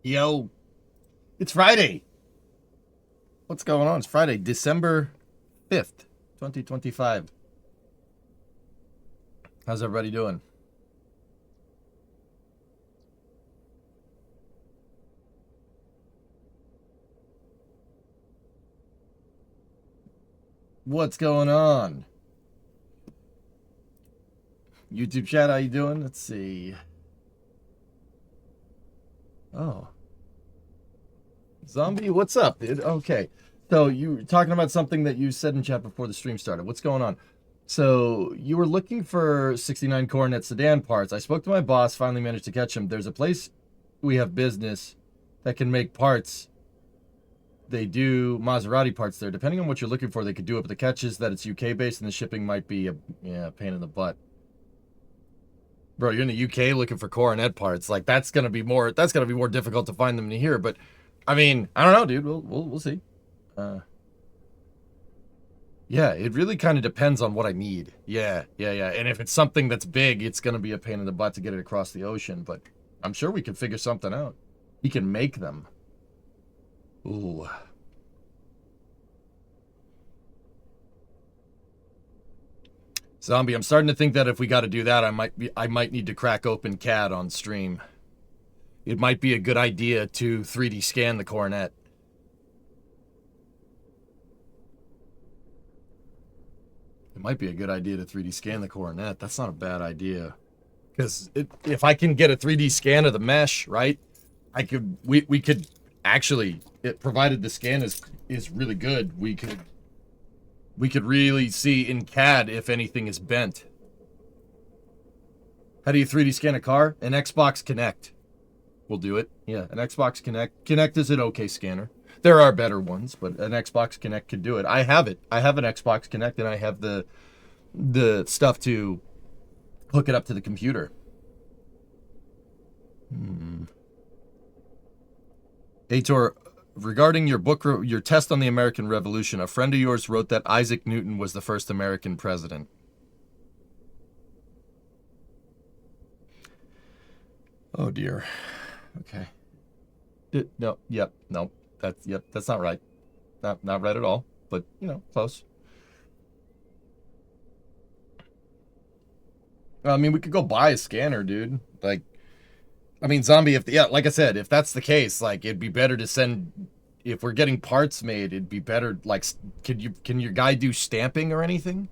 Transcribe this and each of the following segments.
Yo, it's Friday. What's going on? It's Friday, December 5th, 2025. How's everybody doing? What's going on? YouTube chat, how you doing? Let's see. Oh, Zombie, what's up, dude? Okay. So you were talking about something that you said in chat before the stream started. What's going on? So you were looking for 69 Coronet sedan parts. I spoke to my boss, finally managed to catch him. There's a place we have business that can make parts. They do Maserati parts there. Depending on what you're looking for, they could do it. But the catch is that it's UK based and the shipping might be a pain in the butt. Bro, you're in the UK looking for Coronet parts. Like that's gonna be more difficult to find them in here. But I mean, I don't know, dude. We'll see. Uh, yeah, it really kind of depends on what I need. Yeah. And if it's something that's big, it's gonna be a pain in the butt to get it across the ocean. But I'm sure we can figure something out. We can make them. Ooh. Zombie, I'm starting to think that if we got to do that, I might need to crack open CAD on stream. It might be a good idea to 3D scan the Coronet. It might be a good idea to 3D scan the Coronet. That's not a bad idea. Because if I can get a 3D scan of the mesh, right? We could actually, provided the scan is really good, we could really see in CAD if anything is bent. How do you 3D scan a car? An Xbox Connect will do it. Yeah, an Xbox Connect. Connect is an okay scanner. There are better ones, but an Xbox Connect can do it. I have it. I have an Xbox Connect, and I have the stuff to hook it up to the computer. Aitor, regarding your book, your test on the American Revolution, a friend of yours wrote that Isaac Newton was the first American president. Oh dear. Okay. No. Yep. No. That's not right. Not right at all. But close. I mean, we could go buy a scanner, dude. Like, I mean, zombie. Like I said, if that's the case, like, it'd be better to send. If we're getting parts made, it'd be better. Like, can your guy do stamping or anything?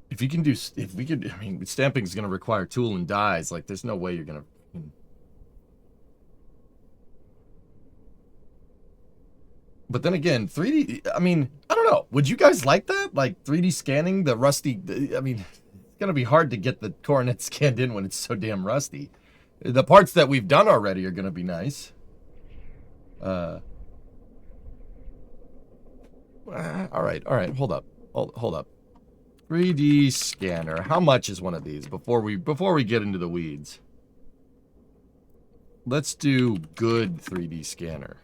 If you can do, if we could, I mean, stamping is going to require tool and dies. Like, there's no way you're going to. But then again, 3D, I mean, I don't know. Would you guys like that? Like 3D scanning the rusty, I mean, it's going to be hard to get the Coronet scanned in when it's so damn rusty. The parts that we've done already are going to be nice. All right. Hold up. 3D scanner. How much is one of these before we get into the weeds? Let's do good 3D scanner.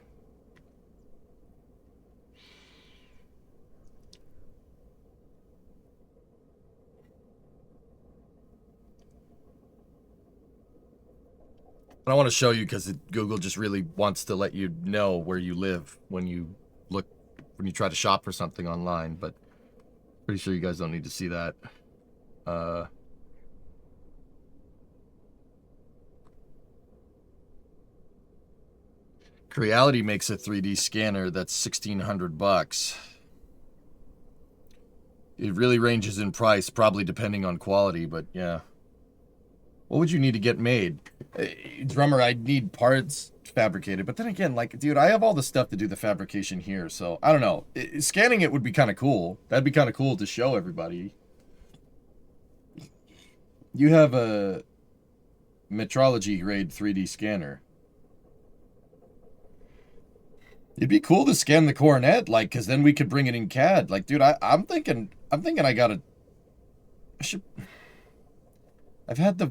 I want to show you because Google just really wants to let you know where you live when you try to shop for something online, but pretty sure you guys don't need to see that. Creality makes a 3D scanner that's $1,600. It really ranges in price, probably depending on quality, but yeah. What would you need to get made? Drummer, I'd need parts fabricated. But then again, like, dude, I have all the stuff to do the fabrication here. So, I don't know. Scanning it would be kind of cool. That'd be kind of cool to show everybody. You have a metrology grade 3D scanner. It'd be cool to scan the Coronet, like, because then we could bring it in CAD. Like, dude, I'm thinking I should... I've had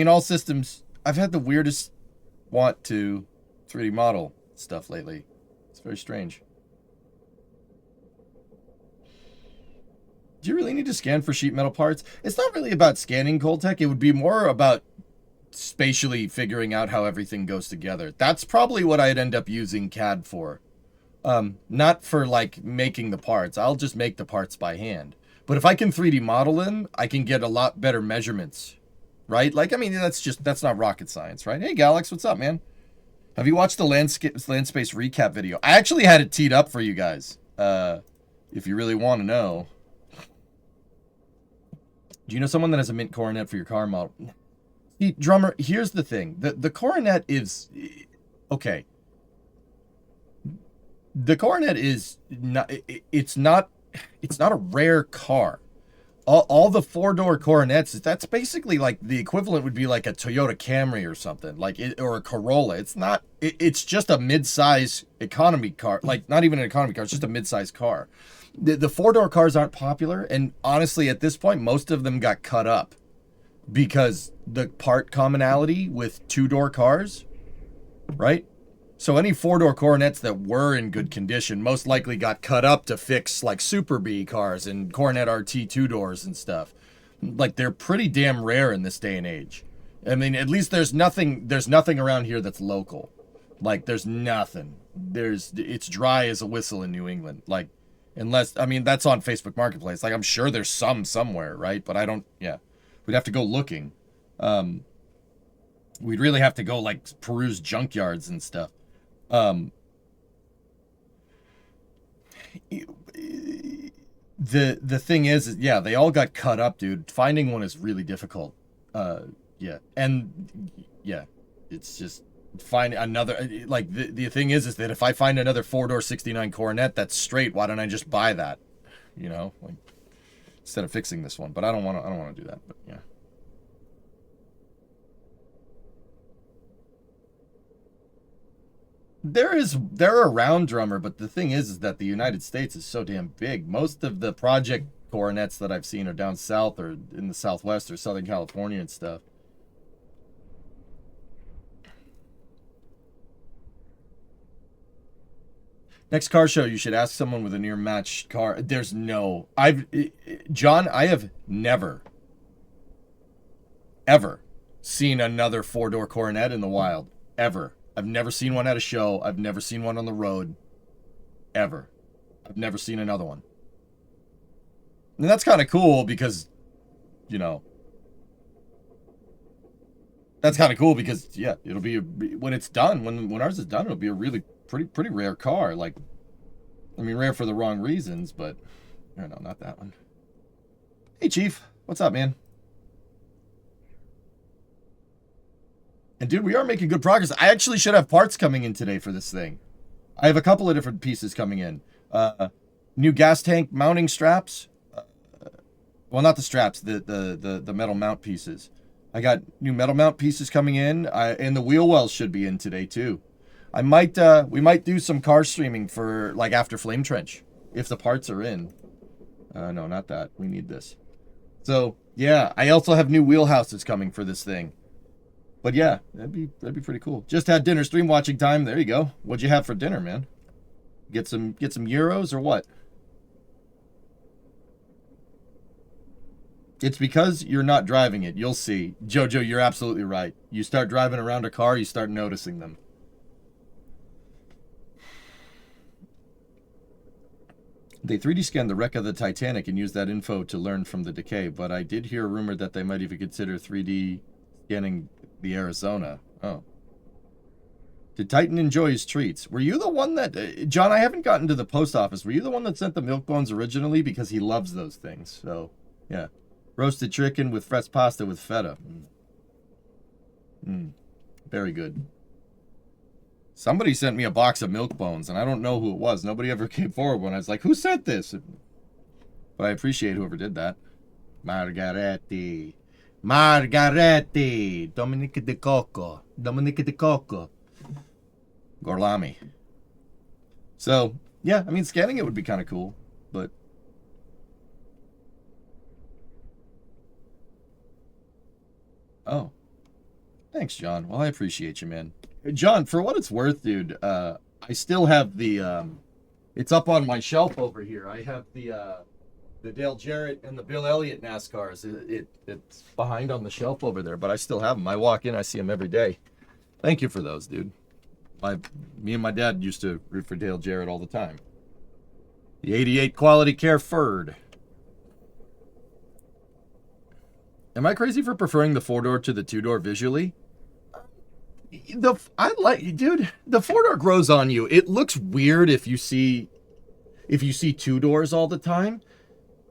all systems, I've had the weirdest want to 3D model stuff lately. It's very strange. Do you really need to scan for sheet metal parts? It's not really about scanning, Cold Tech. It would be more about spatially figuring out how everything goes together. That's probably what I'd end up using CAD for. Not for like making the parts. I'll just make the parts by hand. But if I can 3D model them, I can get a lot better measurements, right? Like, I mean, that's not rocket science, right? Hey, Galax, what's up, man? Have you watched the land space recap video? I actually had it teed up for you guys. If you really want to know. Do you know someone that has a mint coronet for your car model? See, drummer, here's the thing. The coronet is... Okay. The coronet is not... It's not a rare car. All the four-door coronets, that's basically like the equivalent would be like a Toyota Camry or something, like or a Corolla. It's not. It's just a mid-size economy car, like not even an economy car. It's just a mid-size car. The four-door cars aren't popular, and honestly, at this point, most of them got cut up because the part commonality with two-door cars, right? So any four-door coronets that were in good condition most likely got cut up to fix like Super B cars and Coronet RT two-doors and stuff. Like they're pretty damn rare in this day and age. I mean, at least there's nothing around here that's local. Like there's nothing. It's dry as a whistle in New England. Like unless, I mean, that's on Facebook Marketplace. Like I'm sure there's some somewhere, right? But I don't, yeah. We'd have to go looking. We'd really have to go like peruse junkyards and stuff. The thing is, yeah, they all got cut up, dude. Finding one is really difficult. Yeah. And yeah, it's just find another, like the thing is that if I find another four-door 69 Coronet that's straight, why don't I just buy that? You know, like instead of fixing this one, but I don't want to do that, but yeah. There are around, drummer, but the thing is that the United States is so damn big. Most of the project coronets that I've seen are down south or in the Southwest or Southern California and stuff. Next car show, you should ask someone with a near matched car. There's no, John, I have never, ever seen another four-door Coronet in the wild, ever. I've never seen one at a show. I've never seen one on the road. Ever. I've never seen another one. And that's kind of cool because, you know, that's kind of cool because, yeah, it'll be, when it's done, when ours is done, it'll be a really pretty rare car. Like, I mean, rare for the wrong reasons, but, no, not that one. Hey, Chief. What's up, man? And dude, we are making good progress. I actually should have parts coming in today for this thing. I have a couple of different pieces coming in. New gas tank mounting straps. Well, not the straps, the metal mount pieces. I got new metal mount pieces coming in, and the wheel wells should be in today too. We might do some car streaming for like after Flame Trench if the parts are in. No, not that. We need this. So yeah, I also have new wheelhouses coming for this thing. But yeah, that'd be pretty cool. Just had dinner, stream watching time. There you go. What'd you have for dinner, man? Get some gyros or what? It's because you're not driving it. You'll see. Jojo, you're absolutely right. You start driving around a car, you start noticing them. They 3D scanned the wreck of the Titanic and used that info to learn from the decay, but I did hear a rumor that they might even consider 3D scanning the Arizona. Oh. Did Titan enjoy his treats? Were you the one that... John, I haven't gotten to the post office. Were you the one that sent the milk bones originally? Because he loves those things. So, yeah. Roasted chicken with fresh pasta with feta. Very good. Somebody sent me a box of milk bones, and I don't know who it was. Nobody ever came forward when I was like, who sent this? But I appreciate whoever did that. Margaretti. Dominique de Coco. Gorlami. So, yeah, I mean, scanning it would be kind of cool, but... Oh. Thanks, John. Well, I appreciate you, man. John, for what it's worth, dude, I still have the, it's up on my shelf over here. I have the The Dale Jarrett and the Bill Elliott NASCARs. It's behind on the shelf over there, but I still have them. I walk in, I see them every day. Thank you for those, dude. Me and my dad used to root for Dale Jarrett all the time. The 88 Quality Care Ford. Am I crazy for preferring the 4-door to the 2-door visually? Dude, the 4-door grows on you. It looks weird if you see 2 doors all the time,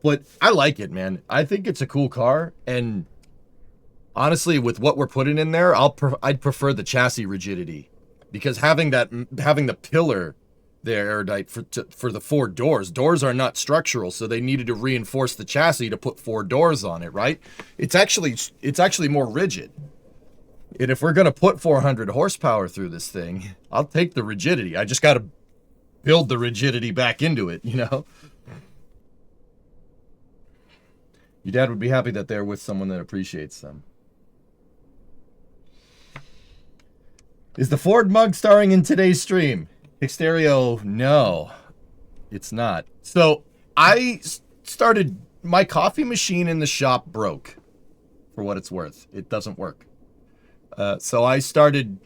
but I like it, man. I think it's a cool car, and honestly, with what we're putting in there, I'd prefer the chassis rigidity, because having the pillar there for the 4 doors. Doors are not structural, so they needed to reinforce the chassis to put 4 doors on it, right? It's actually more rigid. And if we're gonna put 400 horsepower through this thing, I'll take the rigidity. I just gotta build the rigidity back into it, you know? Your dad would be happy that they're with someone that appreciates them. Is the Ford mug starring in today's stream? Xtereo, no, it's not. So I started, my coffee machine in the shop broke, for what it's worth. It doesn't work. So I started,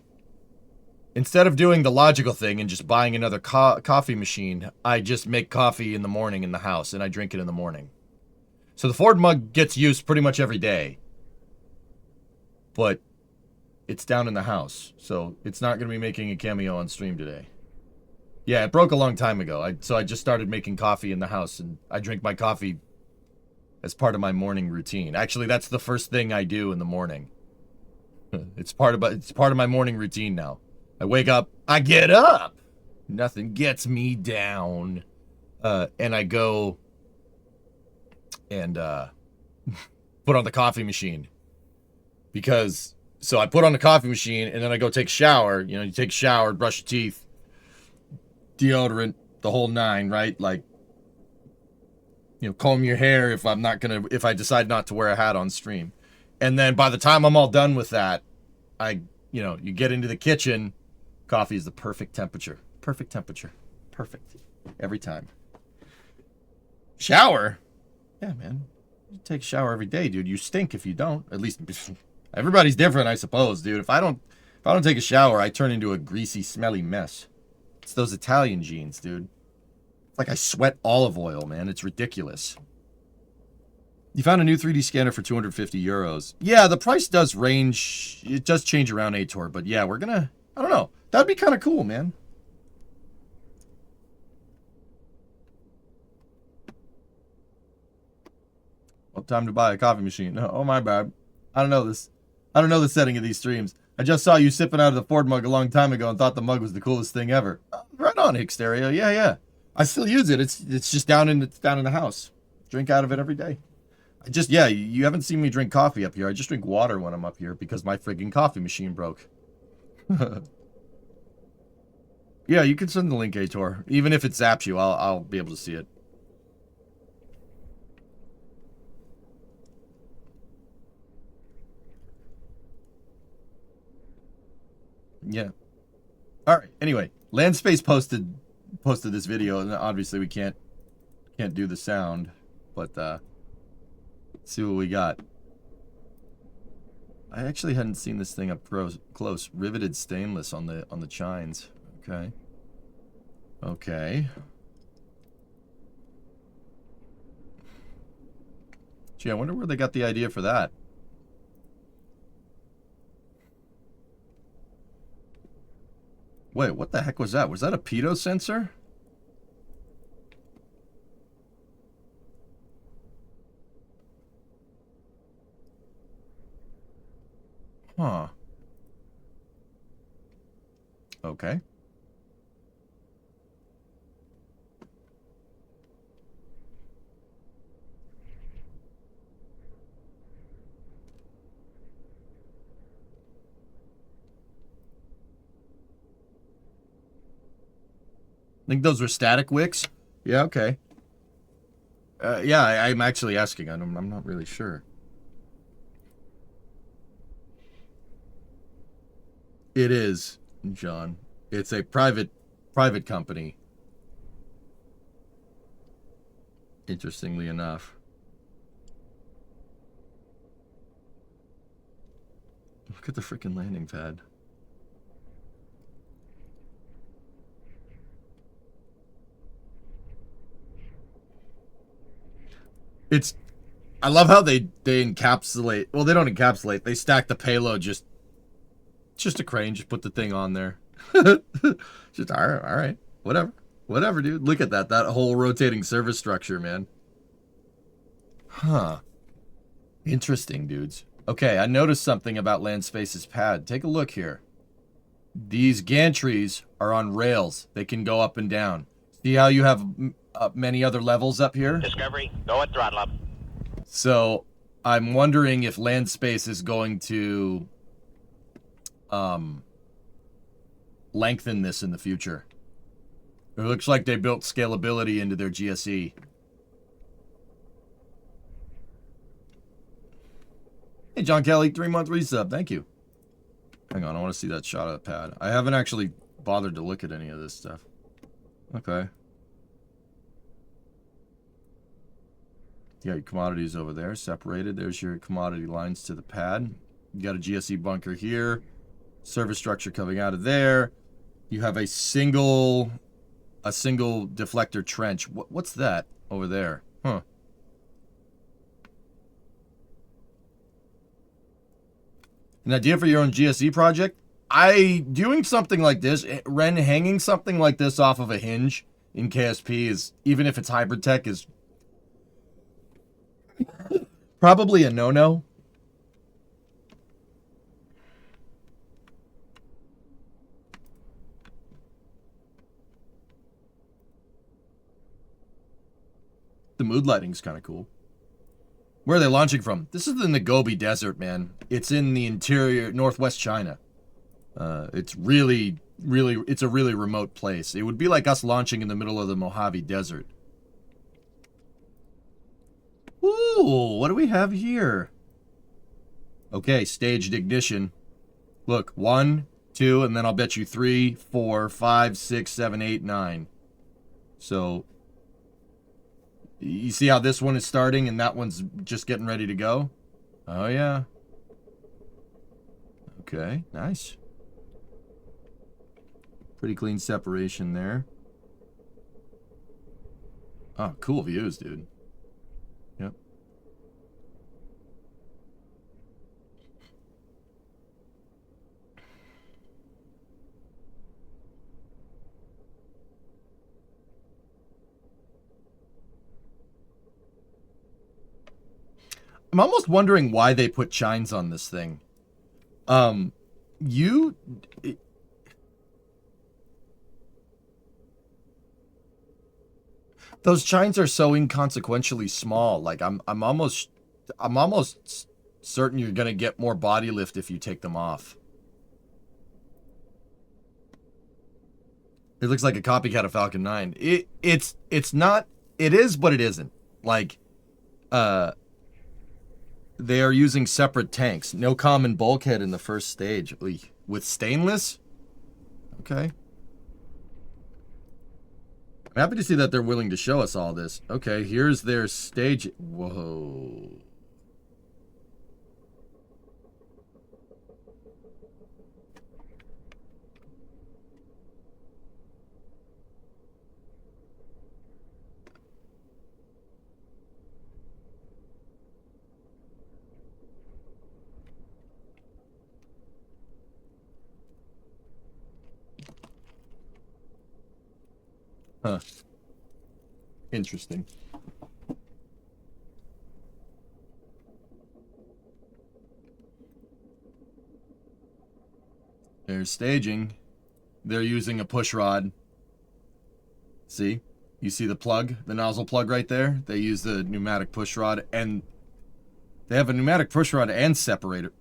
instead of doing the logical thing and just buying another coffee machine, I just make coffee in the morning in the house, and I drink it in the morning. So the Ford mug gets used pretty much every day, but it's down in the house, so it's not going to be making a cameo on stream today. Yeah, it broke a long time ago. So I just started making coffee in the house, and I drink my coffee as part of my morning routine. Actually, that's the first thing I do in the morning. It's part of my morning routine now. I wake up, I get up. Nothing gets me down. And I go and put on the coffee machine. So I put on the coffee machine, and then I go take a shower. You know, you take a shower, brush your teeth, deodorant, the whole 9, right? Like, you know, comb your hair if I decide not to wear a hat on stream. And then by the time I'm all done with that, you get into the kitchen, coffee is the perfect temperature. Perfect temperature. Perfect. Every time. Shower? Yeah, man. You take a shower every day, dude. You stink if you don't. At least everybody's different, I suppose, dude. If I don't take a shower, I turn into a greasy, smelly mess. It's those Italian genes, dude. It's like I sweat olive oil, man. It's ridiculous. You found a new 3D scanner for 250 euros. Yeah, the price does range. It does change around Ator, but yeah, I don't know. That'd be kind of cool, man. What time to buy a coffee machine? Oh, my bad. I don't know this. I don't know the setting of these streams. I just saw you sipping out of the Ford mug a long time ago and thought the mug was the coolest thing ever. Right on, Xtereo. Yeah. I still use it. It's just down in the house. Drink out of it every day. You haven't seen me drink coffee up here. I just drink water when I'm up here because my friggin' coffee machine broke. Yeah, you can send the link, Ator. Even if it zaps you, I'll be able to see it. Yeah. All right. Anyway, Landspace posted this video, and obviously we can't do the sound, but let's see what we got. I actually hadn't seen this thing up close. Riveted stainless on the chines. Okay. Okay. Gee, I wonder where they got the idea for that. Wait, what the heck was that? Was that a pedo sensor? Huh. Okay. I think those were static wicks. Yeah, okay. Yeah, I'm actually asking. I'm not really sure. It is, John. It's a private company. Interestingly enough. Look at the freaking landing pad. I love how they encapsulate. Well, they don't encapsulate. They stack the payload just a crane. Just put the thing on there. Just all right, whatever, dude. Look at that whole rotating service structure, man. Huh. Interesting, dudes. Okay, I noticed something about Landspace's pad. Take a look here. These gantries are on rails. They can go up and down. See how you have many other levels up here? Discovery, go at throttle up. So, I'm wondering if Landspace is going to lengthen this in the future. It looks like they built scalability into their GSE. Hey, John Kelly, 3-month resub. Thank you. Hang on, I want to see that shot of the pad. I haven't actually bothered to look at any of this stuff. Okay. You got your commodities over there, separated. There's your commodity lines to the pad. You got a GSE bunker here. Service structure coming out of there. You have a single deflector trench. What's that over there? Huh. An idea for your own GSE project? Doing something like this, hanging something like this off of a hinge in KSP is, even if it's hybrid tech, is probably a no-no. The mood lighting's kind of cool. Where are they launching from? This is in the Gobi Desert, man. It's in the interior, northwest China. It's a really remote place. It would be like us launching in the middle of the Mojave Desert. Ooh, what do we have here? Okay, staged ignition. Look, 1, 2, and then I'll bet you 3, 4, 5, 6, 7, 8, 9. So, you see how this one is starting and that one's just getting ready to go? Oh, yeah. Okay, nice. Pretty clean separation there. Oh, cool views, dude. Yep. I'm almost wondering why they put chines on this thing. Those chines are so inconsequentially small. Like I'm almost certain you're gonna get more body lift if you take them off. It looks like a copycat of Falcon 9. It's not. It is, but it isn't. Like, they are using separate tanks. No common bulkhead in the first stage. With stainless? Okay. I'm happy to see that they're willing to show us all this. Okay, here's their stage. Whoa. Huh. Interesting. They're staging. They're using a push rod. See? You see the plug? The nozzle plug right there? They use the pneumatic push rod, and they have a pneumatic push rod and separator.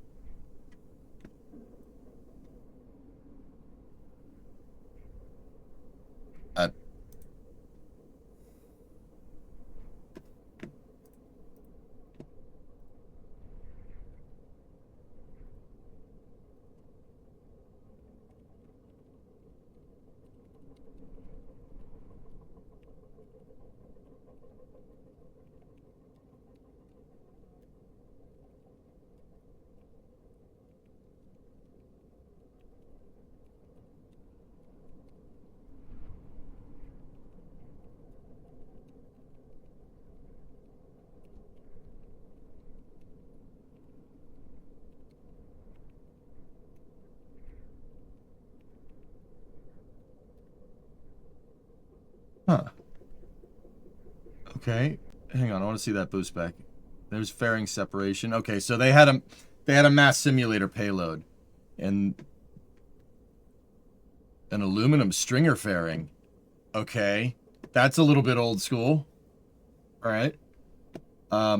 Okay. Hang on, I want to see that boost back. There's fairing separation. Okay, so they had a mass simulator payload. And an aluminum stringer fairing. Okay. That's a little bit old school. All right. A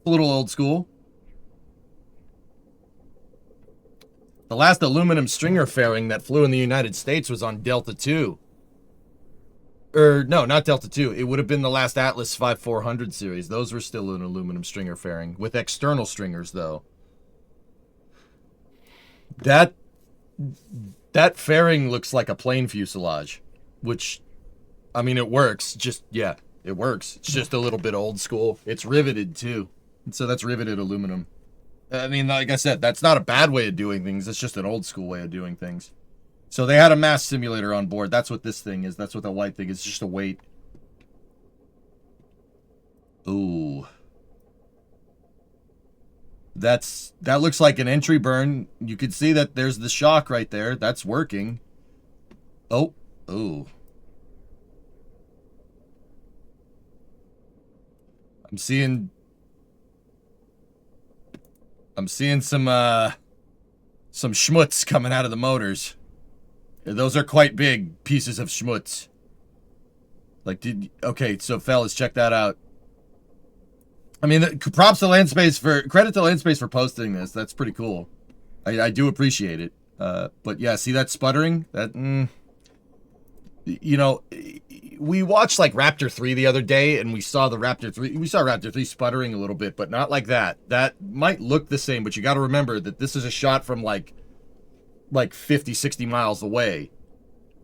little old school. The last aluminum stringer fairing that flew in the United States was on Delta II. No, not Delta II. It would have been the last Atlas 5400 series. Those were still an aluminum stringer fairing. With external stringers, though. That fairing looks like a plane fuselage. Which, I mean, it works. Just, yeah, it works. It's just a little bit old school. It's riveted, too. So that's riveted aluminum. I mean, like I said, that's not a bad way of doing things. It's just an old school way of doing things. So they had a mass simulator on board. That's what this thing is. That's what the white thing is. It's just a weight. Ooh. That looks like an entry burn. You can see that there's the shock right there. That's working. Oh. Ooh. I'm seeing some schmutz coming out of the motors. Those are quite big pieces of schmutz. Like, okay, so fellas, check that out. I mean, credit to Landspace for posting this. That's pretty cool. I do appreciate it. But yeah, see that sputtering? You know, we watched like Raptor 3 the other day, and we saw Raptor 3 sputtering a little bit, but not like that. That might look the same, but you got to remember that this is a shot from like 50, 60 miles away,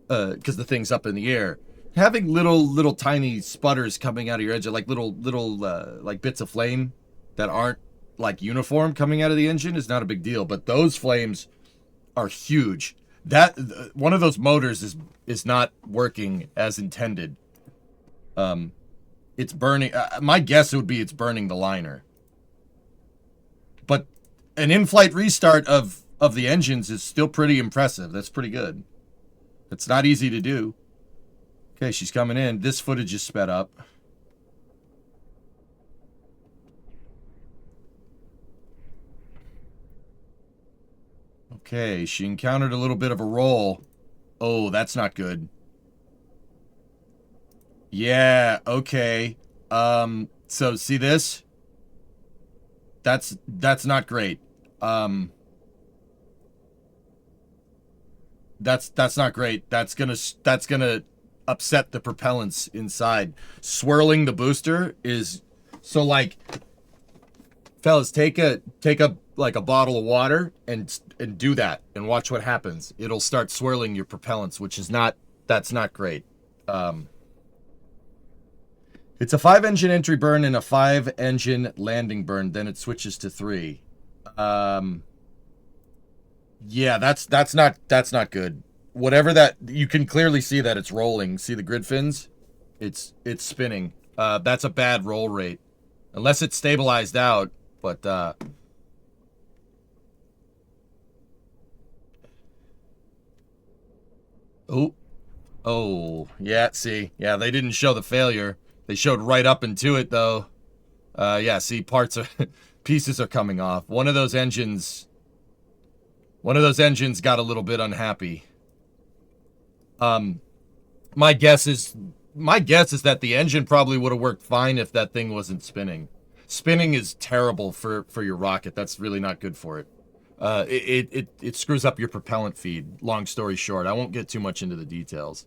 because the thing's up in the air. Having little tiny sputters coming out of your engine, like little like bits of flame that aren't like uniform coming out of the engine is not a big deal, but those flames are huge. That one of those motors is not working as intended. It's burning. My guess would be it's burning the liner. But an in-flight restart of the engines is still pretty impressive. That's pretty good. It's not easy to do. Okay, she's coming in. This footage is sped up. Okay, she encountered a little bit of a roll. Oh, that's not good. Yeah, okay. So see this? That's not great. That's not great. That's gonna upset the propellants inside. Swirling the booster is so like, fellas, take a like a bottle of water and do that and watch what happens. It'll start swirling your propellants, which is that's not great. It's a 5-engine entry burn and a 5-engine landing burn. Then it switches to 3. Yeah, that's not good. Whatever that, you can clearly see that it's rolling. See the grid fins? It's spinning. That's a bad roll rate. Unless it's stabilized out, but Oh, yeah, see. Yeah, they didn't show the failure. They showed right up into it though. Yeah, see, pieces are coming off. One of those engines got a little bit unhappy. My guess is that the engine probably would have worked fine if that thing wasn't spinning. Spinning is terrible for your rocket. That's really not good for it. It screws up your propellant feed. Long story short, I won't get too much into the details.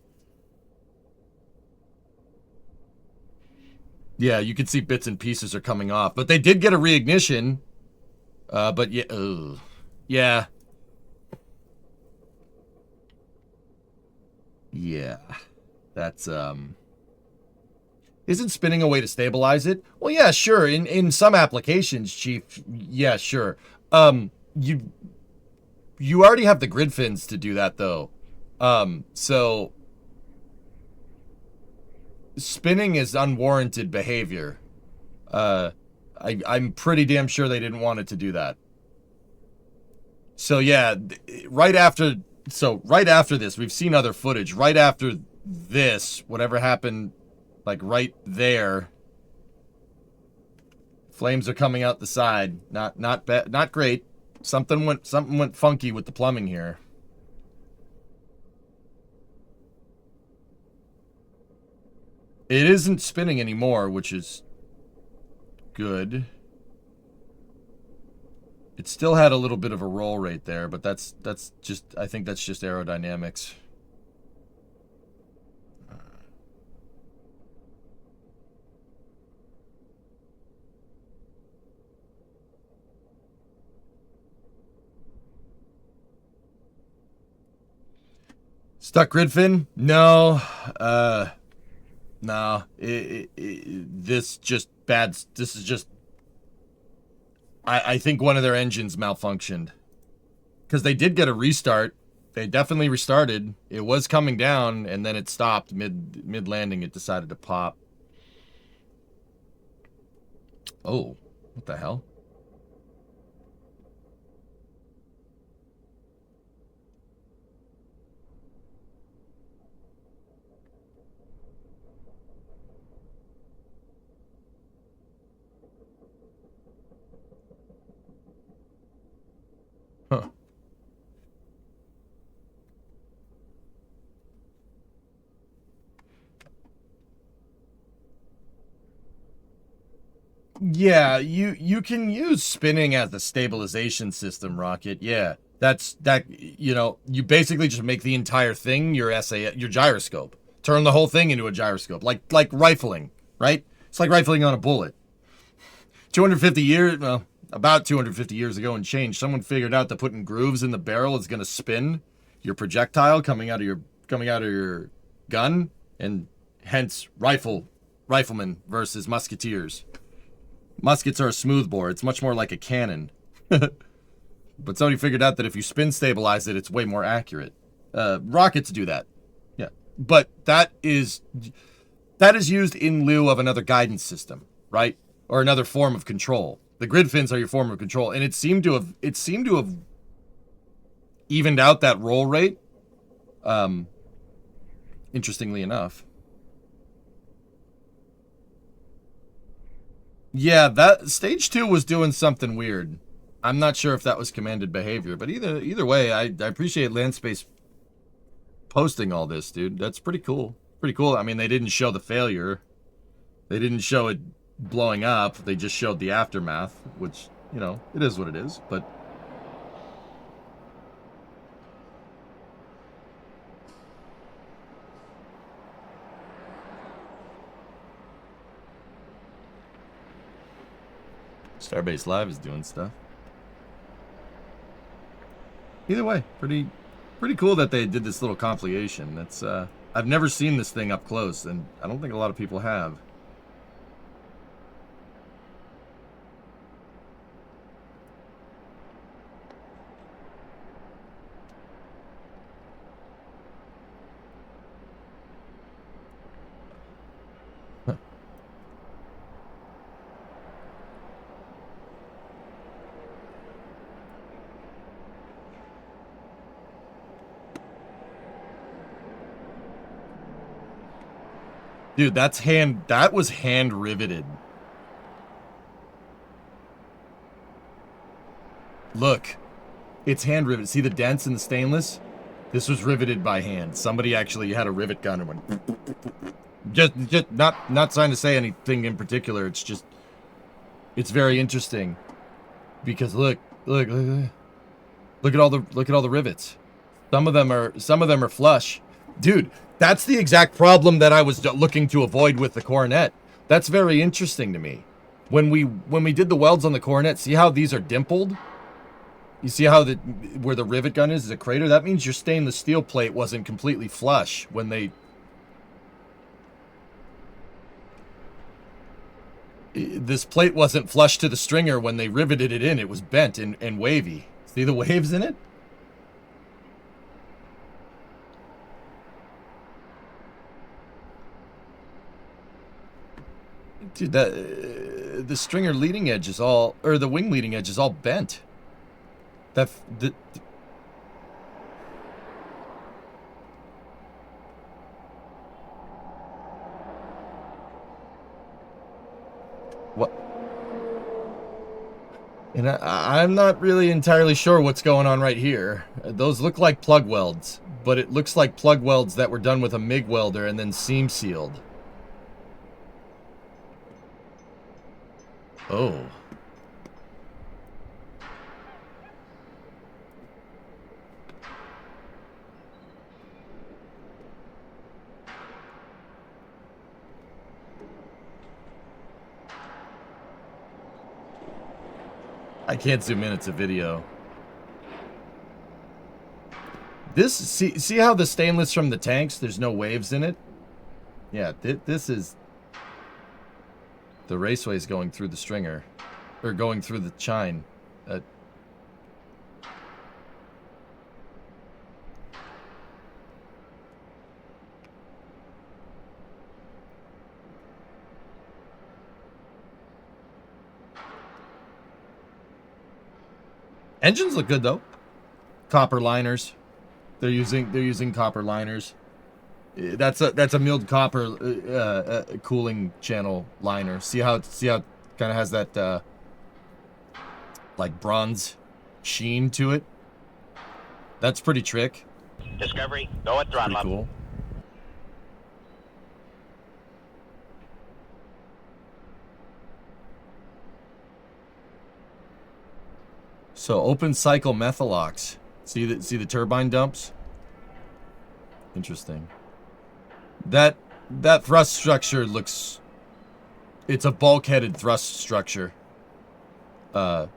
Yeah, you can see bits and pieces are coming off, but they did get a reignition. But yeah, yeah. Yeah, that's, isn't spinning a way to stabilize it? Well, yeah, sure. In some applications, Chief, yeah, sure. You already have the grid fins to do that, though. So spinning is unwarranted behavior. I'm pretty damn sure they didn't want it to do that. So yeah, right after this, we've seen other footage. Right after this, whatever happened Like right there. Flames are coming out the side. Not bad, not great. Something went funky with the plumbing here. It isn't spinning anymore, which is good. It still had a little bit of a roll rate there, but that's just, I think that's just aerodynamics. Stuck grid fin? No. No. This just bad. This is just. I think one of their engines malfunctioned. Because they did get a restart. They definitely restarted. It was coming down, and then it stopped mid landing. It decided to pop. Oh, what the hell? Huh. Yeah, you can use spinning as the stabilization system, Rocket. Yeah. That you basically just make the entire thing your your gyroscope. Turn the whole thing into a gyroscope. Like rifling, right? It's like rifling on a bullet. 250 years, well, about 250 years ago and change, someone figured out that putting grooves in the barrel is going to spin your projectile coming out of your gun, and hence riflemen versus musketeers. Muskets are a smoothbore. It's much more like a cannon. But somebody figured out that if you spin stabilize it, it's way more accurate. Rockets do that. Yeah. But that is used in lieu of another guidance system, right? Or another form of control. The grid fins are your form of control, and it seemed to have evened out that roll rate. Interestingly enough. Yeah, that stage 2 was doing something weird. I'm not sure if that was commanded behavior, but either way, I appreciate Landspace posting all this, dude. That's pretty cool. Pretty cool. I mean, they didn't show the failure. They didn't show it blowing up. They just showed the aftermath, which, it is what it is, but Starbase Live is doing stuff. Either way, pretty cool that they did this little compilation. That's I've never seen this thing up close, and I don't think a lot of people have. Dude, that was hand riveted. Look, it's hand riveted. See the dents in the stainless? This was riveted by hand. Somebody actually had a rivet gun and went. Just not trying to say anything in particular. It's just, it's very interesting because look at all the rivets. Some of them are flush, dude. That's the exact problem that I was looking to avoid with the Coronet. That's very interesting to me. When we did the welds on the Coronet, see how these are dimpled? You see how where the rivet gun is a crater? That means your stainless steel plate wasn't completely flush when they... This plate wasn't flush to the stringer when they riveted it in. It was bent and wavy. See the waves in it? Dude, the stringer leading edge is all, or the wing leading edge is all bent. What? And I'm not really entirely sure what's going on right here. Those look like plug welds, but it looks like plug welds that were done with a MIG welder and then seam sealed. Oh. I can't zoom in, it's a video. This, see how the stainless from the tanks, there's no waves in it? Yeah, this is... The raceway's going through the stringer. Or going through the chine. Engines look good, though. Copper liners. They're using copper liners. That's a milled copper cooling channel liner. See how it kind of has that like bronze sheen to it. That's pretty trick. Discovery, go at throttle up. Pretty cool. So open cycle methalox. See the turbine dumps? Interesting. That thrust structure looks... It's a bulkheaded thrust structure.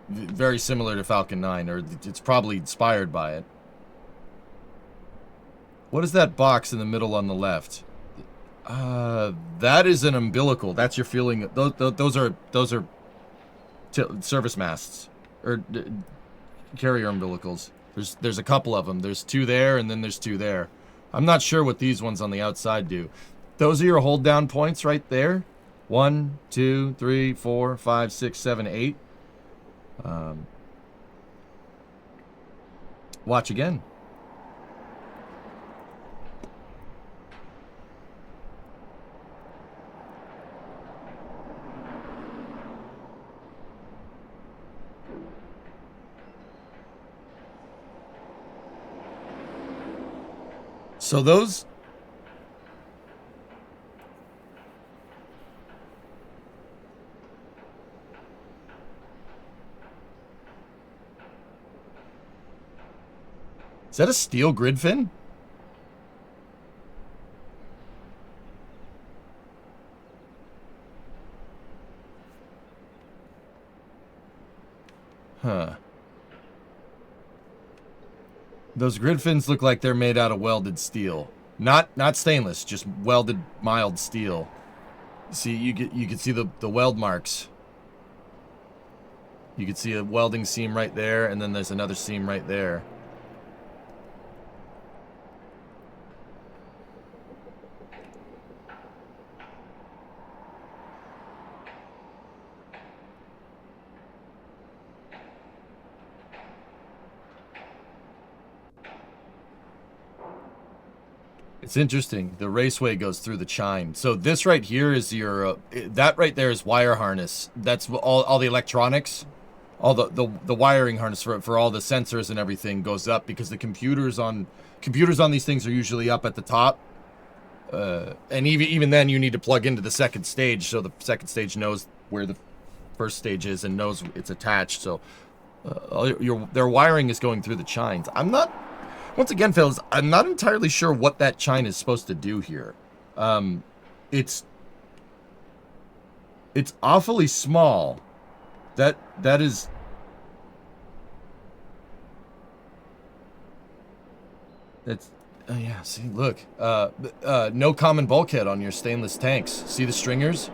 Very similar to Falcon 9, or it's probably inspired by it. What is that box in the middle on the left? That is an umbilical. That's your feeling. Those are service masts or carrier umbilicals. There's a couple of them. There's two there, and then there's two there. I'm not sure what these ones on the outside do. Those are your hold down points right there. 1, 2, 3, 4, 5, 6, 7, 8. Watch again. So those... Is that a steel grid fin? Huh. Those grid fins look like they're made out of welded steel. Not stainless, just welded mild steel. See, you can see the weld marks. You can see a welding seam right there, and then there's another seam right there. It's interesting. The raceway goes through the chine. So this right here is your... that right there is wire harness. That's all the electronics. All the wiring harness for all the sensors and everything goes up because the computers on these things are usually up at the top. And even then you need to plug into the second stage so the second stage knows where the first stage is and knows it's attached. So their wiring is going through the chines. Once again, fellas, I'm not entirely sure what that chine is supposed to do here. It's awfully small. That is... That's... Oh yeah, see, look. No common bulkhead on your stainless tanks. See the stringers?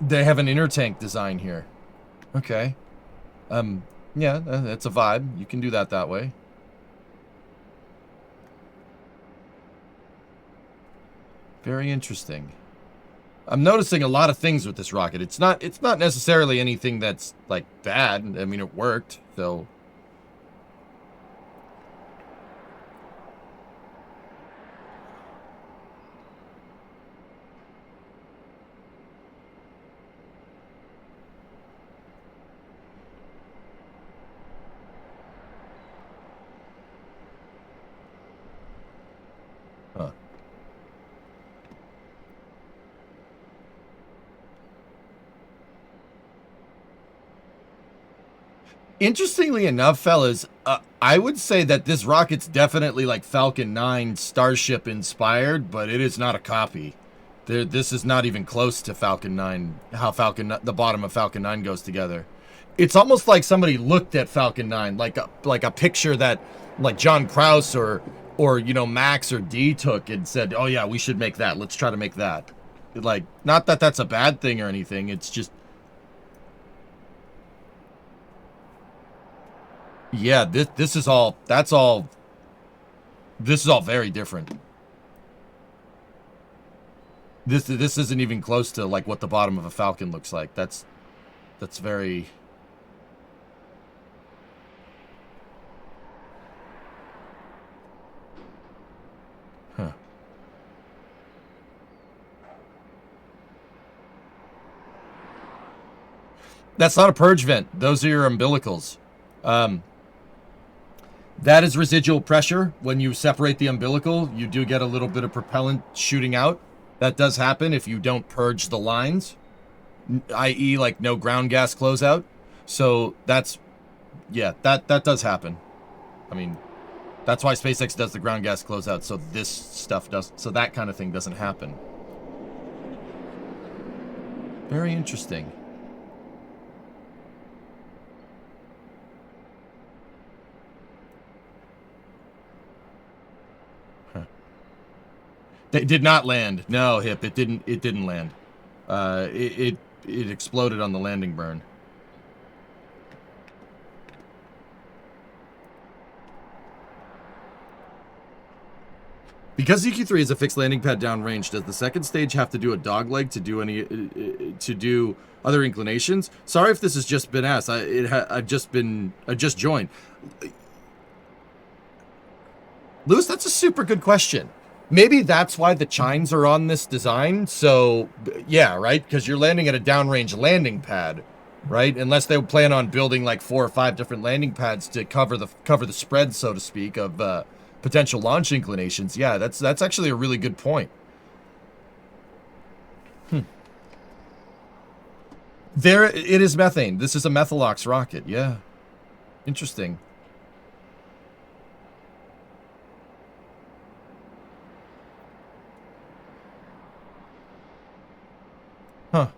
They have an inner tank design here. Okay. Yeah, that's a vibe. You can do that way. Very interesting. I'm noticing a lot of things with this rocket. It's not necessarily anything that's like bad. I mean, it worked, so. Interestingly enough, fellas, I would say that this rocket's definitely like Falcon 9 Starship inspired, but it is not a copy. This is not even close to Falcon 9, how the bottom of Falcon 9 goes together. It's almost like somebody looked at Falcon 9, like a picture that like John Krause or you know Max or D took and said, "Oh yeah, we should make that. Let's try to make that." Like, not that that's a bad thing or anything. It's just, yeah, this is all, this is all very different. This isn't even close to like what the bottom of a Falcon looks like. That's very, huh. That's not a purge vent. Those are your umbilicals. That is residual pressure. When you separate the umbilical, you do get a little bit of propellant shooting out. That does happen if you don't purge the lines, i.e. like no ground gas closeout. So that's, yeah, that does happen. I mean, that's why SpaceX does the ground gas closeout, so this stuff does, so that kind of thing doesn't happen. Very interesting. They did not land. No, Hip, it didn't land. It exploded on the landing burn. Because ZQ3 is a fixed landing pad downrange, does the second stage have to do a dogleg to do any to do other inclinations? Sorry if this has just been asked. I just joined. Lewis, that's a super good question. Maybe that's why the chines are on this design. So, yeah, right? Because you're landing at a downrange landing pad, right? Unless they plan on building like 4 or 5 different landing pads to cover the spread, so to speak, of potential launch inclinations. Yeah, that's actually a really good point. There, it is methane. This is a Methalox rocket. Yeah, interesting. Huh.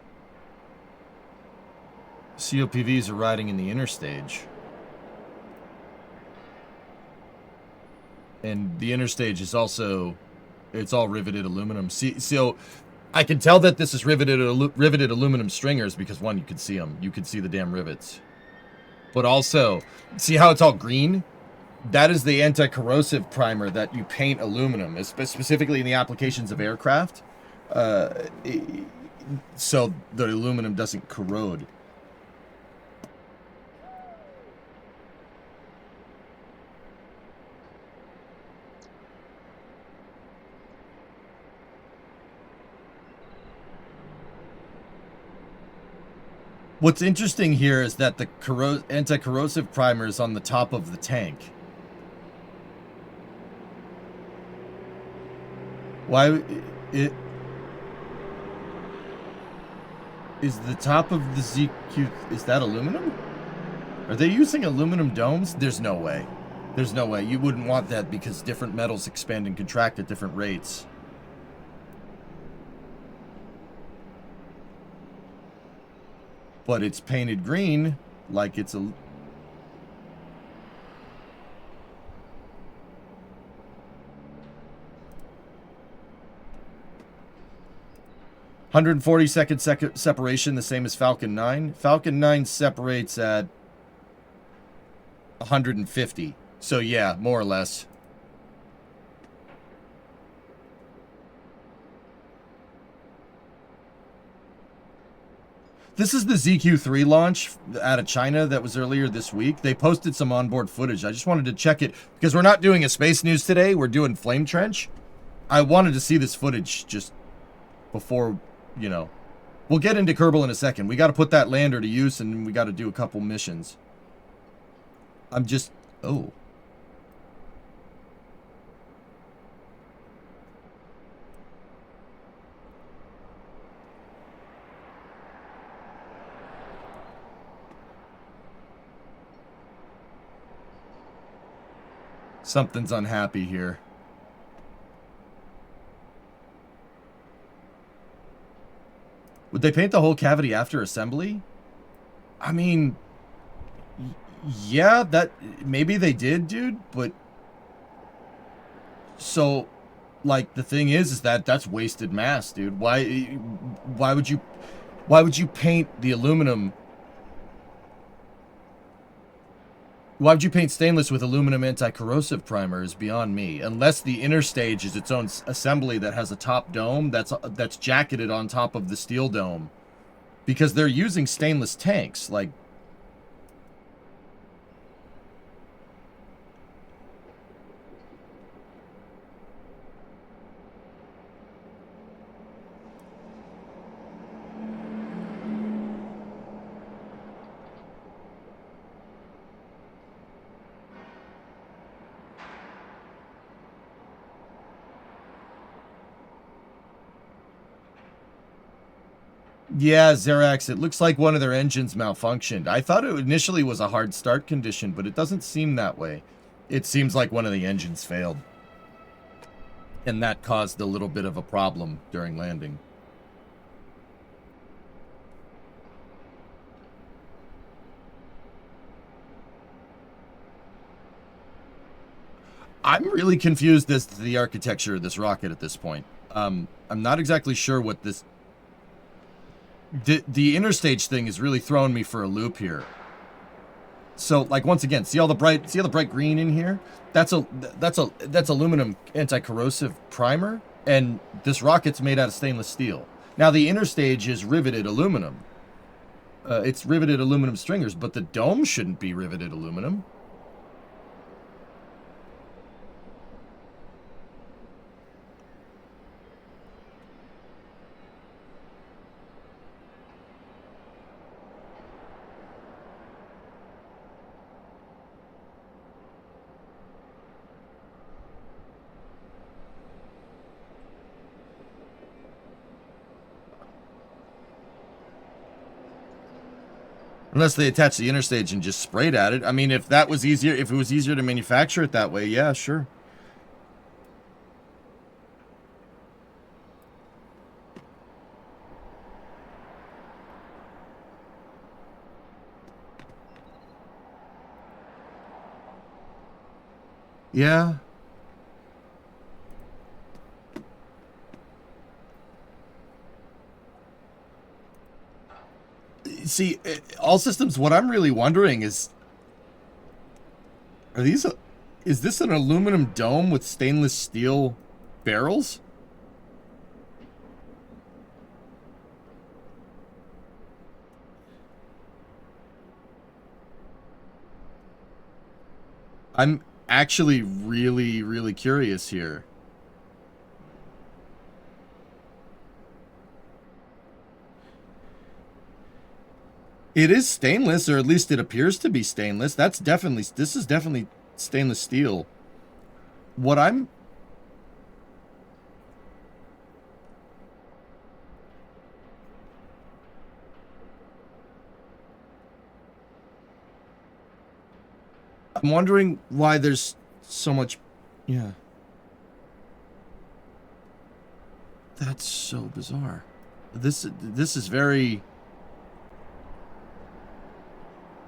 COPVs are riding in the inner stage. And the inner stage is also, it's all riveted aluminum. See, so I can tell that this is riveted aluminum stringers because, one, you can see them. You can see the damn rivets. But also, see how it's all green? That is the anti-corrosive primer that you paint aluminum, specifically in the applications of aircraft. So the aluminum doesn't corrode. What's interesting here is that the anti-corrosive primer is on the top of the tank. Why it is the top of the ZQ, is that aluminum? Are they using aluminum domes? There's no way. There's no way. You wouldn't want that because different metals expand and contract at different rates. But it's painted green like it's a... 140-second separation, the same as Falcon 9. Falcon 9 separates at 150. So yeah, more or less. This is the ZQ3 launch out of China that was earlier this week. They posted some onboard footage. I just wanted to check it because we're not doing a space news today. We're doing Flame Trench. I wanted to see this footage just before, you know. We'll get into Kerbal in a second. We got to put that lander to use and we got to do a couple missions. I'm just... Oh. Something's unhappy here. Would they paint the whole cavity after assembly? I mean, yeah, that maybe they did, dude, but so like the thing is that that's wasted mass, dude. Why would you paint the aluminum? Why would you paint stainless with aluminum anti-corrosive primer is beyond me. Unless the inner stage is its own assembly that has a top dome that's jacketed on top of the steel dome. Because they're using stainless tanks, like... Yeah, Xerax, it looks like one of their engines malfunctioned. I thought it initially was a hard start condition, but it doesn't seem that way. It seems like one of the engines failed. And that caused a little bit of a problem during landing. I'm really confused as to the architecture of this rocket at this point. I'm not exactly sure what this... The interstage thing is really throwing me for a loop here. So, like, once again, see all the bright green in here? That's aluminum anti-corrosive primer, and this rocket's made out of stainless steel. Now, the interstage is riveted aluminum. It's riveted aluminum stringers, but the dome shouldn't be riveted aluminum. Unless they attach the interstage and just sprayed at it. I mean, if that was easier, if it was easier to manufacture it that way, yeah, sure. Yeah. See, all systems, what I'm really wondering is, is this an aluminum dome with stainless steel barrels? I'm actually really, really curious here. It is stainless, or at least it appears to be stainless. This is definitely stainless steel. What I'm wondering why there's so much, yeah. That's so bizarre. This is very...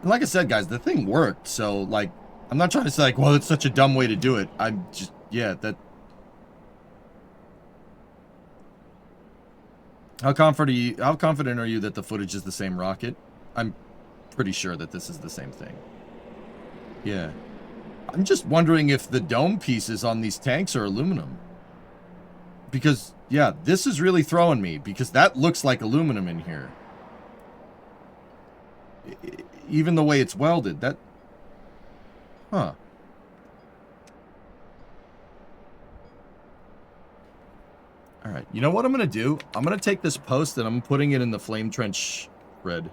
Like I said, guys, the thing worked, so, like, I'm not trying to say, like, well, it's such a dumb way to do it. I'm just, yeah, that... How confident are you that the footage is the same rocket? I'm pretty sure that this is the same thing. Yeah. I'm just wondering if the dome pieces on these tanks are aluminum. Because, yeah, this is really throwing me, because that looks like aluminum in here. Even the way it's welded, that... Huh. Alright, you know what I'm gonna do? I'm gonna take this post and I'm putting it in the flame trench red.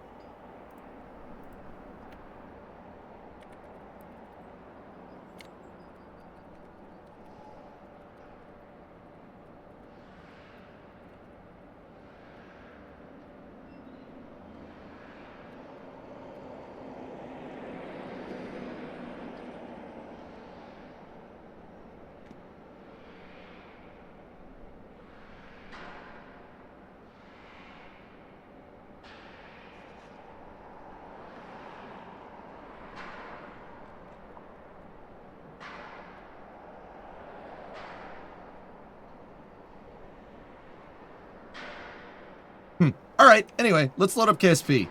All right. Anyway, let's load up KSP.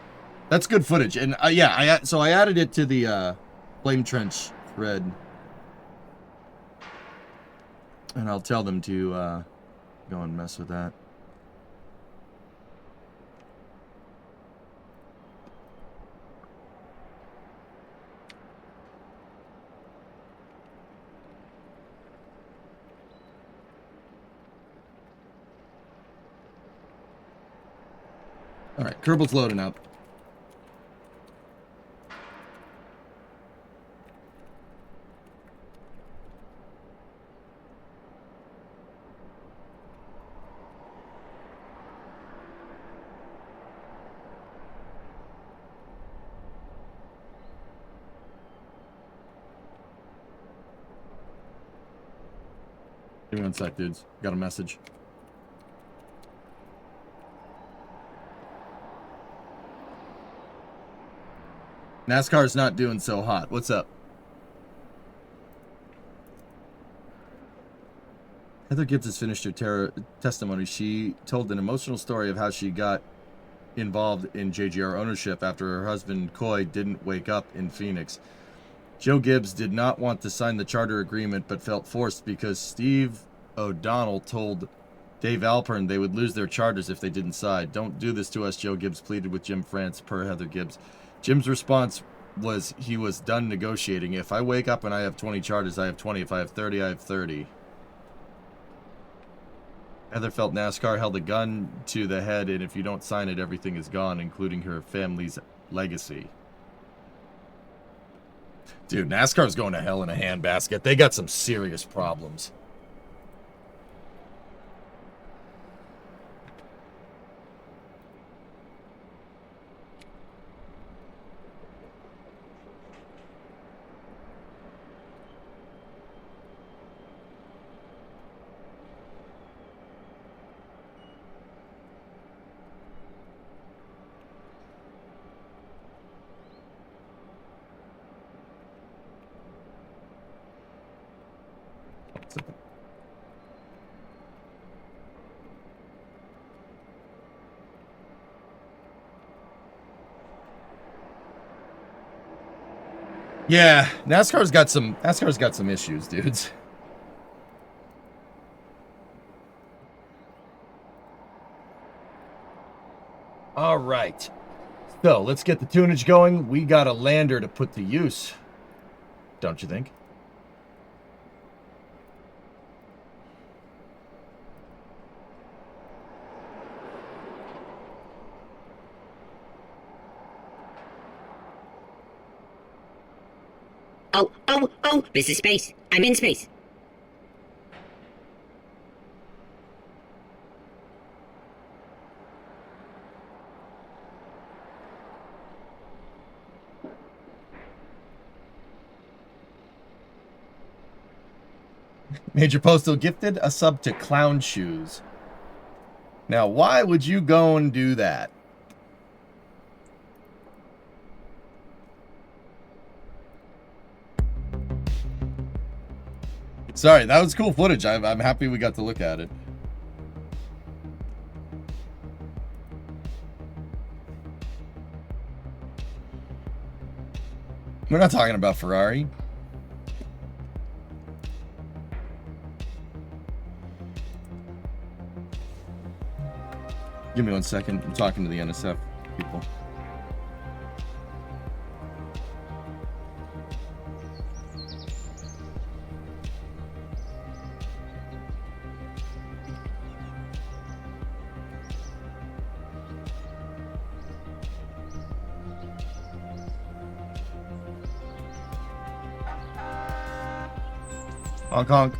That's good footage. And yeah, I added it to the Flame Trench thread. And I'll tell them to go and mess with that. All right, Kerbal's loading up. Give me 1 sec, dudes. Got a message. NASCAR's not doing so hot. What's up? Heather Gibbs has finished her testimony. She told an emotional story of how she got involved in JGR ownership after her husband, Coy, didn't wake up in Phoenix. Joe Gibbs did not want to sign the charter agreement, but felt forced because Steve O'Donnell told Dave Alpern they would lose their charters if they didn't sign. Don't do this to us, Joe Gibbs pleaded with Jim France, per Heather Gibbs. Jim's response was he was done negotiating. If I wake up and I have 20 charters, I have 20. If I have 30, I have 30. Heather felt NASCAR held a gun to the head, and if you don't sign it, everything is gone, including her family's legacy. Dude, NASCAR's going to hell in a handbasket. They got some serious problems. Yeah, NASCAR's got some issues, dudes. All right. So, let's get the tunage going. We got a lander to put to use. Don't you think? Oh, this is space. I'm in space. Major Postal gifted a sub to Clown Shoes. Now, why would you go and do that? Sorry, that was cool footage. I'm happy we got to look at it. We're not talking about Ferrari. Give me 1 second. I'm talking to the NSF people. Honk honk.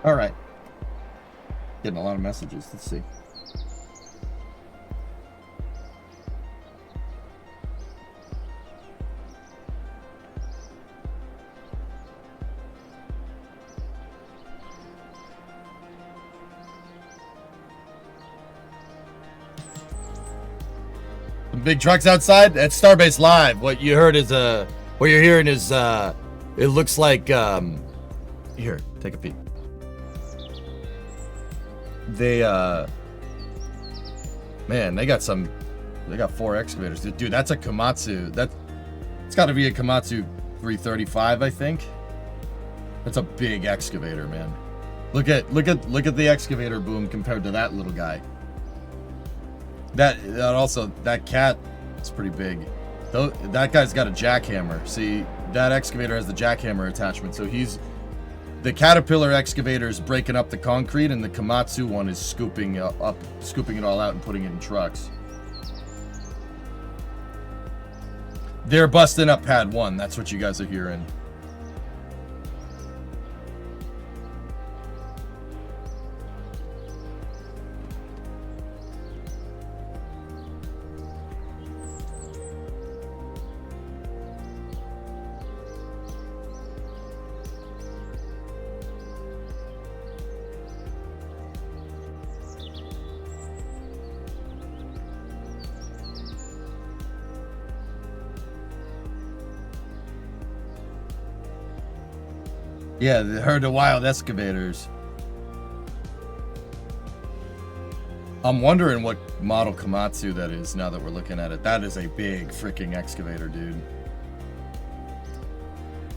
All right. Getting a lot of messages. Let's see. Some big trucks outside. That's Starbase Live. What you heard is what you're hearing is it looks like here, take a peek. They man, they got 4 excavators. Dude, that's a Komatsu. It's got to be a Komatsu 335, I think. That's a big excavator, man. Look at the excavator boom compared to that little guy. That cat is pretty big. That guy's got a jackhammer. See, that excavator has the jackhammer attachment, so the Caterpillar excavator is breaking up the concrete, and the Komatsu one is scooping it all out and putting it in trucks. They're busting up pad 1. That's what you guys are hearing. Yeah, the herd of wild excavators. I'm wondering what model Komatsu that is now that we're looking at it. That is a big freaking excavator, dude.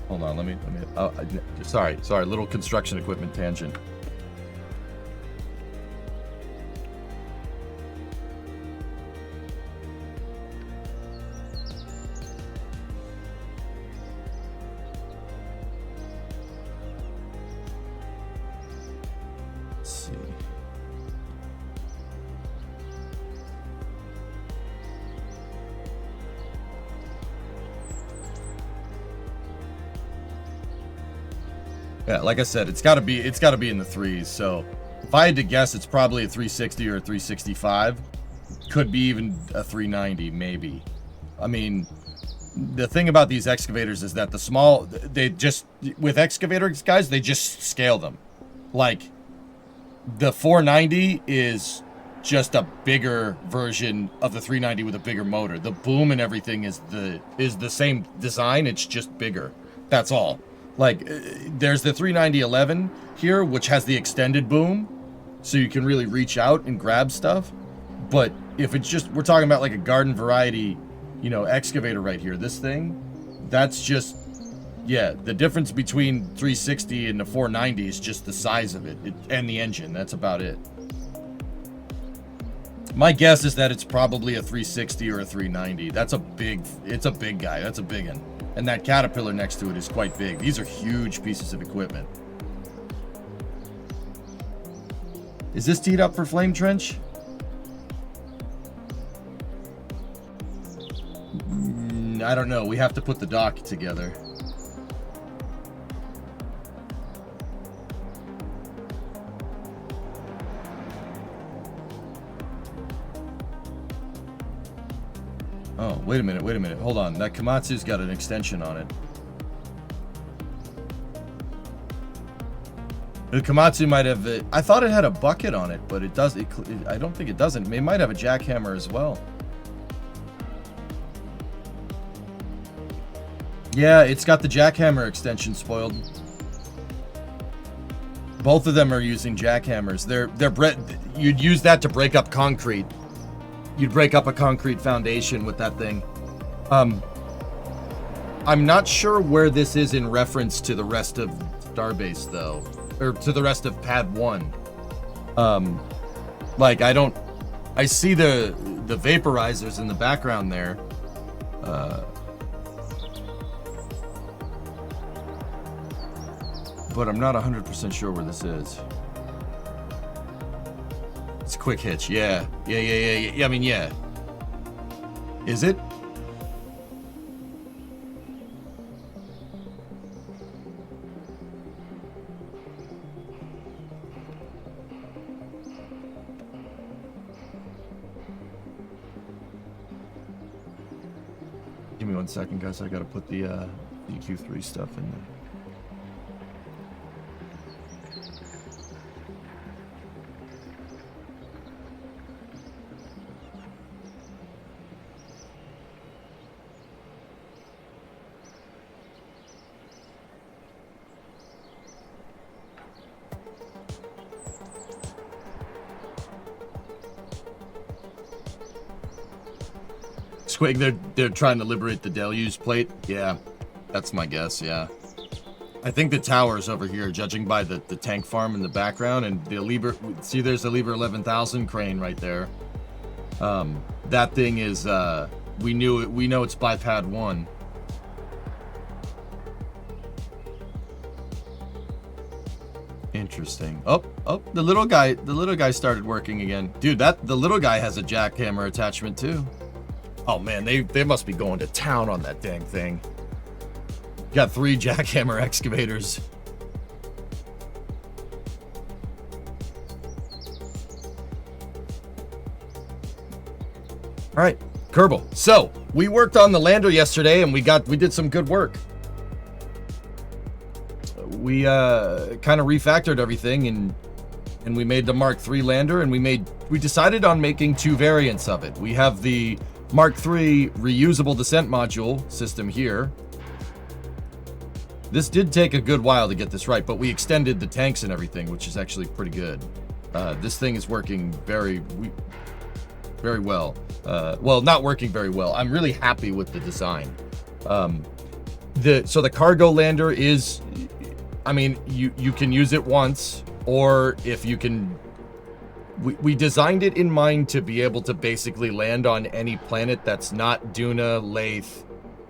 Hold on, let me sorry, little construction equipment tangent. Yeah, like I said, it's got to be in the 3s. So if I had to guess, it's probably a 360 or a 365. Could be even a 390, maybe. I mean, the thing about these excavators is that with excavators, guys, they just scale them. Like, the 490 is just a bigger version of the 390 with a bigger motor. The boom and everything is the same design. It's just bigger. That's all. Like, there's the 390-11 here, which has the extended boom, so you can really reach out and grab stuff. But if it's just, we're talking about like a garden variety, excavator right here, this thing, that's just, yeah, the difference between 360 and the 490 is just the size of it and the engine. That's about it. My guess is that it's probably a 360 or a 390. It's a big guy. That's a big one. And that Caterpillar next to it is quite big. These are huge pieces of equipment. Is this teed up for Flame Trench? I don't know. We have to put the dock together. Oh, wait a minute. Hold on. That Komatsu's got an extension on it. The Komatsu might have... I thought it had a bucket on it, but it does... I don't think it doesn't. It might have a jackhammer as well. Yeah, it's got the jackhammer extension spoiled. Both of them are using jackhammers. You'd use that to break up concrete. You'd break up a concrete foundation with that thing. I'm not sure where this is in reference to the rest of Starbase, though. Or to the rest of Pad 1. Like, I see the vaporizers in the background there. But I'm not 100% sure where this is. It's a quick hitch, yeah. Yeah, I mean, yeah. Is it? 1 second, guys. I gotta put the EQ3 stuff in there. Squig, they're trying to liberate the deluge plate. Yeah, that's my guess. Yeah, I think the tower's over here, judging by the tank farm in the background, and the Liber. See, there's the Liber 11,000 crane right there. That thing is. We know it's by pad 1. Interesting. Oh, the little guy started working again. Dude, the little guy has a jackhammer attachment too. Oh man, they must be going to town on that dang thing. Got 3 jackhammer excavators. All right, Kerbal. So we worked on the lander yesterday, and we did some good work. We kind of refactored everything, and we made the Mark III lander, and we decided on making 2 variants of it. We have the Mark III reusable descent module system here. This did take a good while to get this right, but we extended the tanks and everything, which is actually pretty good. This thing is working very well. Well, not working very well. I'm really happy with the design. So the cargo lander is, I mean, you can use it once, or if you can. We designed it in mind to be able to basically land on any planet that's not Duna, Lathe,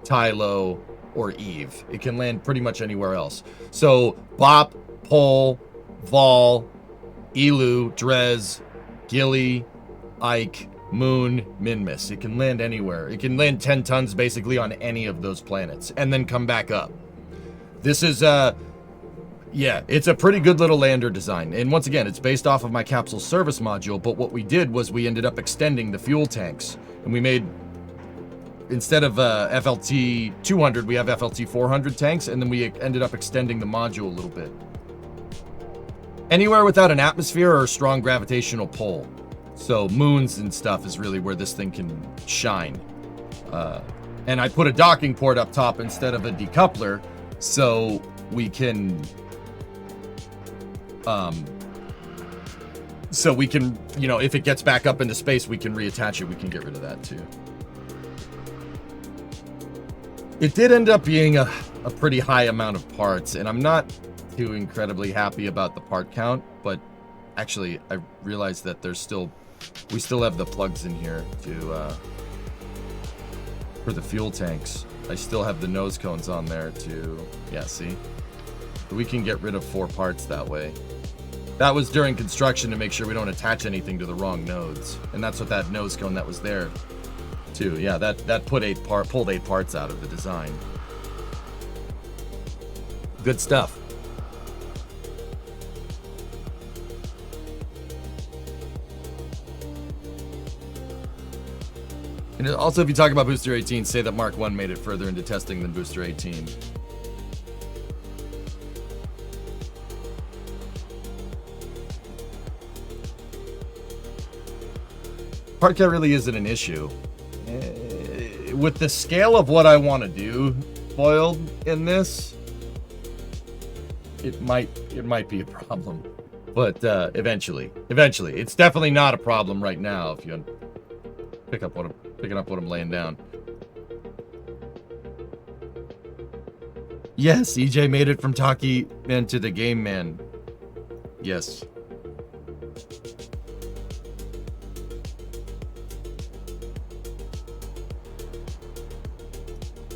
Tylo, or Eve. It can land pretty much anywhere else. So Bop, Pol, Vol, Elu, Drez, Gilly, Ike, Moon, Minmus. It can land anywhere. It can land 10 tons basically on any of those planets and then come back up. This is yeah, it's a pretty good little lander design. And once again, it's based off of my capsule service module, but what we did was we ended up extending the fuel tanks. And we made, instead of FLT 200, we have FLT 400 tanks, and then we ended up extending the module a little bit. Anywhere without an atmosphere or a strong gravitational pull. So moons and stuff is really where this thing can shine. And I put a docking port up top instead of a decoupler, so we can you know, if it gets back up into space, we can reattach it. We can get rid of that too. It did end up being a pretty high amount of parts, and I'm not too incredibly happy about the part count, but actually I realized that we still have the plugs in here to for the fuel tanks. I still have the nose cones on there to, yeah, see? We can get rid of 4 parts that way. That was during construction to make sure we don't attach anything to the wrong nodes. And that's what that nose cone that was there too. Yeah, that pulled 8 parts out of the design. Good stuff. And also, if you talk about Booster 18, say that Mark 1 made it further into testing than Booster 18. Part count really isn't an issue. With the scale of what I want to do, Boiled, in this, it might be a problem. But eventually, it's definitely not a problem right now. If you picking up what I'm laying down. Yes, EJ made it from Talkie Man to the Game Man. Yes.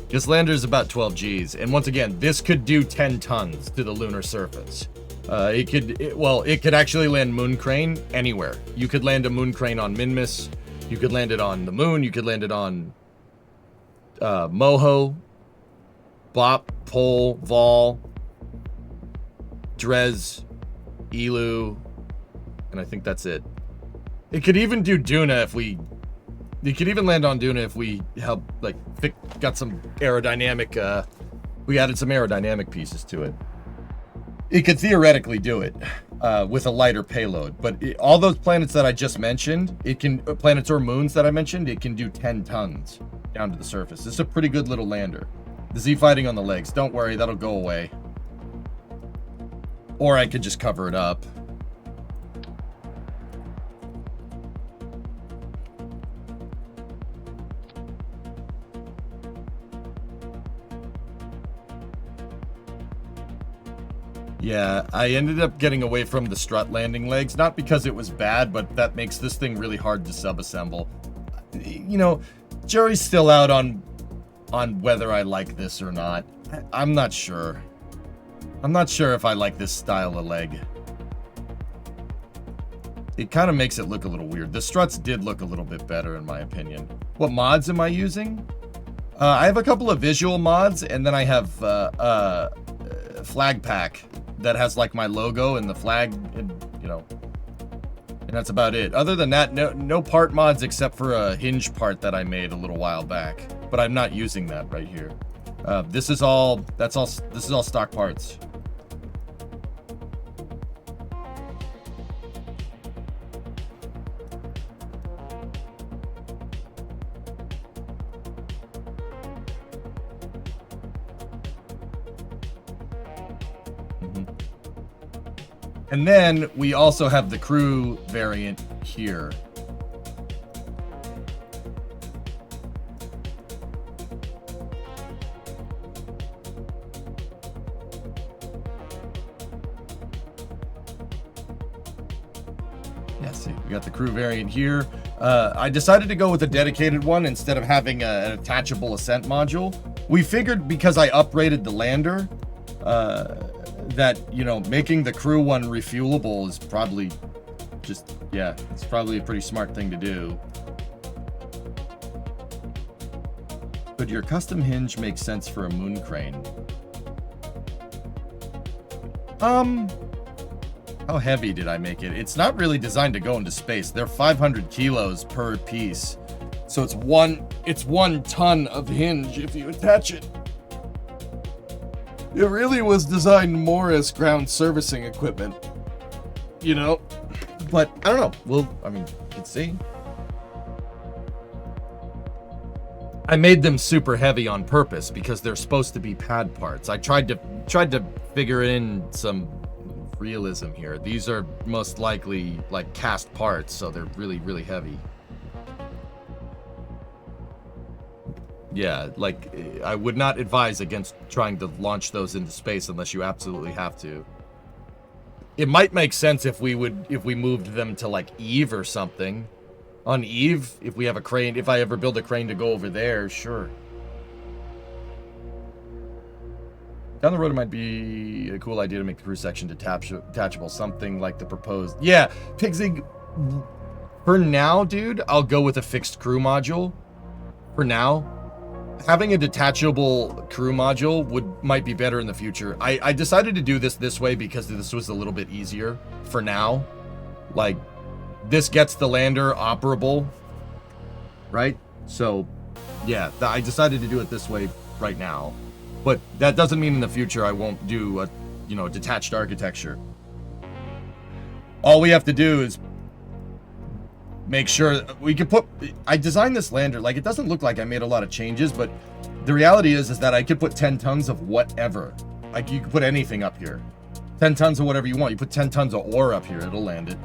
This lander is about 12 Gs, and once again, this could do 10 tons to the lunar surface. It could actually land moon crane anywhere. You could land a moon crane on Minmus. You could land it on the moon. You could land it on Moho, Bop, Pol, Vol, Drez, Elu, and I think that's it. It could even do Duna if we You could even land on Duna if we help, like, got some aerodynamic, we added some aerodynamic pieces to it. It could theoretically do it with a lighter payload, but all those planets that I just mentioned, it can, planets or moons that I mentioned, it can do 10 tons down to the surface. This is a pretty good little lander. The Z fighting on the legs, don't worry, that'll go away. Or I could just cover it up. Yeah, I ended up getting away from the strut landing legs, not because it was bad, but that makes this thing really hard to sub-assemble. You know, jury's still out on whether I like this or not. I'm not sure. I'm not sure if I like this style of leg. It kind of makes it look a little weird. The struts did look a little bit better, in my opinion. What mods am I using? I have a couple of visual mods, and then I have flag pack that has like my logo and the flag, and you know, and that's about it. Other than that, no part mods except for a hinge part that I made a little while back, but I'm not using that right here. This is all stock parts. And then we also have the crew variant here. Yeah, see, we got the crew variant here. I decided to go with a dedicated one instead of having an attachable ascent module. We figured because I upgraded the lander, that, you know, making the crew one refuelable is probably just, yeah, it's probably a pretty smart thing to do. Could your custom hinge make sense for a moon crane? How heavy did I make it? It's not really designed to go into space. They're 500 kilos per piece. So it's one ton of hinge if you attach it. It really was designed more as ground servicing equipment, you know, but I don't know. Well, I mean, let's see. I made them super heavy on purpose because they're supposed to be pad parts. I tried to figure in some realism here. These are most likely like cast parts, so they're really, really heavy. Yeah, like, I would not advise against trying to launch those into space unless you absolutely have to. It might make sense if we moved them to like Eve or something. On Eve, if we have a crane, if I ever build a crane to go over there, sure. Down the road, it might be a cool idea to make the crew section detachable, something like the proposed. Yeah, Pigzig, for now, dude, I'll go with a fixed crew module. For now. Having a detachable crew module might be better in the future. I decided to do this way because this was a little bit easier for now. Like, this gets the lander operable, right? So, yeah, I decided to do it this way right now. But that doesn't mean in the future I won't do a, you know, detached architecture. All we have to do is make sure we can put, I designed this lander, like, it doesn't look like I made a lot of changes, but the reality is that I could put 10 tons of whatever. Like, you could put anything up here. 10 tons of whatever you want. You put 10 tons of ore up here, it'll land it.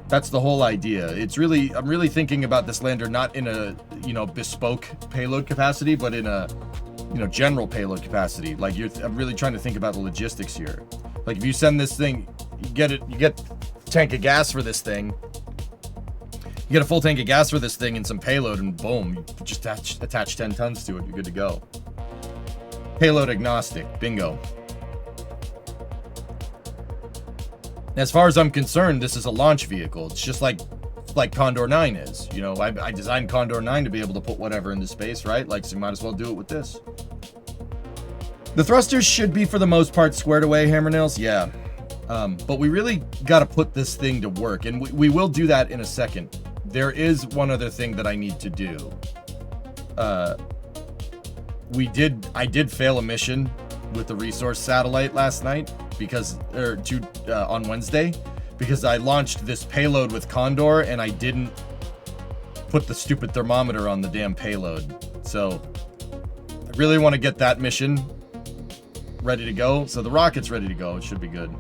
That's the whole idea. It's really, I'm really thinking about this lander not in a, you know, bespoke payload capacity, but in a, you know, general payload capacity. Like, I'm really trying to think about the logistics here. Like, if you send this thing, you get a tank of gas for this thing. You get a full tank of gas for this thing and some payload, and boom, you just attach 10 tons to it. You're good to go. Payload agnostic. Bingo. As far as I'm concerned, this is a launch vehicle. It's just like Condor 9 is. You know, I designed Condor 9 to be able to put whatever into space, right? Like, so you might as well do it with this. The thrusters should be, for the most part, squared away, Hammer Nails. Yeah. But we really got to put this thing to work, and we will do that in a second. there is one other thing that I need to do. I did fail a mission with the resource satellite last night on Wednesday, because I launched this payload with Condor and I didn't put the stupid thermometer on the damn payload. So I really want to get that mission ready to go. So the rocket's ready to go. It should be good.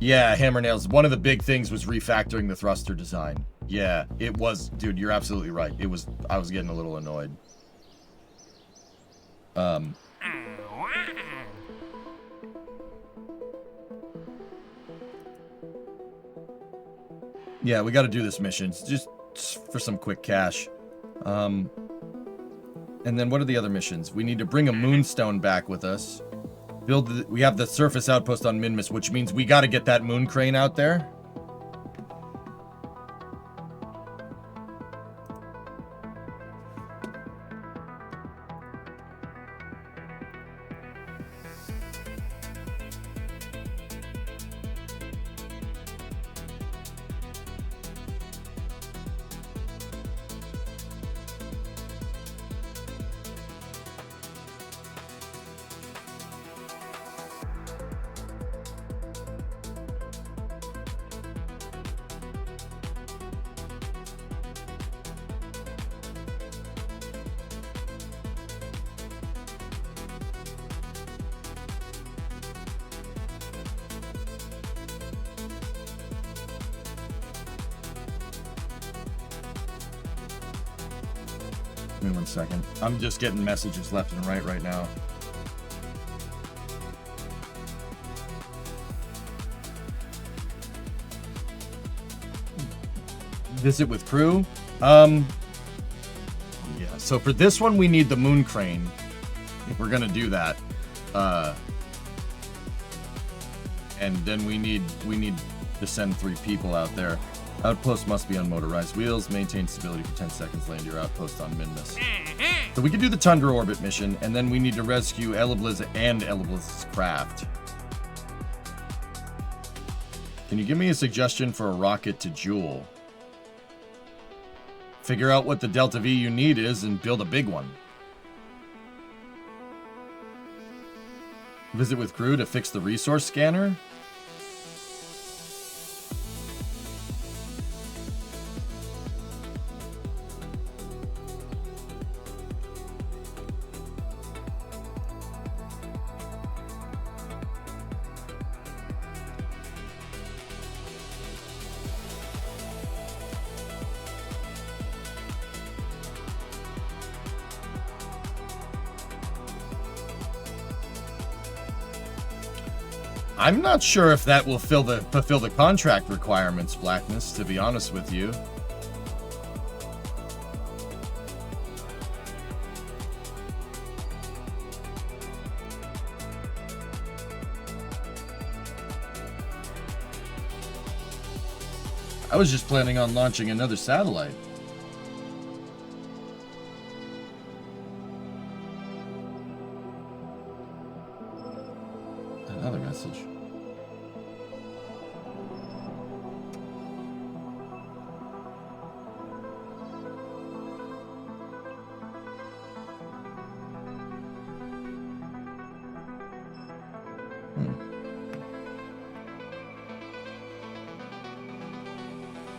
Yeah, hammer nails. One of the big things was refactoring the thruster design. Yeah, it was, dude, you're absolutely right. I was getting a little annoyed. Yeah, we got to do this mission just for some quick cash. And then what are the other missions? We need to bring a moonstone back with us. We have the surface outpost on Minmus, which means we got to get that moon crane out there. Give me 1 second. I'm just getting messages left and right now. Visit with crew. Yeah, so for this one we need the moon crane. If we're gonna do that. And then we need to send 3 people out there. Outpost must be on motorized wheels. Maintain stability for 10 seconds. Land your outpost on Minmus. So we can do the Tundra Orbit mission, and then we need to rescue Elibliz and Elibliz's craft. Can you give me a suggestion for a rocket to Jewel? Figure out what the Delta V you need is and build a big one. Visit with crew to fix the resource scanner. I'm not sure if that will fulfill the contract requirements, Blackness, to be honest with you. I was just planning on launching another satellite. Another message.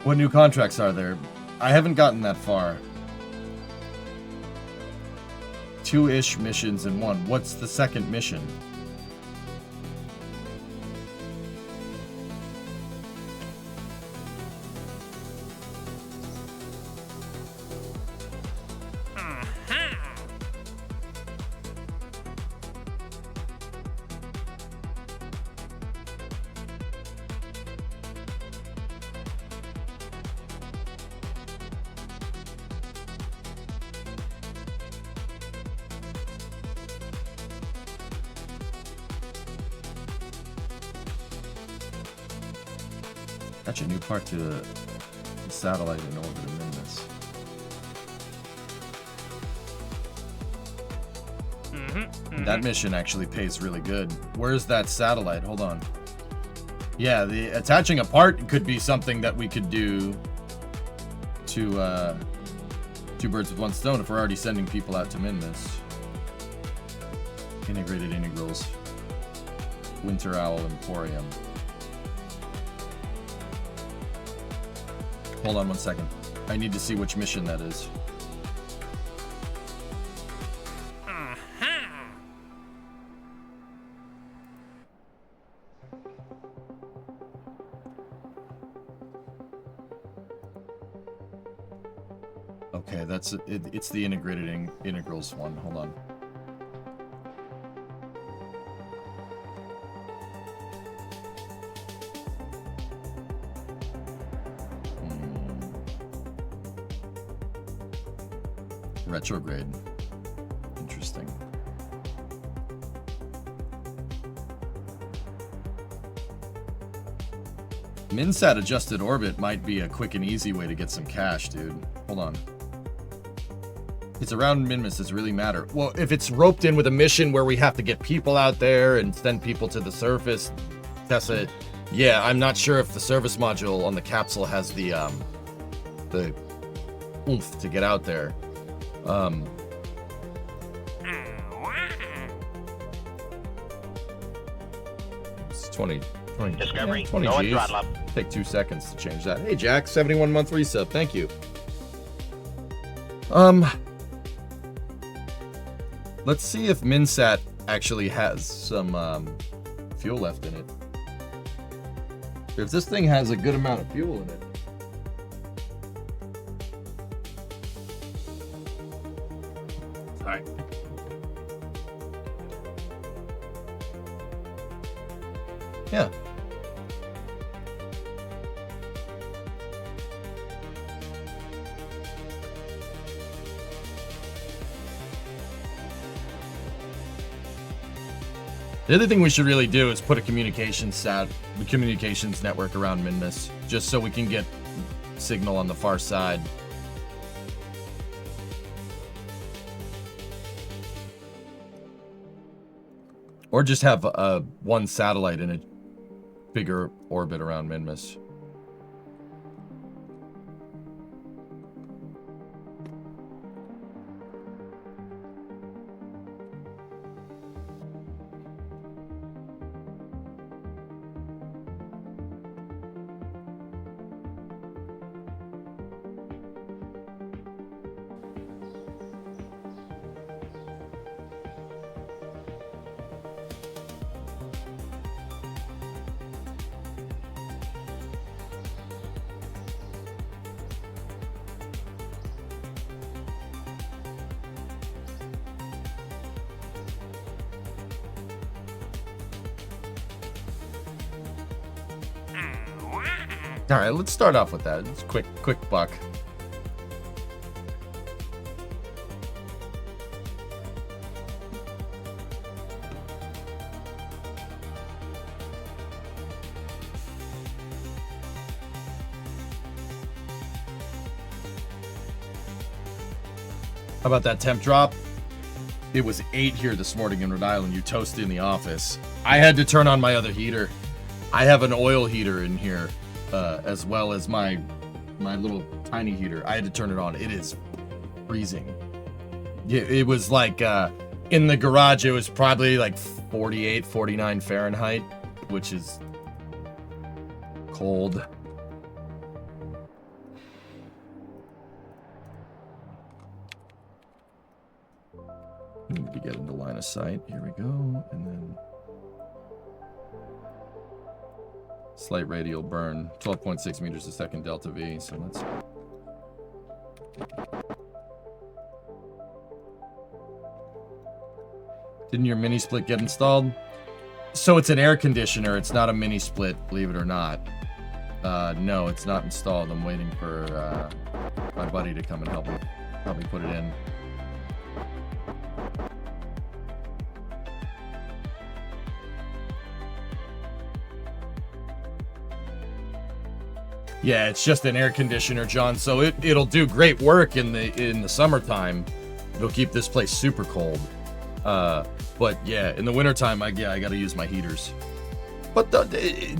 What new contracts are there? I haven't gotten that far. 2-ish missions in one. What's the second mission? That's a new part to the satellite in orbit of Minmus. That mission actually pays really good. Where's that satellite? Hold on. Yeah, the attaching a part could be something that we could do to two birds with one stone if we're already sending people out to Minmus. Integrated integrals. Winter Owl Emporium. Hold on 1 second. I need to see which mission that is. Okay, that's it. It's the integrated integrals one. Hold on. Retrograde. Interesting. Minsat adjusted orbit might be a quick and easy way to get some cash, dude. Hold on. It's around Minmus. Does it really matter? Well, if it's roped in with a mission where we have to get people out there and send people to the surface, that's it. Yeah, I'm not sure if the service module on the capsule has the oomph to get out there. It's 20 Discovery, 20 go and Gs. throttle up. Take 2 seconds to change that. Hey Jack, 71 month resub. Thank you. Let's see if Minsat actually has some fuel left in it. If this thing has a good amount of fuel in it. Alright. Yeah. The other thing we should really do is put a communications network around Minmus, just so we can get signal on the far side. Or just have one satellite in a bigger orbit around Minmus. All right, let's start off with that. It's quick buck. How about that temp drop? It was 8 here this morning in Rhode Island. You toasted in the office. I had to turn on my other heater. I have an oil heater in here, as well as my little tiny heater. I had to turn it on. It is freezing. It was like, in the garage, it was probably like 48, 49 Fahrenheit, which is cold. Need to get into line of sight. Here we go. And then slight radial burn. 12.6 meters a second delta V. So let's... Didn't your mini split get installed? So it's an air conditioner. It's not a mini split, believe it or not. No, it's not installed. I'm waiting for my buddy to come and help me put it in. Yeah, it's just an air conditioner, John. So it'll do great work in the summertime. It'll keep this place super cold. But yeah, in the wintertime, I gotta use my heaters. But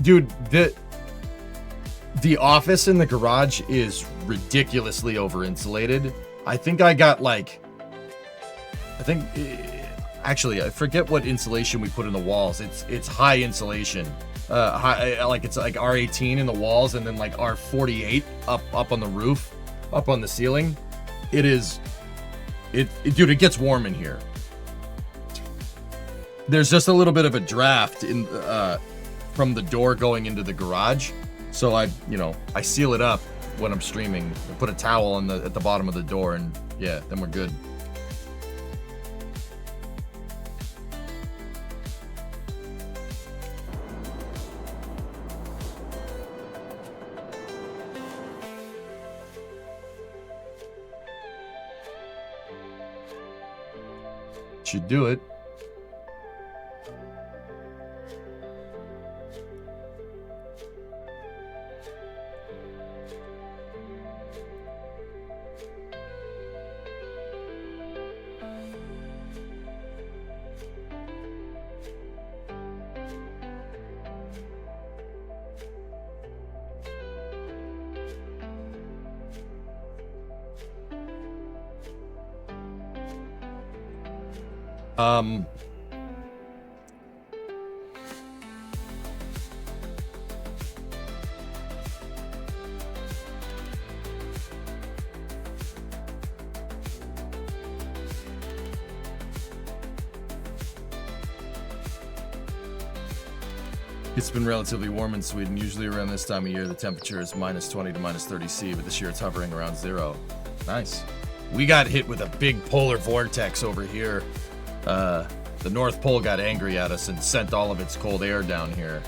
dude, the office in the garage is ridiculously over insulated. I think I got like, actually, I forget what insulation we put in the walls. It's high insulation. It's like R18 in the walls and then like R48 up on the roof, up on the ceiling. Dude, it gets warm in here. There's just a little bit of a draft in from the door going into the garage. So I seal it up when I'm streaming. I put a towel at the bottom of the door, and yeah, then we're good. Should do it. It's been relatively warm in Sweden. Usually around this time of year, the temperature is -20 to -30 C, but this year it's hovering around 0. Nice. We got hit with a big polar vortex over here. The North Pole got angry at us and sent all of its cold air down here.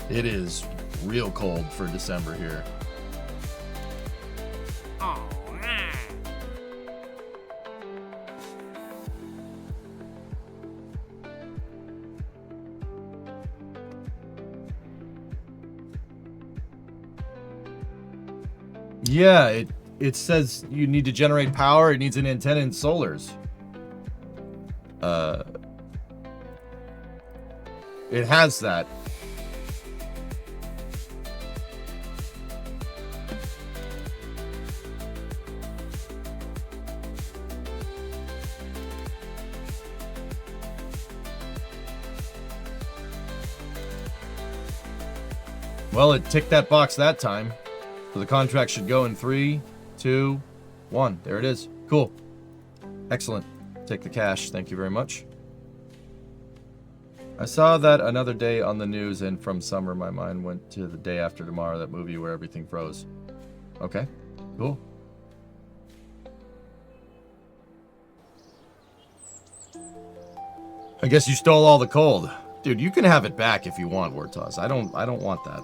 It is real cold for December here. Yeah, it says you need to generate power. It needs an antenna and solars. It has that. Well, it ticked that box that time. So the contract should go in 3, 2, 1. There it is. Cool. Excellent. Take the cash. Thank you very much. I saw that another day on the news, and from summer my mind went to The Day After Tomorrow, that movie where everything froze. Okay. Cool. I guess you stole all the cold. Dude, you can have it back if you want, Wartos. I don't want that.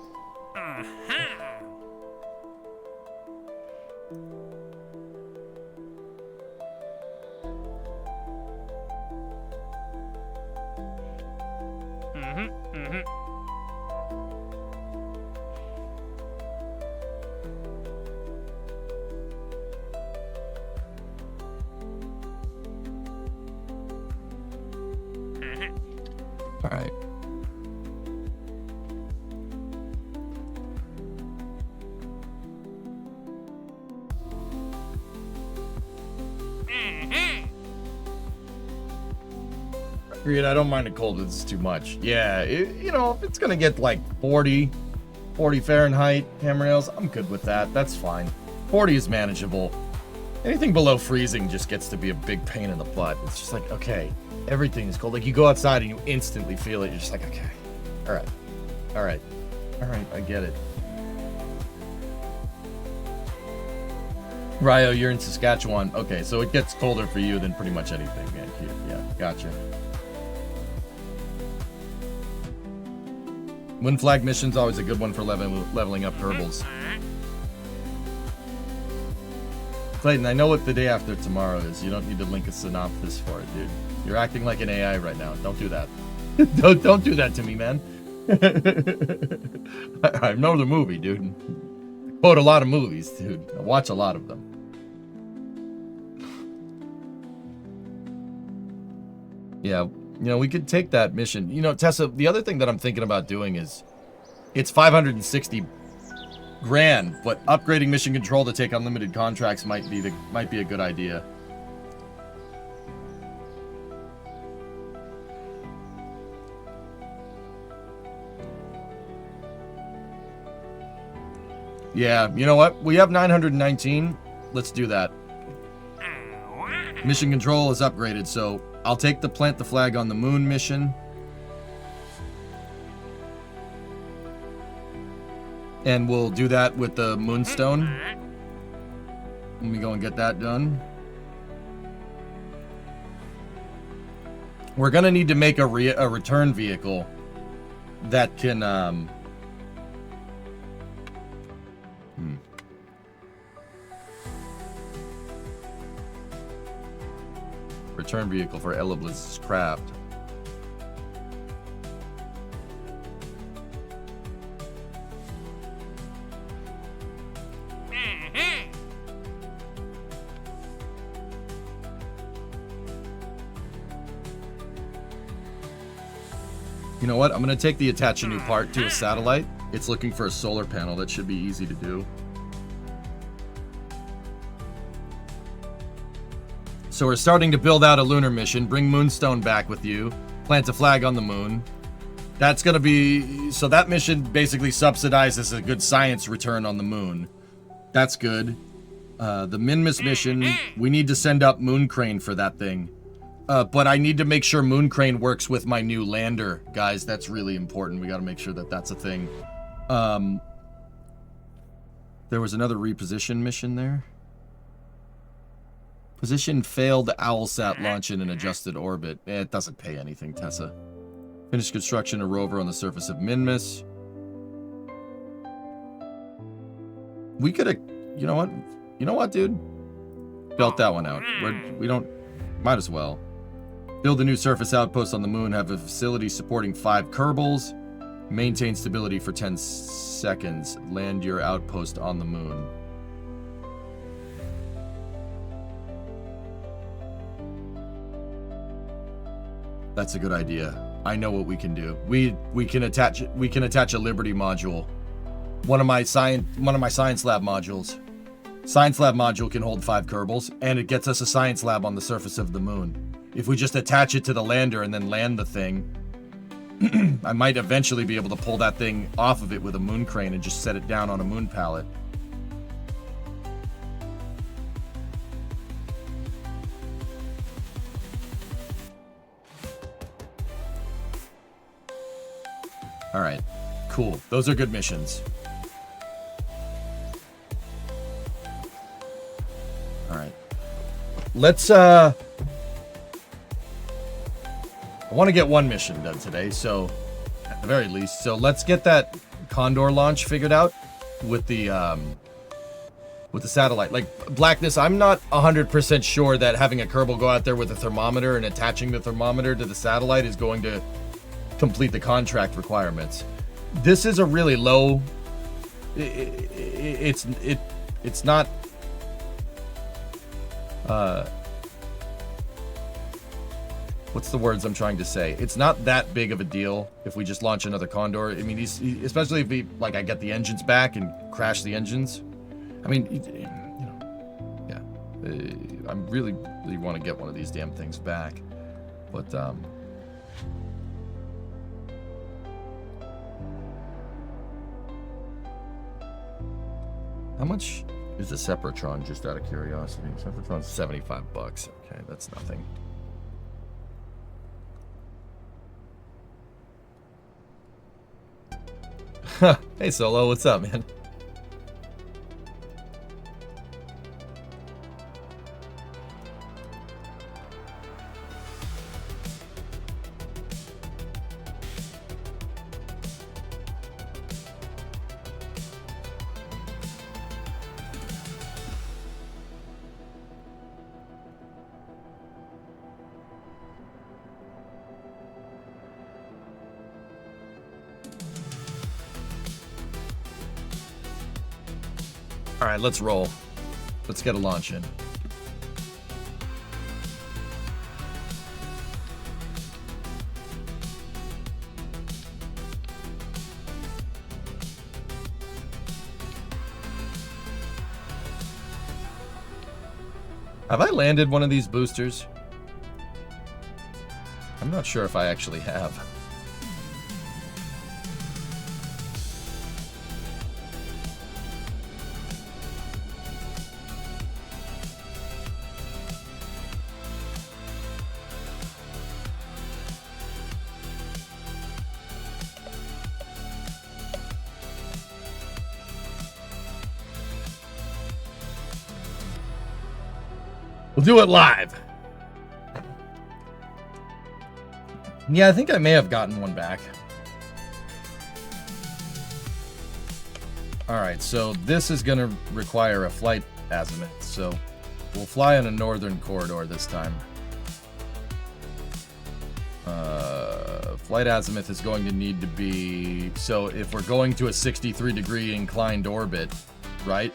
All right. Agreed, I don't mind a cold, it's too much. Yeah, if it's gonna get like 40 Fahrenheit, hammer nails, I'm good with that. That's fine. 40 is manageable. Anything below freezing just gets to be a big pain in the butt. It's just like, okay, everything is cold. Like, you go outside and you instantly feel it. You're just like, okay, all right, I get it. Ryo, you're in Saskatchewan. Okay, so it gets colder for you than pretty much anything. Yeah, gotcha. Wind flag mission's always a good one for leveling up Kerbals. Clayton, I know what The Day After Tomorrow is. You don't need to link a synopsis for it, dude. You're acting like an AI right now. Don't do that. don't do that to me, man. I know the movie, dude. I quote a lot of movies, dude. I watch a lot of them. Yeah, You know, we could take that mission. You know, Tessa, the other thing that I'm thinking about doing is, it's 560 grand, but upgrading mission control to take unlimited contracts might be a good idea. Yeah, you know what? We have 919. Let's do that. Mission control is upgraded, so I'll take the plant the flag on the moon mission. And we'll do that with the moonstone. Let me go and get that done. We're gonna need to make a return vehicle that can return vehicle for Eliblis's craft. You know what? I'm going to take the attach a new part to a satellite. It's looking for a solar panel. That should be easy to do. So we're starting to build out a lunar mission. Bring Moonstone back with you. Plant a flag on the moon. That's going to be... So that mission basically subsidizes a good science return on the moon. That's good. The Minmus mission, we need to send up Moon Crane for that thing. But I need to make sure Moon Crane works with my new lander, guys. That's really important. We got to make sure that that's a thing. There was another reposition mission there. Position failed OwlSat launch in an adjusted orbit. It doesn't pay anything, Tessa. Finish construction of rover on the surface of Minmus. We could have... You know what? You know what, dude? Built that one out. We don't... Might as well. Build a new surface outpost on the moon. Have a facility supporting 5 Kerbals. Maintain stability for 10 seconds. Land your outpost on the moon. That's a good idea. I know what we can do. We can attach a Liberty module. One of my science lab modules. Science lab module can hold 5 Kerbals, and it gets us a science lab on the surface of the moon. If we just attach it to the lander and then land the thing, I might eventually be able to pull that thing off of it with a moon crane and just set it down on a moon pallet. All right, cool. Those are good missions. All right. Let's, I want to get one mission done today, so, at the very least. So let's get that Condor launch figured out with the satellite. Like, Blackness, I'm not 100% sure that having a Kerbal go out there with a thermometer and attaching the thermometer to the satellite is going to complete the contract requirements. This is a really low... It's not... what's the words I'm trying to say? It's not that big of a deal if we just launch another Condor. I mean, especially if I get the engines back and crash the engines. I mean, you know, yeah. I really want to get one of these damn things back. But, how much is a Sepratron, just out of curiosity? Sepratron's $75. Okay, that's nothing. Hey, Solo, what's up, man? All right, let's roll. Let's get a launch in. Have I landed one of these boosters? I'm not sure if I actually have. We'll do it live. Yeah, I think I may have gotten one back. Alright, so this is going to require a flight azimuth. So we'll fly on a northern corridor this time. Flight azimuth is going to need to be... So if we're going to a 63-degree inclined orbit, right?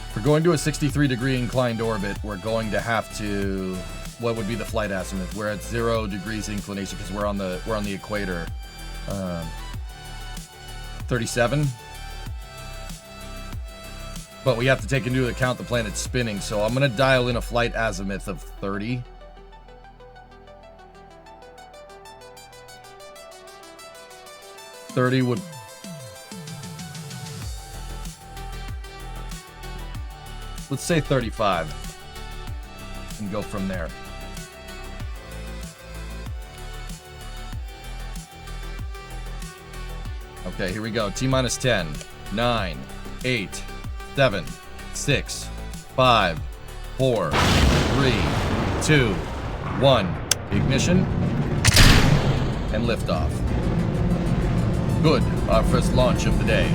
If we're going to a 63-degree inclined orbit, we're going to have to... What would be the flight azimuth? We're at 0 degrees inclination because we're on the equator. 37. But we have to take into account the planet's spinning, so I'm gonna dial in a flight azimuth of 30. Would... Let's say 35. And go from there. Okay, here we go. T-minus 10, 9, 8, 7, 6, 5, 4, 3, 2, 1. Ignition. And liftoff. Good. Our first launch of the day.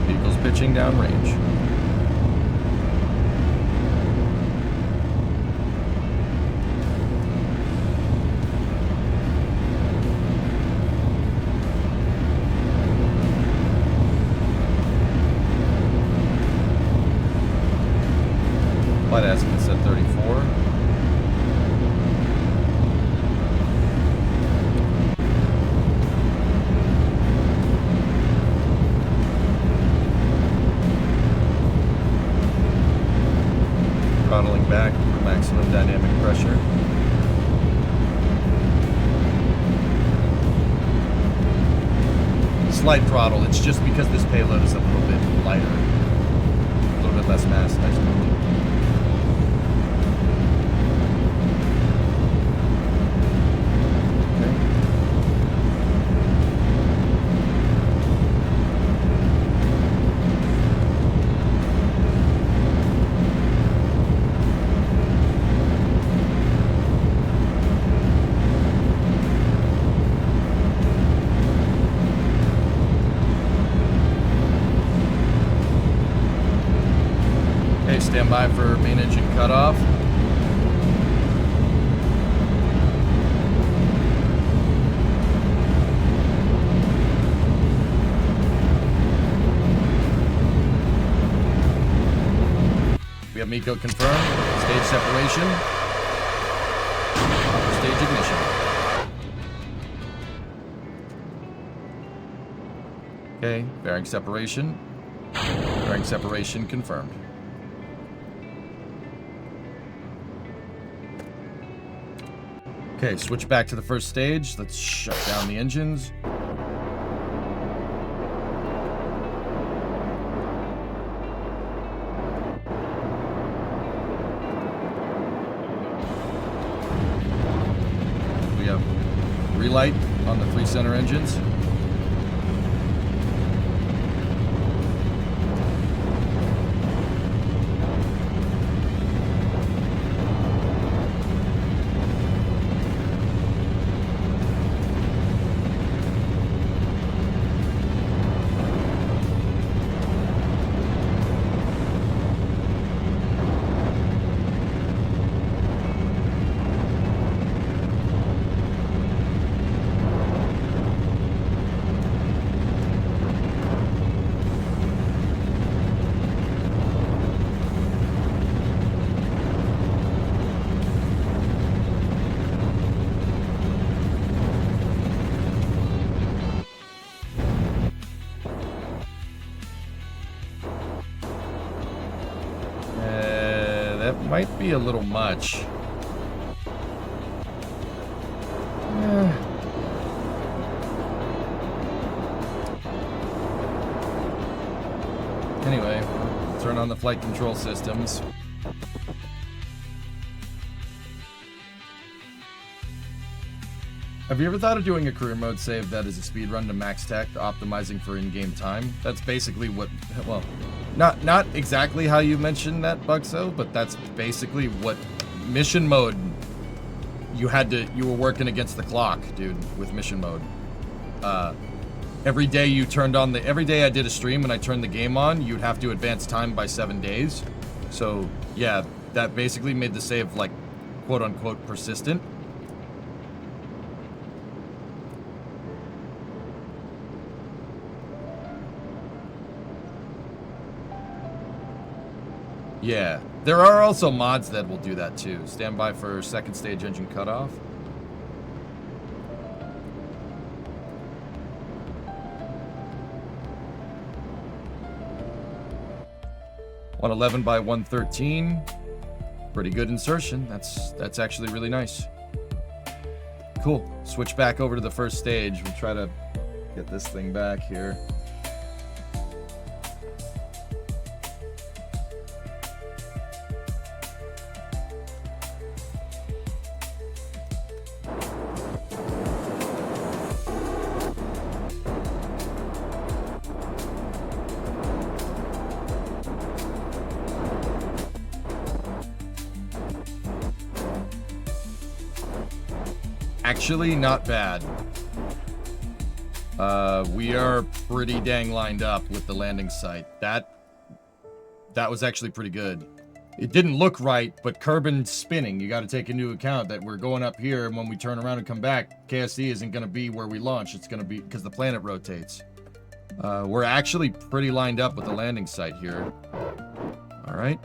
Vehicles pitching downrange. Flight azimuth set 34. Throttling back for maximum dynamic pressure. Slight throttle, it's just because this payload is a little bit lighter. A little bit less mass, nice movement. Stand by for main engine cutoff. We have MECO confirmed. Stage separation. Upper stage ignition. Okay, bearing separation. Bearing separation confirmed. Okay, switch back to the first stage. Let's shut down the engines. We have relight on the 3 center engines. might be a little much. Anyway, turn on the flight control systems. Have you ever thought of doing a career mode save that is a speed run to max tech, optimizing for in-game time? That's basically what, well, not exactly how you mentioned that, Bugso, but that's basically what mission mode. You were working against the clock, dude, with mission mode. Every day every day I did a stream and I turned the game on, you'd have to advance time by 7 days. So yeah, that basically made the save like quote unquote persistent. Yeah, there are also mods that will do that too. Stand by for second stage engine cutoff. (111 by 113). Pretty good insertion. That's actually really nice. Cool. Switch back over to the first stage. We'll try to get this thing back here. Actually, not bad. We are pretty dang lined up with the landing site. That was actually pretty good. It didn't look right, but Kerbin spinning. You got to take into account that we're going up here, and when we turn around and come back, KSC isn't going to be where we launch. It's going to be because the planet rotates. We're actually pretty lined up with the landing site here. All right.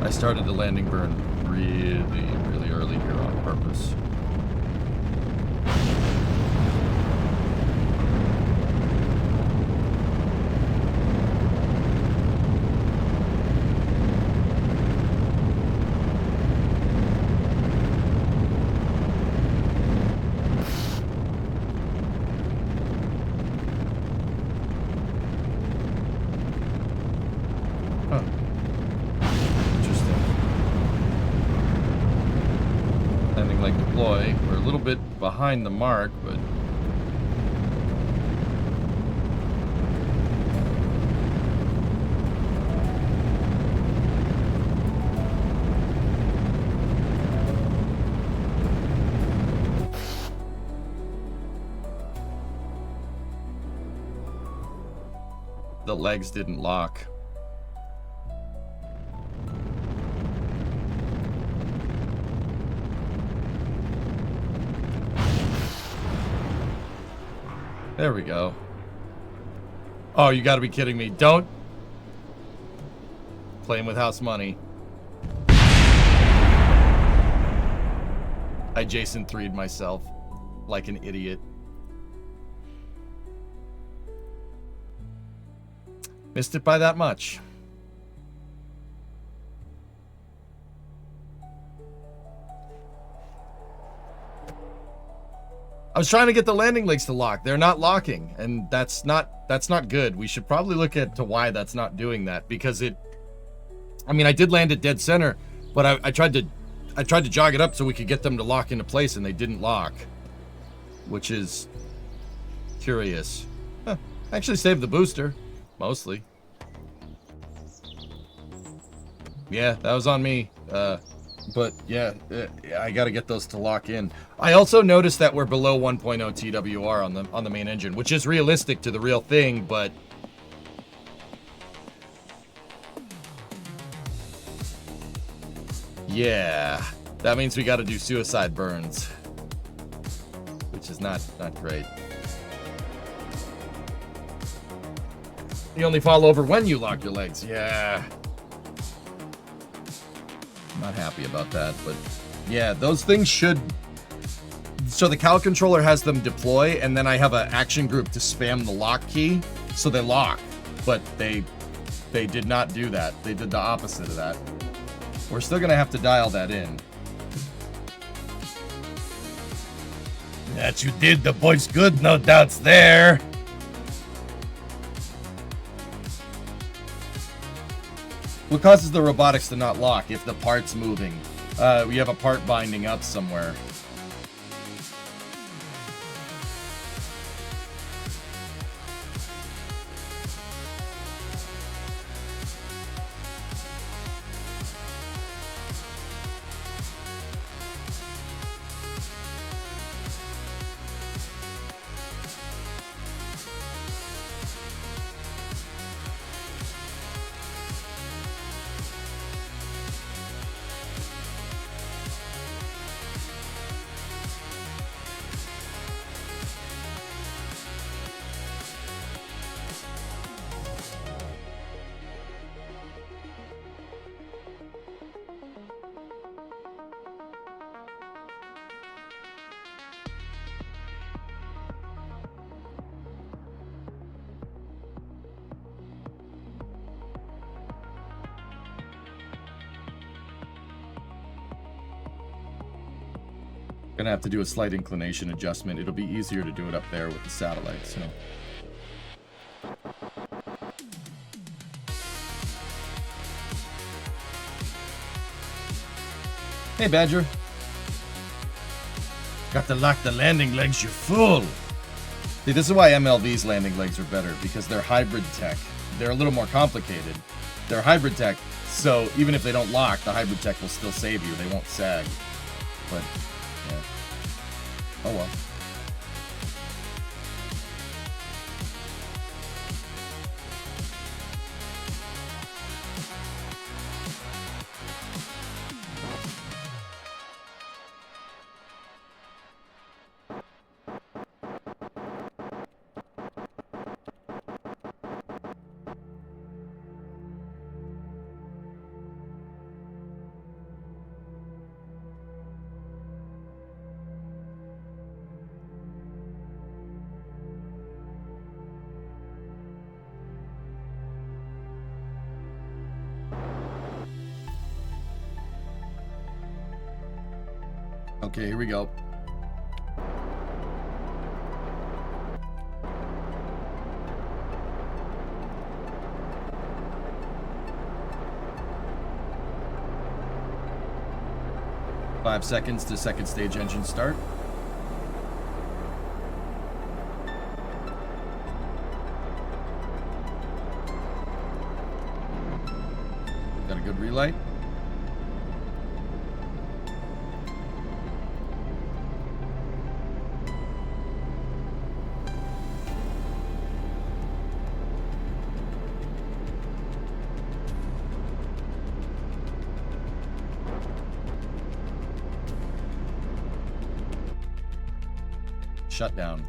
I started the landing burn really early here on purpose. We're a little bit behind the mark, but the legs didn't lock. There we go. Oh, you gotta be kidding me. Don't. Playing with house money. I Jason 3'd myself like an idiot. Missed it by that much. I was trying to get the landing legs to lock. They're not locking, and that's not good. We should probably look at why that's not doing that, because I mean, I did land at dead center, but I tried to jog it up so we could get them to lock into place, and they didn't lock, which is curious. Huh. I actually saved the booster, mostly. Yeah, that was on me. But yeah, I got to get those to lock in. I also noticed that we're below 1.0 TWR on the main engine, which is realistic to the real thing, but yeah, that means we got to do suicide burns, which is not great. You only fall over when you lock your legs. Yeah. Not happy about that, but yeah, those things should. So the Cal controller has them deploy, and then I have an action group to spam the lock key, so they lock. But they did not do that. They did the opposite of that. We're still gonna have to dial that in. That you did, the boy's good, no doubts there. What causes the robotics to not lock if the part's moving? We have a part binding up somewhere. Gonna have to do a slight inclination adjustment. It'll be easier to do it up there with the satellite, so. Hey, Badger. Got to lock the landing legs, you fool! See, this is why MLV's landing legs are better, because they're hybrid tech. They're a little more complicated. They're hybrid tech, so even if they don't lock, the hybrid tech will still save you. They won't sag. But, yeah. Oh well. Okay, here we go. Five seconds to second stage engine start. Got a good relight. Shutdown.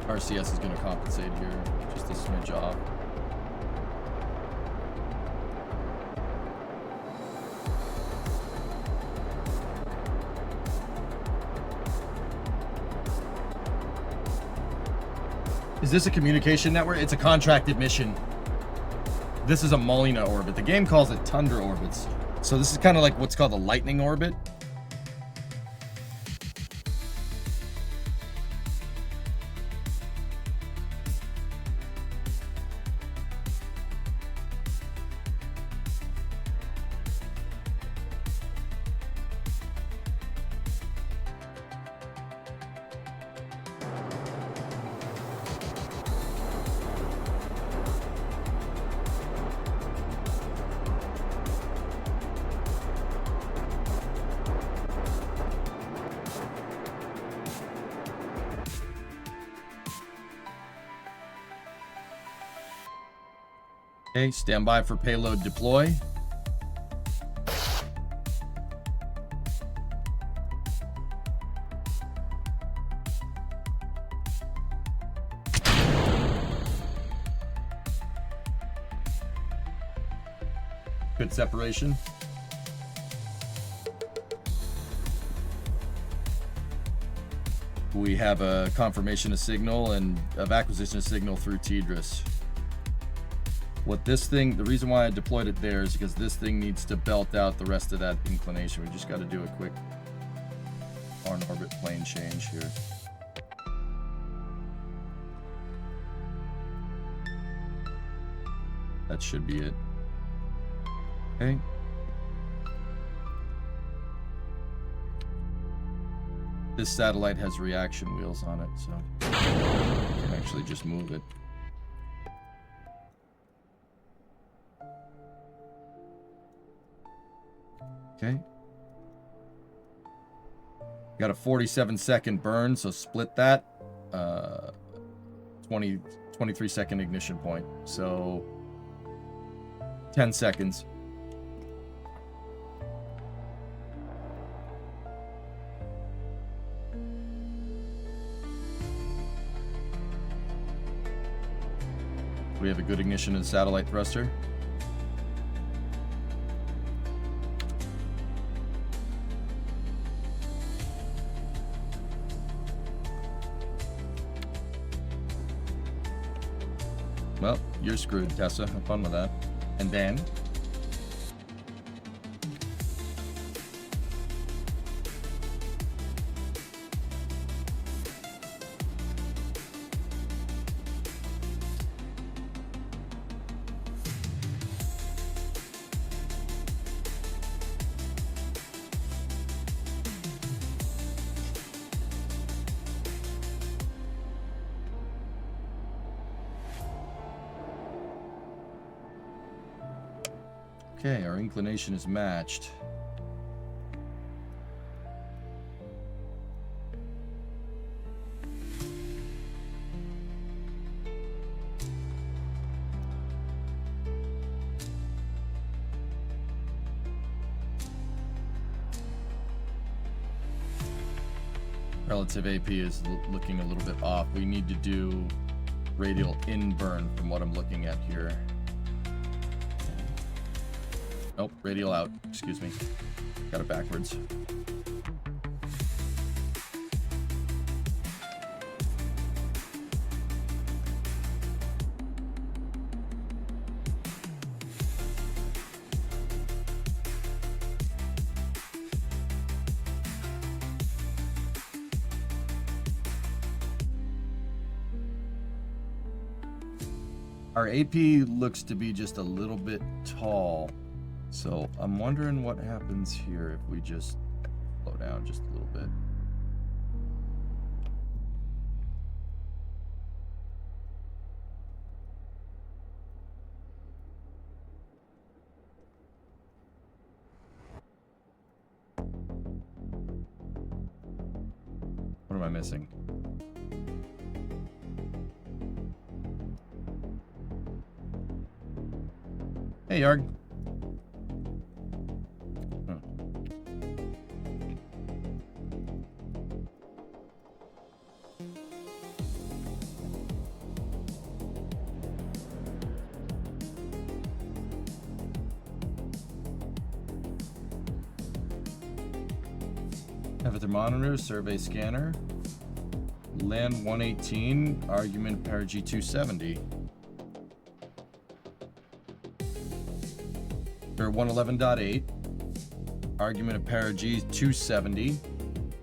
RCS is going to compensate here, just a smidge off. Is this a communication network? It's a contracted mission. This is a Molina orbit. The game calls it Tundra orbits. So this is kind of like what's called a lightning orbit. Okay, stand by for payload deploy. Good separation. We have a confirmation of signal and of acquisition of signal through TDRS. What this thing, the reason why I deployed it there is because this thing needs to belt out the rest of that inclination. We just got to do a quick on-orbit plane change here. That should be it. Okay. This satellite has reaction wheels on it, so I can actually just move it. Okay. Got a 47-second burn, so split that. 23-second ignition point, so 10 seconds. We have a good ignition in the satellite thruster. Well, you're screwed, Tessa. Have fun with that. And then okay, our inclination is matched. Relative AP is looking a little bit off. We need to do radial in burn from what I'm looking at here. Nope, radial out. Excuse me. Got it backwards. Our AP looks to be just a little bit tall. So I'm wondering what happens here if we just slow down just a little bit. What am I missing? Hey, Yarg. Have a thermometer, survey scanner. Land 118, argument perigee 270. Or 111.8. Argument of perigee 270.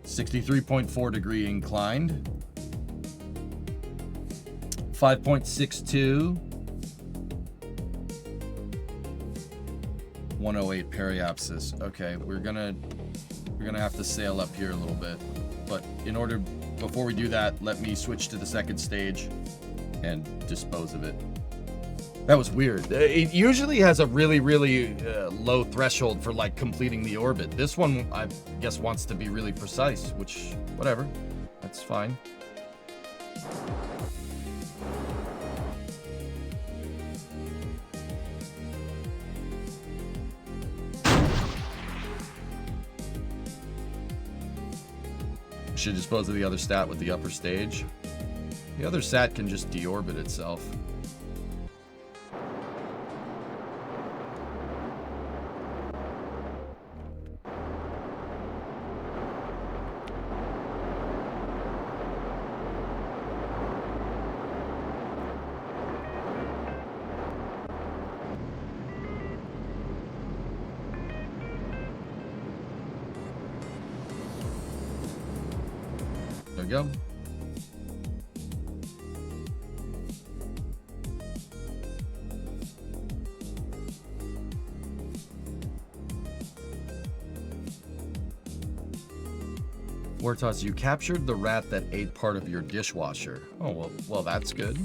63.4 degree inclined. 5.62. 108 periapsis. Okay, we're gonna have to sail up here a little bit, but before we do that, let me switch to the second stage and dispose of it. That was weird. It usually has a really low threshold for like completing the orbit. This one, I guess, wants to be really precise, which, whatever, that's fine. should dispose of the other stat with the upper stage. The other stat can just deorbit itself. There we go. Wartos, you captured the rat that ate part of your dishwasher. Oh, well, that's good.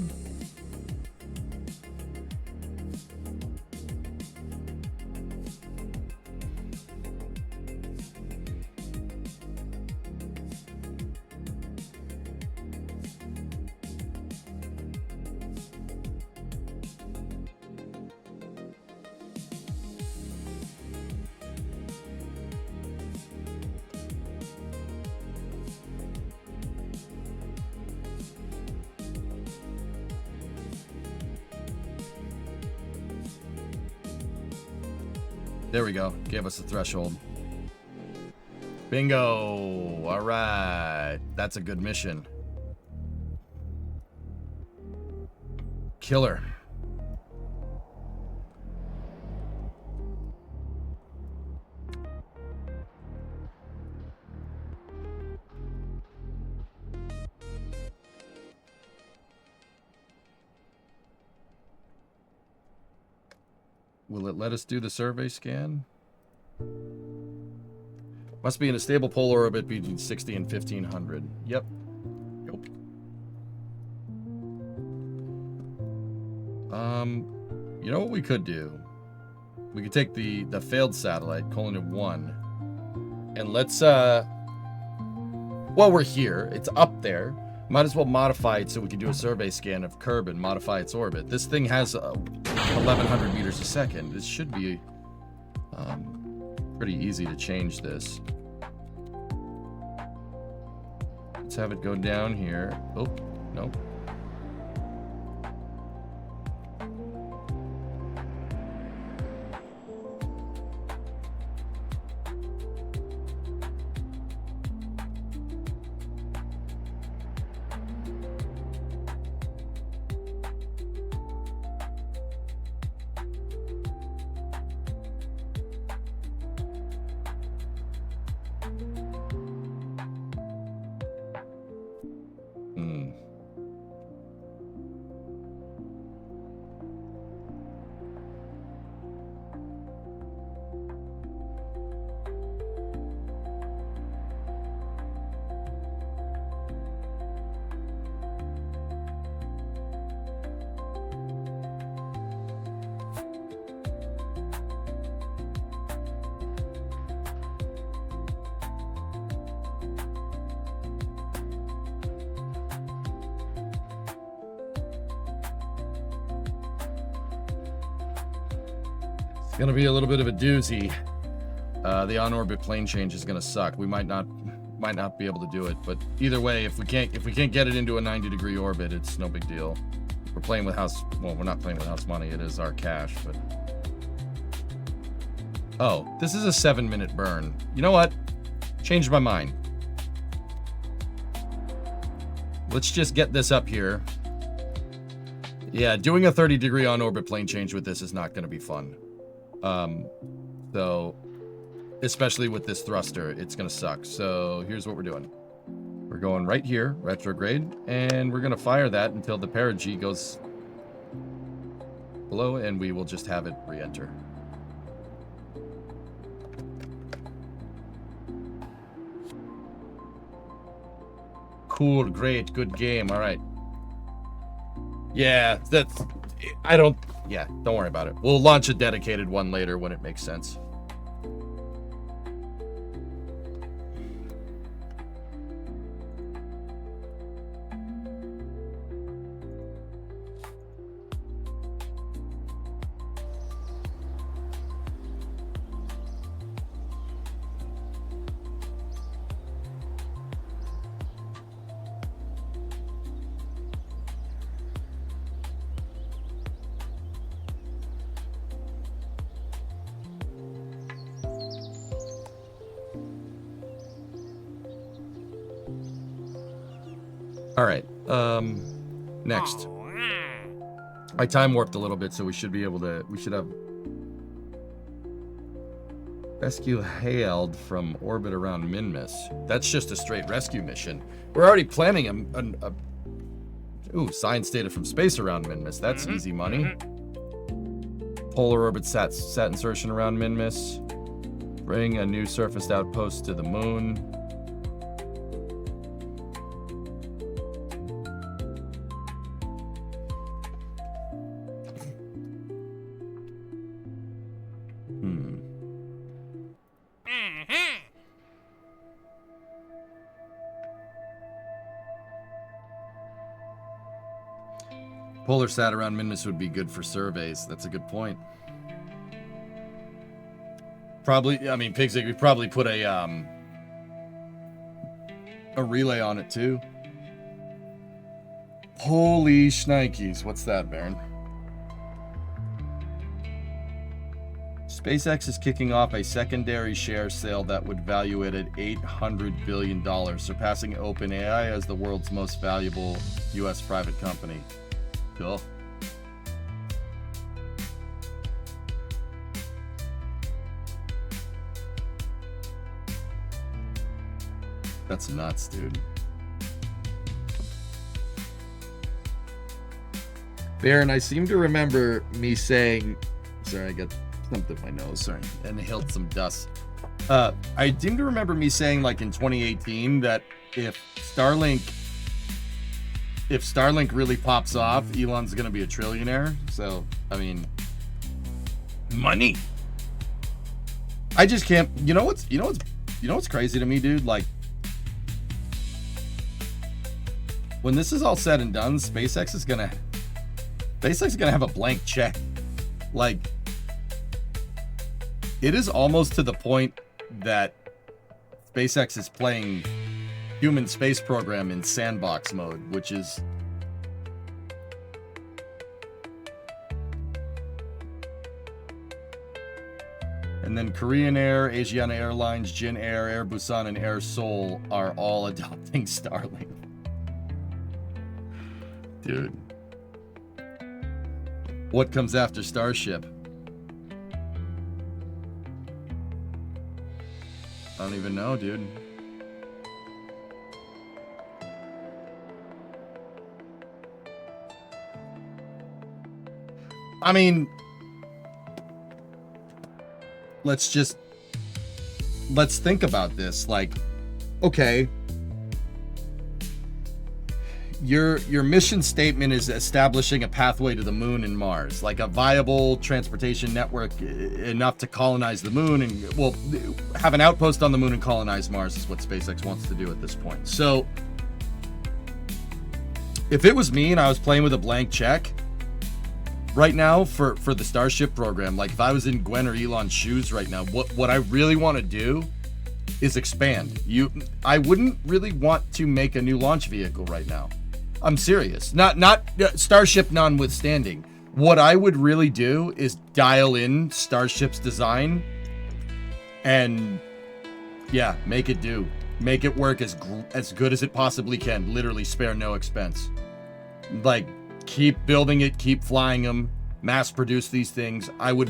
There we go. Gave us a threshold. Bingo. All right. That's a good mission. Killer. Will it let us do the survey scan? Must be in a stable polar orbit between 60 and 1500. Yep. Nope. You know what we could do? We could take the failed satellite, Colony 1, and let's while we're here, it's up there. Might as well modify it so we can do a survey scan of Curb and modify its orbit. This thing has 1,100 meters a second. This should be pretty easy to change this. Let's have it go down here. Oh, nope. Gonna be a little bit of a doozy. The on-orbit plane change is gonna suck. We might not be able to do it, but either way, if we can't get it into a 90-degree orbit, it's no big deal. We're playing with house. Well, we're not playing with house money. It is our cash, but. Oh, this is a 7-minute burn. You know what? Changed my mind. Let's just get this up here. Yeah, doing a 30-degree on-orbit plane change with this is not going to be fun. So, especially with this thruster, it's going to suck. So, here's what we're doing. We're going right here, retrograde, and we're going to fire that until the perigee goes below, and we will just have it re-enter. Cool, great, good game. All right. Yeah, that's... Yeah, don't worry about it. We'll launch a dedicated one later when it makes sense. All right. Next. I time warped a little bit, so we should be able to. We should have rescue hailed from orbit around Minmus. That's just a straight rescue mission. We're already planning ooh, science data from space around Minmus. That's easy money. Polar orbit sat insertion around Minmus. Bring a new surfaced outpost to the moon. Polar sat around Minmus would be good for surveys. That's a good point. Probably, I mean, Pigsig, we probably put a relay on it too. Holy shnikes. What's that, Baron? SpaceX is kicking off a secondary share sale that would value it at $800 billion, surpassing OpenAI as the world's most valuable U.S. private company. Cool. That's nuts, dude. Baron, I seem to remember me saying... Sorry, I got something in my nose. Sorry. And inhaled some dust. I seem to remember me saying, like, in 2018 that if Starlink really pops off, Elon's gonna be a trillionaire. So, I mean, money. I just can't. You know what's crazy to me, dude? Like, when this is all said and done, SpaceX is gonna have a blank check. Like, it is almost to the point that SpaceX is playing human space program in sandbox mode, which is and then Korean Air, Asiana Airlines, Jin Air, Air Busan, and Air Seoul are all adopting Starlink. Dude. What comes after Starship? I don't even know, dude. I mean, let's think about this. Like, okay, your mission statement is establishing a pathway to the moon and Mars, like a viable transportation network enough to colonize the moon and, well, have an outpost on the moon and colonize Mars is what SpaceX wants to do at this point. So if it was me and I was playing with a blank check right now for the Starship program, like if I was in Gwen or Elon's shoes right now, what I really want to do is expand. I wouldn't really want to make a new launch vehicle right now. I'm serious. Not Starship notwithstanding. What I would really do is dial in Starship's design and, yeah, make it do. Make it work as good as it possibly can. Literally spare no expense. Like, keep building it, keep flying them, mass produce these things. I would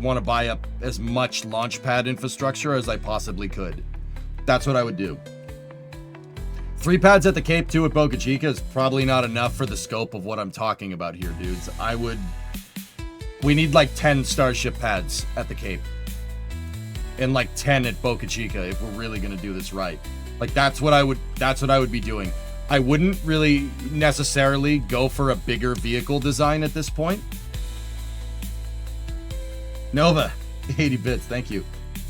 want to buy up as much launch pad infrastructure as I possibly could. That's what I would do. 3 pads at the Cape, 2 at Boca Chica is probably not enough for the scope of what I'm talking about here, dudes. We need like 10 Starship pads at the Cape. And like 10 at Boca Chica if we're really gonna do this right. Like that's what I would be doing. I wouldn't really necessarily go for a bigger vehicle design at this point. Nova, 80 bits, thank you.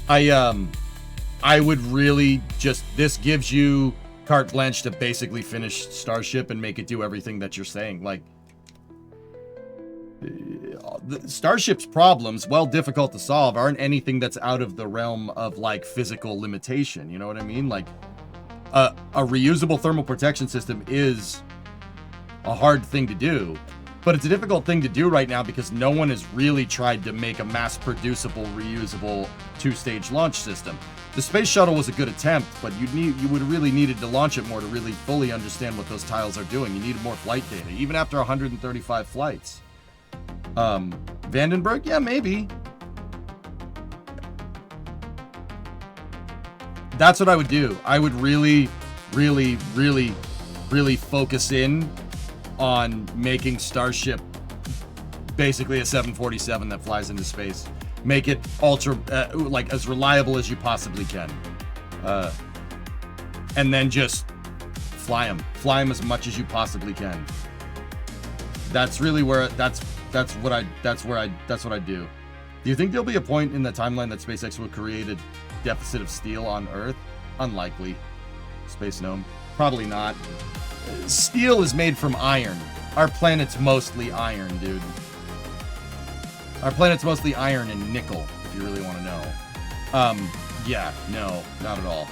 I would really just, this gives you carte blanche to basically finish Starship and make it do everything that you're saying. Like, the Starship's problems, while difficult to solve, aren't anything that's out of the realm of like physical limitation. You know what I mean? Like, a reusable thermal protection system is a hard thing to do, but it's a difficult thing to do right now because no one has really tried to make a mass producible, reusable 2-stage launch system. The space shuttle was a good attempt, but you would really needed to launch it more to really fully understand what those tiles are doing. You needed more flight data, even after 135 flights. Vandenberg, yeah, maybe. That's what I would do. I would really, really, really, really focus in on making Starship basically a 747 that flies into space. Make it ultra, like, as reliable as you possibly can. And then just fly them. Fly them as much as you possibly can. That's really where, that's what I do. Do you think there'll be a point in the timeline that SpaceX will create a deficit of steel on Earth? Unlikely. Space Gnome. Probably not. Steel is made from iron. Our planet's mostly iron, dude. Our planet's mostly iron and nickel, if you really want to know. Yeah, no, not at all.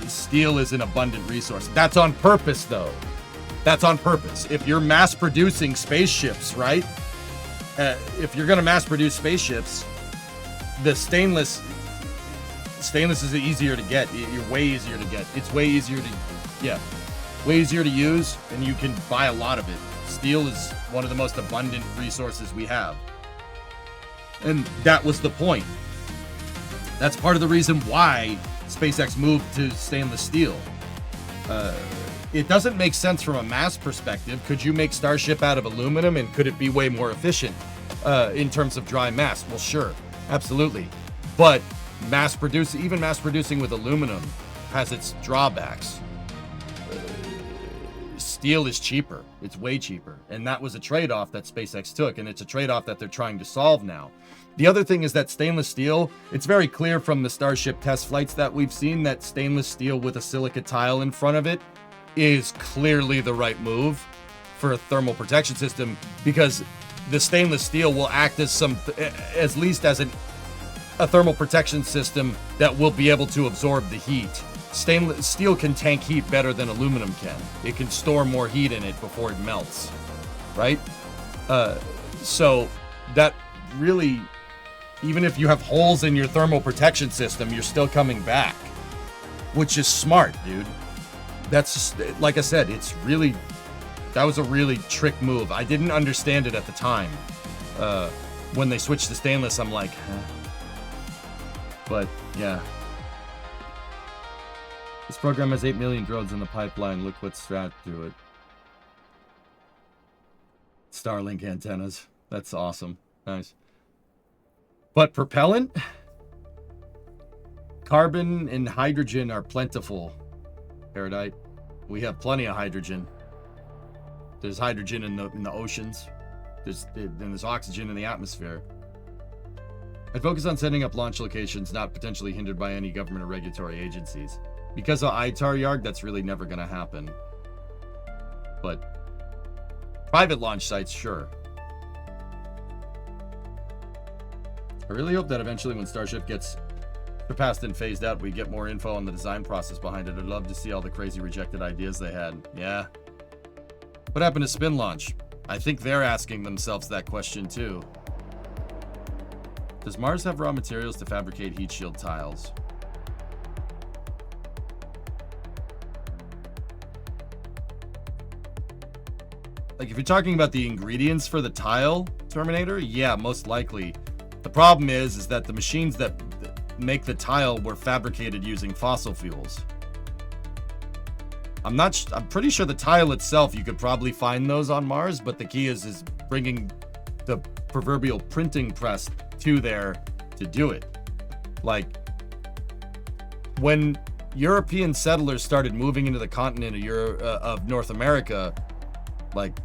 Steel is an abundant resource. That's on purpose, though. That's on purpose. If you're mass producing spaceships, right? If you're going to mass produce spaceships, the stainless is easier to get. You're way easier to get. It's way easier to use, and you can buy a lot of it. Steel is one of the most abundant resources we have. And that was the point. That's part of the reason why SpaceX moved to stainless steel. It doesn't make sense from a mass perspective. Could you make Starship out of aluminum, and could it be way more efficient in terms of dry mass? Well, sure, absolutely. But even mass producing with aluminum has its drawbacks. Steel is cheaper. It's way cheaper. And that was a trade-off that SpaceX took, and it's a trade-off that they're trying to solve now. The other thing is that stainless steel, it's very clear from the Starship test flights that we've seen that stainless steel with a silica tile in front of it is clearly the right move for a thermal protection system, because the stainless steel will act as at least as a thermal protection system that will be able to absorb the heat. Stainless steel can tank heat better than aluminum can. It can store more heat in it before it melts, right? So that really, even if you have holes in your thermal protection system, you're still coming back, which is smart, dude. That's just, like I said, that was a really trick move. I didn't understand it at the time. When they switched to stainless, I'm like, huh? But yeah. This program has 8 million drones in the pipeline. Look what's strapped to it. Starlink antennas. That's awesome. Nice. But propellant? Carbon and hydrogen are plentiful. Erudite. We have plenty of hydrogen. There's hydrogen in the oceans. There's oxygen in the atmosphere. I'd focus on setting up launch locations not potentially hindered by any government or regulatory agencies. Because of ITAR Yarg, that's really never going to happen. But private launch sites, sure. I really hope that eventually when Starship gets surpassed and phased out, we get more info on the design process behind it. I'd love to see all the crazy rejected ideas they had. Yeah. What happened to spin launch? I think they're asking themselves that question too. Does Mars have raw materials to fabricate heat shield tiles? Like, if you're talking about the ingredients for the tile Terminator, yeah, most likely. The problem is that the machines that make the tile were fabricated using fossil fuels. I'm pretty sure the tile itself, you could probably find those on Mars, but the key is bringing the proverbial printing press to there to do it. Like, when European settlers started moving into the continent of North America, like,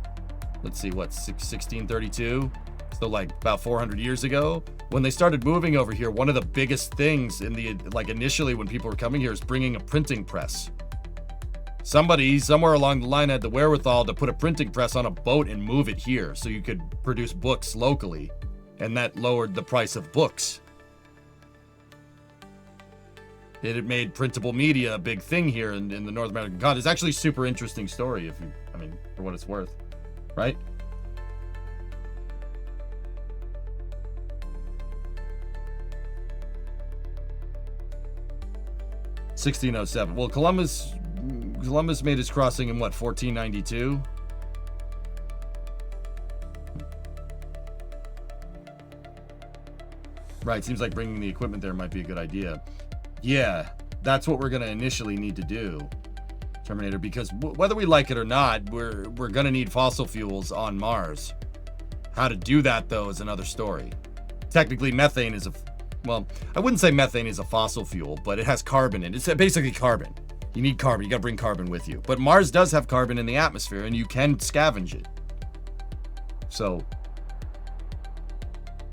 let's see, what, 1632? So like about 400 years ago, when they started moving over here, one of the biggest things initially when people were coming here is bringing a printing press. Somebody somewhere along the line had the wherewithal to put a printing press on a boat and move it here so you could produce books locally, and that lowered the price of books. It had made printable media a big thing here in the North American continent. It's actually a super interesting story, for what it's worth, right? 1607. Well, Columbus made his crossing in what, 1492? Right, seems like bringing the equipment there might be a good idea. Yeah, that's what we're going to initially need to do, Terminator, because whether we like it or not, we're going to need fossil fuels on Mars. How to do that, though, is another story. Technically, methane is well, I wouldn't say methane is a fossil fuel, but it has carbon in it. It's basically carbon. You need carbon. You got to bring carbon with you. But Mars does have carbon in the atmosphere, and you can scavenge it. So,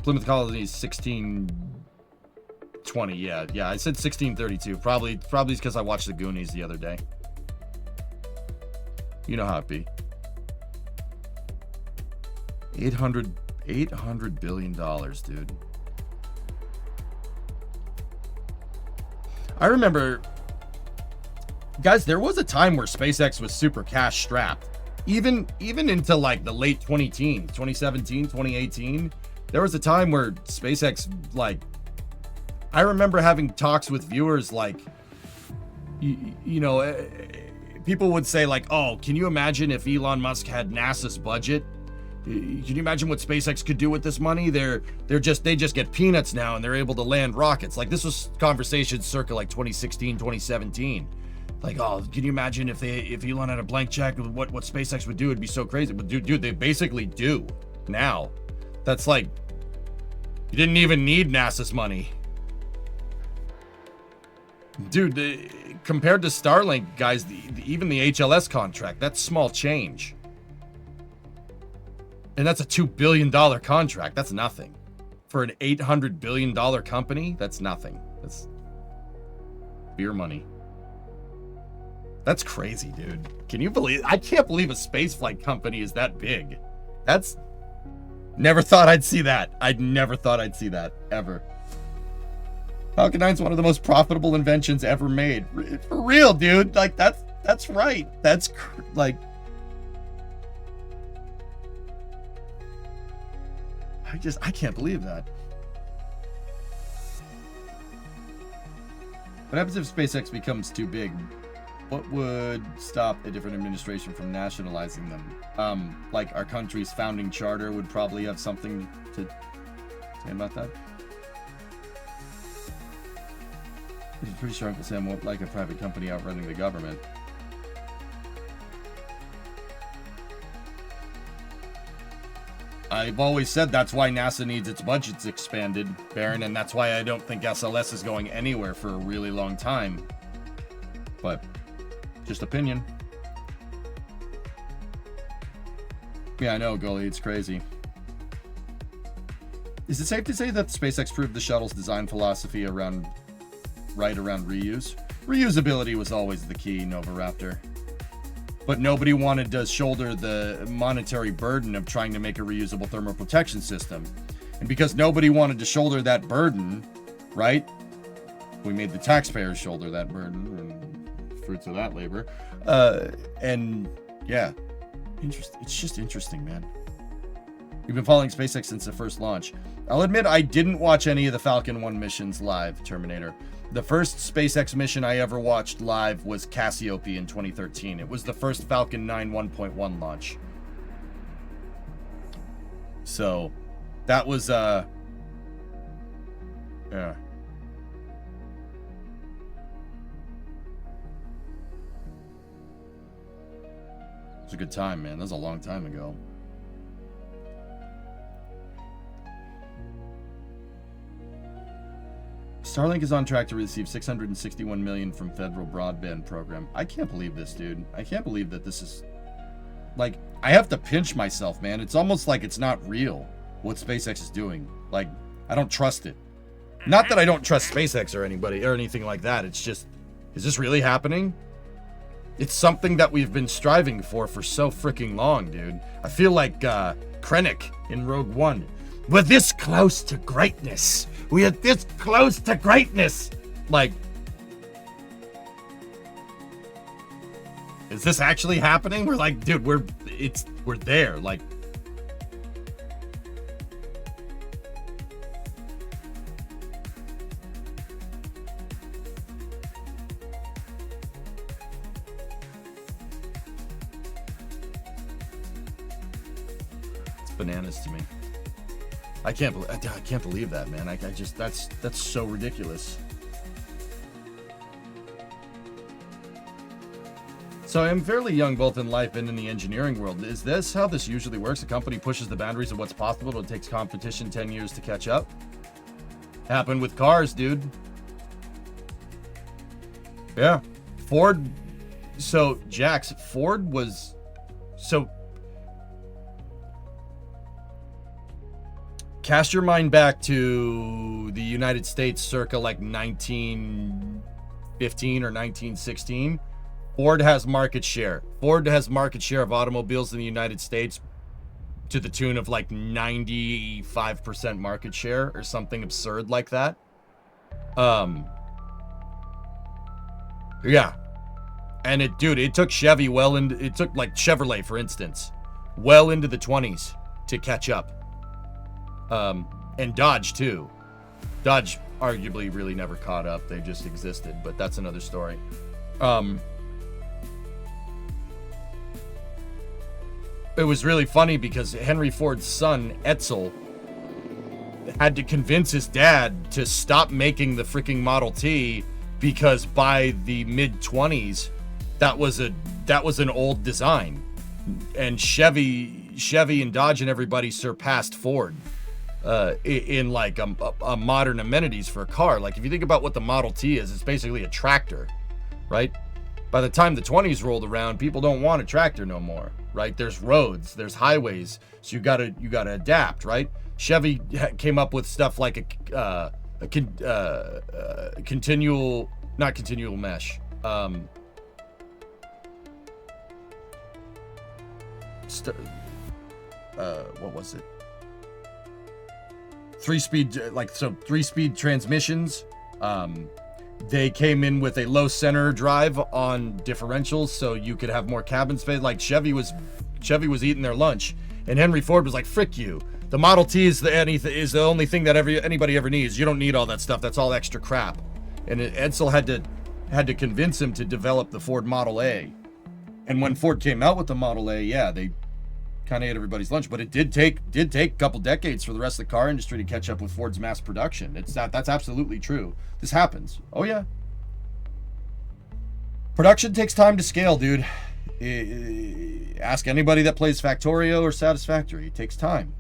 Plymouth Colony is 1620. Yeah, I said 1632. Probably because I watched the Goonies the other day. You know how it be. $800 billion, dude. I remember, guys, there was a time where SpaceX was super cash strapped. Even into like the late 2010s, 2017, 2018. There was a time where SpaceX, like, I remember having talks with viewers like, you know, people would say like, oh, can you imagine if Elon Musk had NASA's budget? Can you imagine what SpaceX could do with this money? They just get peanuts now and they're able to land rockets. Like, this was conversations circa like 2016, 2017. Like, oh, can you imagine if Elon had a blank check, what SpaceX would do? It'd be so crazy. But dude, they basically do now. That's like, you didn't even need NASA's money. Dude, compared to Starlink, guys, even the HLS contract, that's small change. And that's a $2 billion contract. That's nothing. For an $800 billion company, that's nothing. That's beer money. That's crazy, dude. Can you believe? I can't believe a spaceflight company is that big. That's... Never thought I'd see that. I'd never thought I'd see that, ever. Falcon 9's one of the most profitable inventions ever made. For real, dude. Like, that's right. That's, like... I can't believe that. What happens if SpaceX becomes too big? What would stop a different administration from nationalizing them? Like our country's founding charter would probably have something to say about that. I'm pretty sure Uncle Sam won't like a private company outrunning the government. I've always said that's why NASA needs its budgets expanded, Baron, and that's why I don't think SLS is going anywhere for a really long time. But, just opinion. Yeah, I know, Gully, it's crazy. Is it safe to say that SpaceX proved the shuttle's design philosophy around reuse? Reusability was always the key, Novaraptor. But nobody wanted to shoulder the monetary burden of trying to make a reusable thermal protection system. And because nobody wanted to shoulder that burden, right? We made the taxpayers shoulder that burden and fruits of that labor. And yeah, it's just interesting, man. We've been following SpaceX since the first launch. I'll admit I didn't watch any of the Falcon 1 missions live, Terminator. The first SpaceX mission I ever watched live was Cassiope in 2013. It was the first Falcon 9 1.1 launch. So, that was, yeah. It was a good time, man. That was a long time ago. Starlink is on track to receive $661 million from federal broadband program. I can't believe this, dude. I can't believe that this is... Like, I have to pinch myself, man. It's almost like it's not real, what SpaceX is doing. Like, I don't trust it. Not that I don't trust SpaceX or anybody or anything like that. It's just, is this really happening? It's something that we've been striving for so freaking long, dude. I feel like Krennic in Rogue One. We're this close to greatness. We are this close to greatness. Like, is this actually happening? We're like, dude, we're there. Like, bananas to me. I can't believe that, man. I just that's so ridiculous. So I'm fairly young both in life and in the engineering world. Is this how this usually works? A company pushes the boundaries of what's possible and it takes competition 10 years to catch up? Happened with cars, dude. Yeah. Ford. So, Jax, Ford was... So, cast your mind back to the United States circa like 1915 or 1916. Ford has market share. Ford has market share of automobiles in the United States to the tune of like 95% market share or something absurd like that. Yeah. And it took Chevy it took like Chevrolet, for instance, well into the 20s to catch up. And Dodge too. Dodge arguably really never caught up. They just existed, but that's another story. It was really funny because Henry Ford's son, Edsel, had to convince his dad to stop making the freaking Model T because by the mid-20s, that was an old design. And Chevy and Dodge and everybody surpassed Ford in like a modern amenities for a car. Like if you think about what the Model T is, it's basically a tractor, right? By the time the 20s rolled around, people don't want a tractor no more, right? There's roads, there's highways, so you gotta adapt, right? Chevy came up with stuff like continual, not continual mesh. What was it? Three-speed transmissions. They came in with a low center drive on differentials, so you could have more cabin space. Like Chevy was eating their lunch, and Henry Ford was like, "Frick you! The Model T is the only thing that anybody ever needs. You don't need all that stuff. That's all extra crap." And Edsel had to convince him to develop the Ford Model A. And when Ford came out with the Model A, yeah, they kind of ate everybody's lunch, but it did take a couple decades for the rest of the car industry to catch up with Ford's mass production. That's absolutely true. This happens. Oh yeah. Production takes time to scale, dude. Ask anybody that plays Factorio or Satisfactory. It takes time.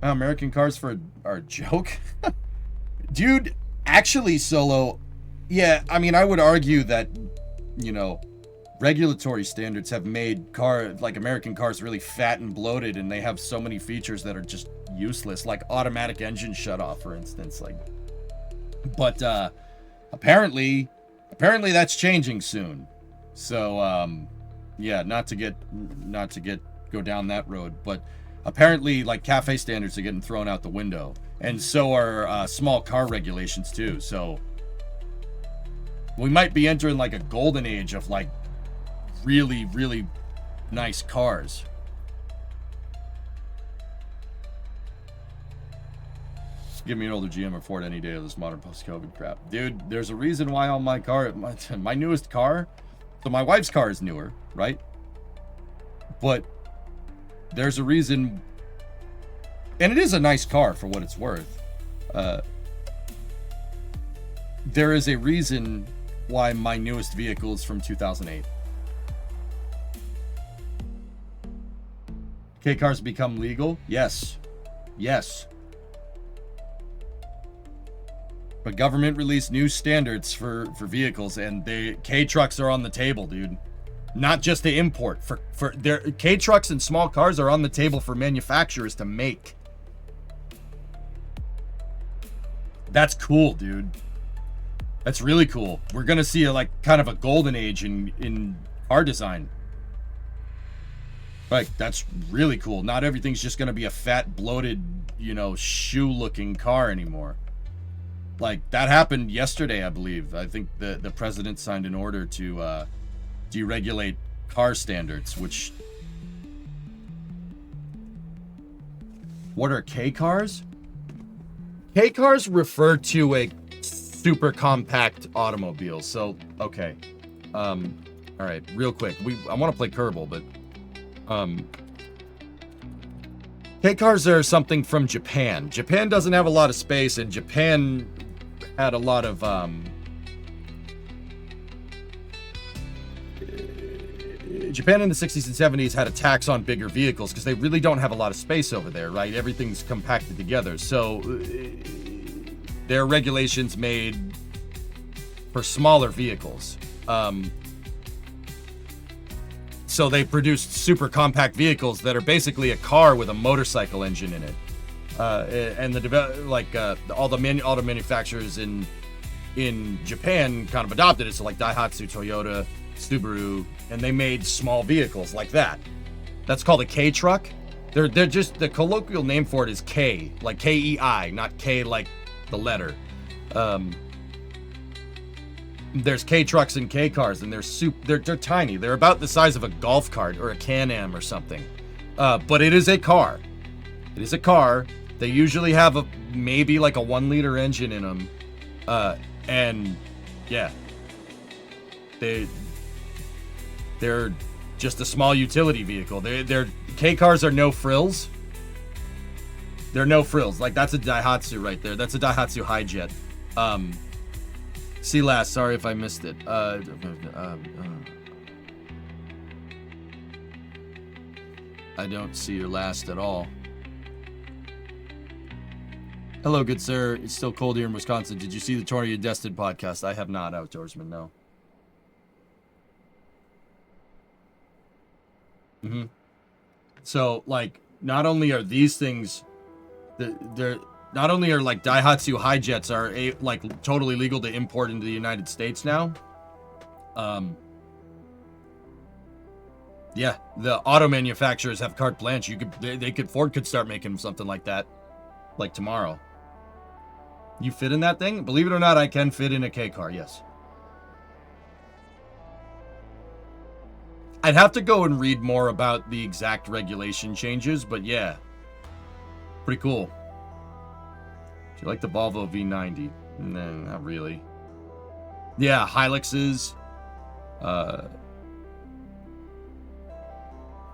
American cars are a joke? Dude, actually, Solo, yeah, I mean, I would argue that, regulatory standards have made American cars really fat and bloated, and they have so many features that are just useless, like automatic engine shutoff, for instance. But apparently that's changing soon. So yeah, not to go down that road, but apparently like cafe standards are getting thrown out the window, and so are small car regulations too. So we might be entering like a golden age of like really, really nice cars. Give me an older GM or Ford any day of this modern post-COVID crap. Dude, there's a reason why all my newest car, so my wife's car is newer, right? But there's a reason, and it is a nice car for what it's worth. There is a reason why my newest vehicle is from 2008. K cars become legal? Yes. But government released new standards for vehicles, and K trucks are on the table, dude. Not just to import. For their K trucks and small cars are on the table for manufacturers to make. That's cool, dude. That's really cool. We're gonna see kind of a golden age in car design. Right, that's really cool. Not everything's just gonna be a fat, bloated, shoe-looking car anymore. Like, that happened yesterday, I believe. I think the president signed an order to deregulate car standards, which... What are K cars? K cars refer to a super compact automobile. So, okay. All right, real quick. I want to play Kerbal, but... K cars are something from Japan. Japan doesn't have a lot of space, and Japan had a lot of Japan in the 60s and 70s had a tax on bigger vehicles because they really don't have a lot of space over there, right? Everything's compacted together. So there are regulations made for smaller vehicles. So they produced super compact vehicles that are basically a car with a motorcycle engine in it. And all the auto manufacturers in Japan kind of adopted it. So like Daihatsu, Toyota, Subaru, and they made small vehicles like that. That's called a K truck. They're just, the colloquial name for it is K, like K-E-I, not K like the letter. There's K trucks and K cars, and they're tiny. They're about the size of a golf cart or a Can-Am or something. But it is a car. It is a car. They usually have maybe like a 1-liter engine in them. And yeah, they're just a small utility vehicle. They're K cars are no frills. They're no frills. Like that's a Daihatsu right there. That's a Daihatsu Hi-Jet. See last. Sorry if I missed it. I don't see your last at all. Hello, good sir. It's still cold here in Wisconsin. Did you see the Tornado Destined podcast? I have not, Outdoorsman, no. So, like, not only are these things, not only are like Daihatsu Hi-Jets are like totally legal to import into the United States now. Yeah, the auto manufacturers have carte blanche. Ford could start making something like that, like tomorrow. You fit in that thing? Believe it or not, I can fit in a K car. Yes. I'd have to go and read more about the exact regulation changes, but yeah, pretty cool. Do you like the Volvo V90? No, not really. Yeah, Hiluxes.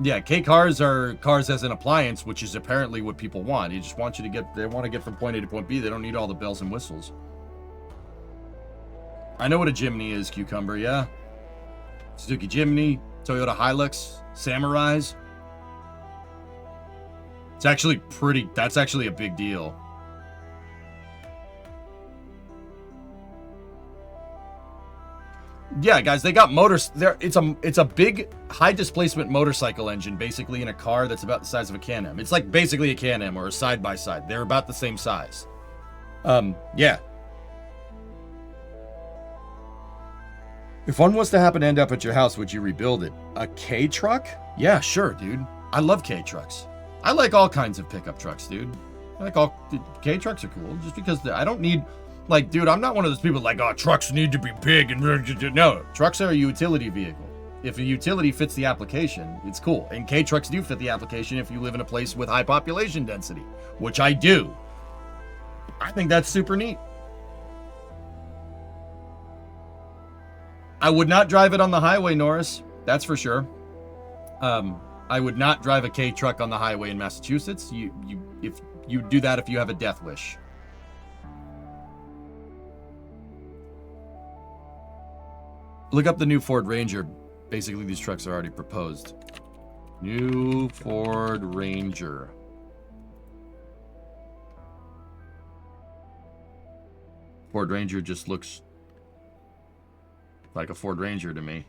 Yeah, K cars are cars as an appliance, which is apparently what people want. They just want you to they want to get from point A to point B. They don't need all the bells and whistles. I know what a Jimny is, Cucumber, yeah. Suzuki Jimny, Toyota Hilux, Samurais. It's actually that's actually a big deal. Yeah, guys, they got motors there. It's a big high displacement motorcycle engine basically in a car that's about the size of a Can-Am. It's like basically a Can-Am or a side-by-side. They're about the same size. Yeah. If one was to happen to end up at your house, would you rebuild it? A K truck? Yeah, sure, dude. I love K trucks. I like all kinds of pickup trucks, dude. K trucks are cool just because I don't need, like, dude, I'm not one of those people like, oh, trucks need to be big and no, trucks are a utility vehicle. If a utility fits the application, it's cool. And K trucks do fit the application if you live in a place with high population density, which I do. I think that's super neat. I would not drive it on the highway, Norris. That's for sure. I would not drive a K truck on the highway in Massachusetts. If you do that, if you have a death wish. Look up the new Ford Ranger. Basically, these trucks are already proposed. New Ford Ranger. Ford Ranger just looks like a Ford Ranger to me.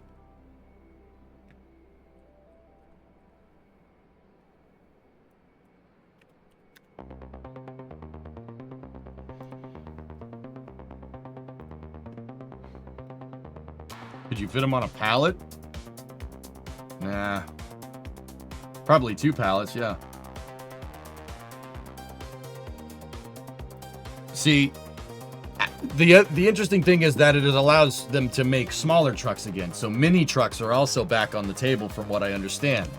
Could you fit them on a pallet? Nah. Probably 2 pallets, yeah. See, the interesting thing is that it allows them to make smaller trucks again. So mini trucks are also back on the table from what I understand.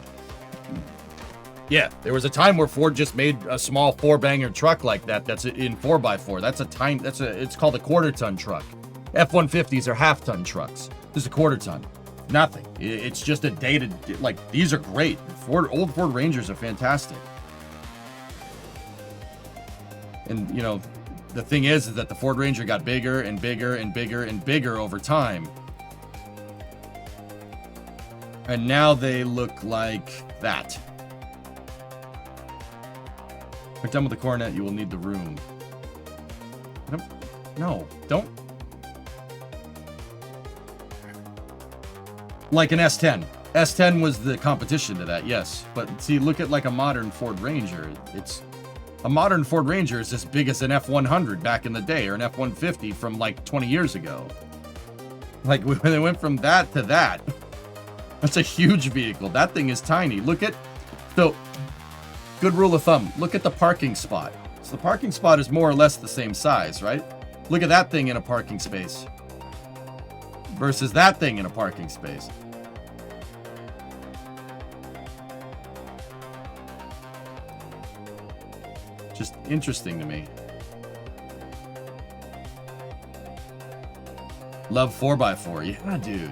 Yeah, there was a time where Ford just made a small 4-banger truck like that that's in 4x4. It's called a quarter-ton truck. F-150s are half-ton trucks. This is a quarter-ton. Nothing. It's just a dated, like, these are great. Old Ford Rangers are fantastic. And, you know, the thing is that the Ford Ranger got bigger and bigger and bigger and bigger over time. And now they look like that. When done with the Coronet, you will need the room. No, don't. Like an S10. S10 was the competition to that, yes. But see, look at like a modern Ford Ranger. A modern Ford Ranger is as big as an F100 back in the day, or an F150 from like 20 years ago. Like when they went from that to that. That's a huge vehicle. That thing is tiny. Look at, so, good rule of thumb. Look at the parking spot. So the parking spot is more or less the same size, right? Look at that thing in a parking space versus that thing in a parking space. Just interesting to me. Love 4x4. Yeah, dude.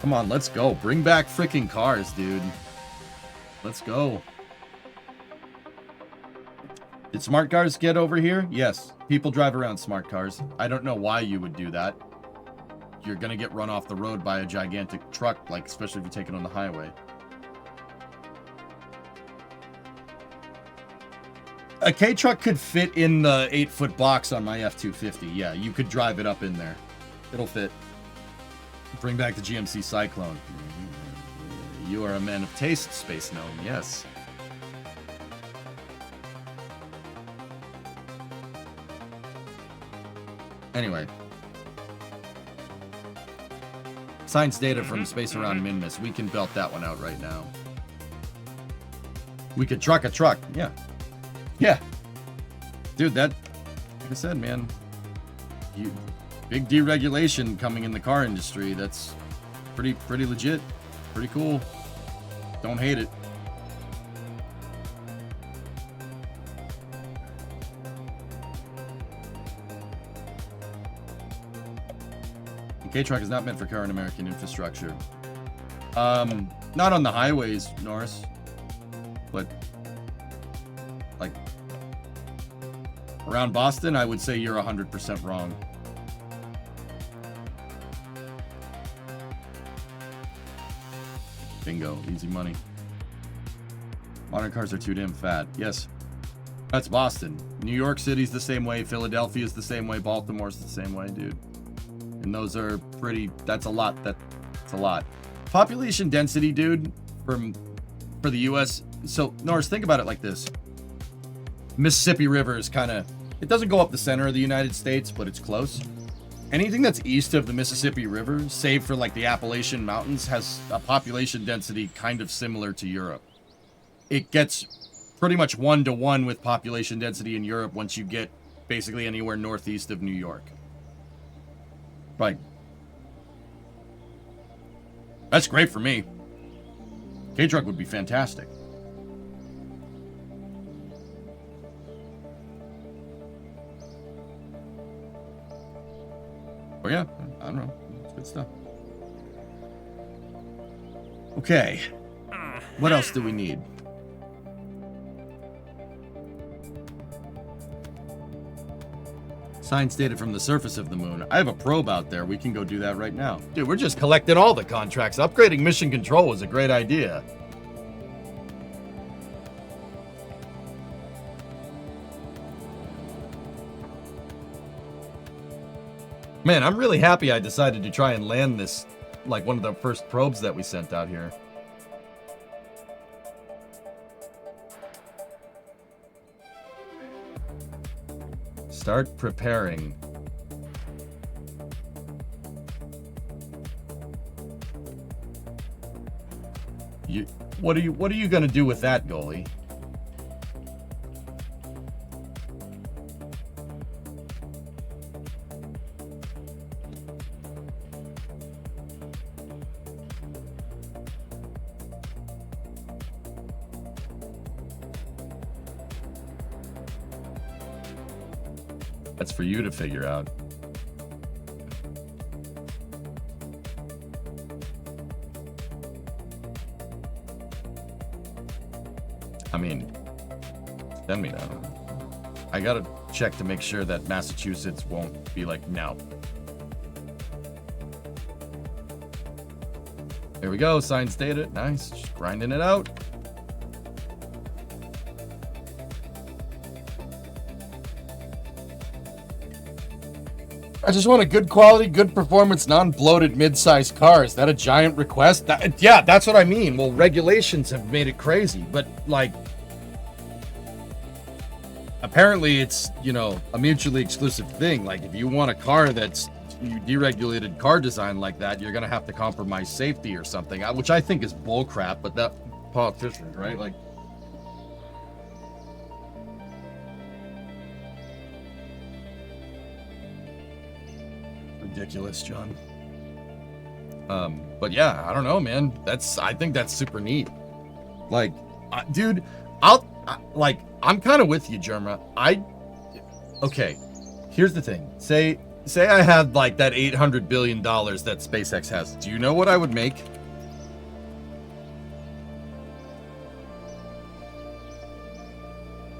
Come on, let's go. Bring back freaking cars, dude. Let's go. Did smart cars get over here? Yes. People drive around smart cars. I don't know why you would do that. You're going to get run off the road by a gigantic truck, like especially if you take it on the highway. A K-truck could fit in the 8-foot box on my F-250. Yeah, you could drive it up in there. It'll fit. Bring back the GMC Cyclone. You are a man of taste, Space Gnome. Yes. Anyway. Science data from space around Minmus. We can belt that one out right now. We could truck a truck. Yeah. Yeah. Dude, that, like I said, man, big deregulation coming in the car industry. That's pretty legit. Pretty cool. Don't hate it. The K-Truck is not meant for current American infrastructure. Not on the highways, Norris. But like around Boston, I would say you're 100% wrong. Bingo, easy money. Modern cars are too damn fat. Yes, that's Boston. New York City's the same way. Philadelphia's the same way. Baltimore's the same way, dude. And those are pretty. That's a lot. That's a lot. Population density, dude, for the U.S. So Norris, think about it like this. Mississippi River is kind of. It doesn't go up the center of the United States, but it's close. Anything that's east of the Mississippi River, save for like the Appalachian Mountains, has a population density kind of similar to Europe. It gets pretty much 1-to-1 with population density in Europe once you get basically anywhere northeast of New York. Right. That's great for me. K-Truck would be fantastic. Oh yeah, I don't know. It's good stuff. Okay. What else do we need? Science data from the surface of the moon. I have a probe out there. We can go do that right now. Dude, we're just collecting all the contracts. Upgrading mission control was a great idea. Man, I'm really happy I decided to try and land this, like one of the first probes that we sent out here. Start preparing. What are you gonna do with that, goalie? That's for you to figure out. I mean, Send me that. I gotta check to make sure that Massachusetts won't be like, no. There we go, signed stated. Nice, just grinding it out. I just want a good quality, good performance, non-bloated mid-sized car. Is that a giant request? Yeah, that's what I mean. Well, regulations have made it crazy, but like, apparently it's, you know, a mutually exclusive thing. Like, if you want a car that's deregulated car design like that, you're gonna have to compromise safety or something, which I think is bullcrap. But that politicians, right? Like, ridiculous, John. But yeah, I don't know, man. I think that's super neat. Like, dude, I'm kind of with you, Germa. Okay, here's the thing. Say I had like that $800 billion that SpaceX has. Do you know what I would make?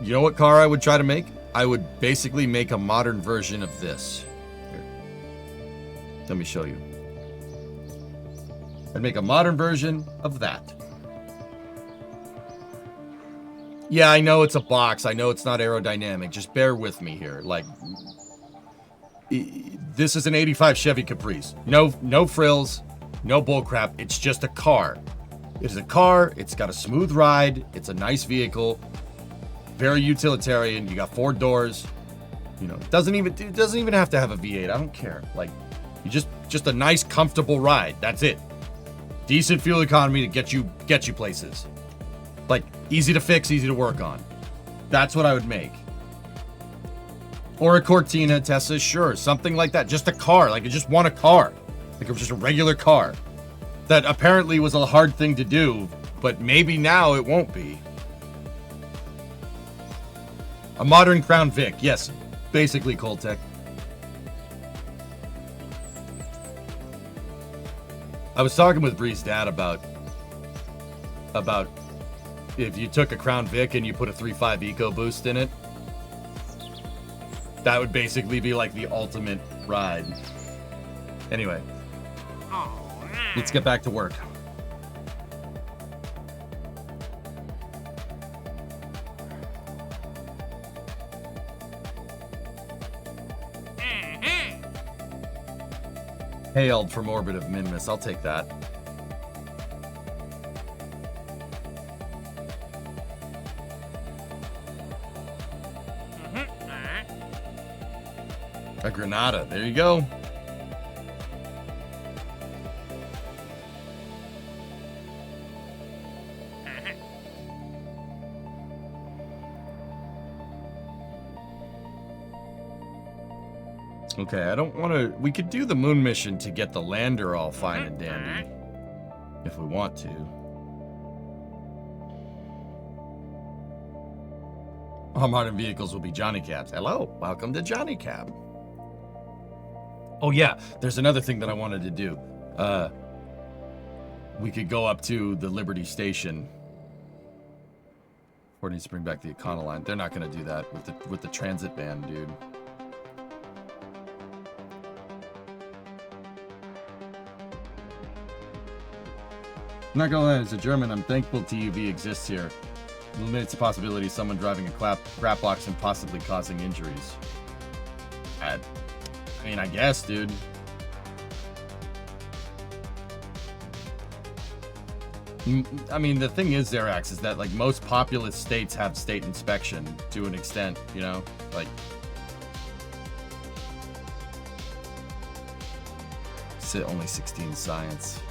You know what car I would try to make? I would basically make a modern version of this. Here. Let me show you. I'd make a modern version of that. Yeah, I know it's a box. I know it's not aerodynamic. Just bear with me here. Like, this is an 85 Chevy Caprice. No frills, no bullcrap. It's just a car. It is a car. It's got a smooth ride. It's a nice vehicle. Very utilitarian. You got 4 doors. You know, it doesn't even have to have a V8. I don't care. Like, you just a nice, comfortable ride. That's it. Decent fuel economy to get you places. Like, easy to fix, easy to work on. That's what I would make. Or a Cortina, Tesla, sure, something like that. Just a car. Like, I just want a car. Like, it was just a regular car. That apparently was a hard thing to do, but maybe now it won't be. A modern Crown Vic, yes, basically Coltec. I was talking with Bree's dad about if you took a Crown Vic and you put a 3.5 EcoBoost in it, that would basically be like the ultimate ride. Anyway, let's get back to work. Hailed from orbit of Minmus. I'll take that. A Granada. There you go. Okay, I don't want to... We could do the moon mission to get the lander all fine and dandy. If we want to. All modern vehicles will be Johnny Cabs. Hello, welcome to Johnny Cab. Oh yeah, there's another thing that I wanted to do. We could go up to the Liberty Station. Or needs to bring back the Econoline. They're not going to do that with the transit ban, dude. I'm not gonna lie, as a German, I'm thankful TUV exists here. Eliminates the possibility of someone driving a crap box and possibly causing injuries. I mean, I guess, dude. I mean, the thing is, Zerax, is that, like, most populous states have state inspection to an extent, you know? Like... only 16 science.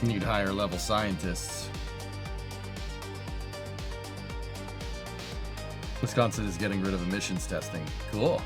Need higher level scientists. Wisconsin is getting rid of emissions testing. Cool.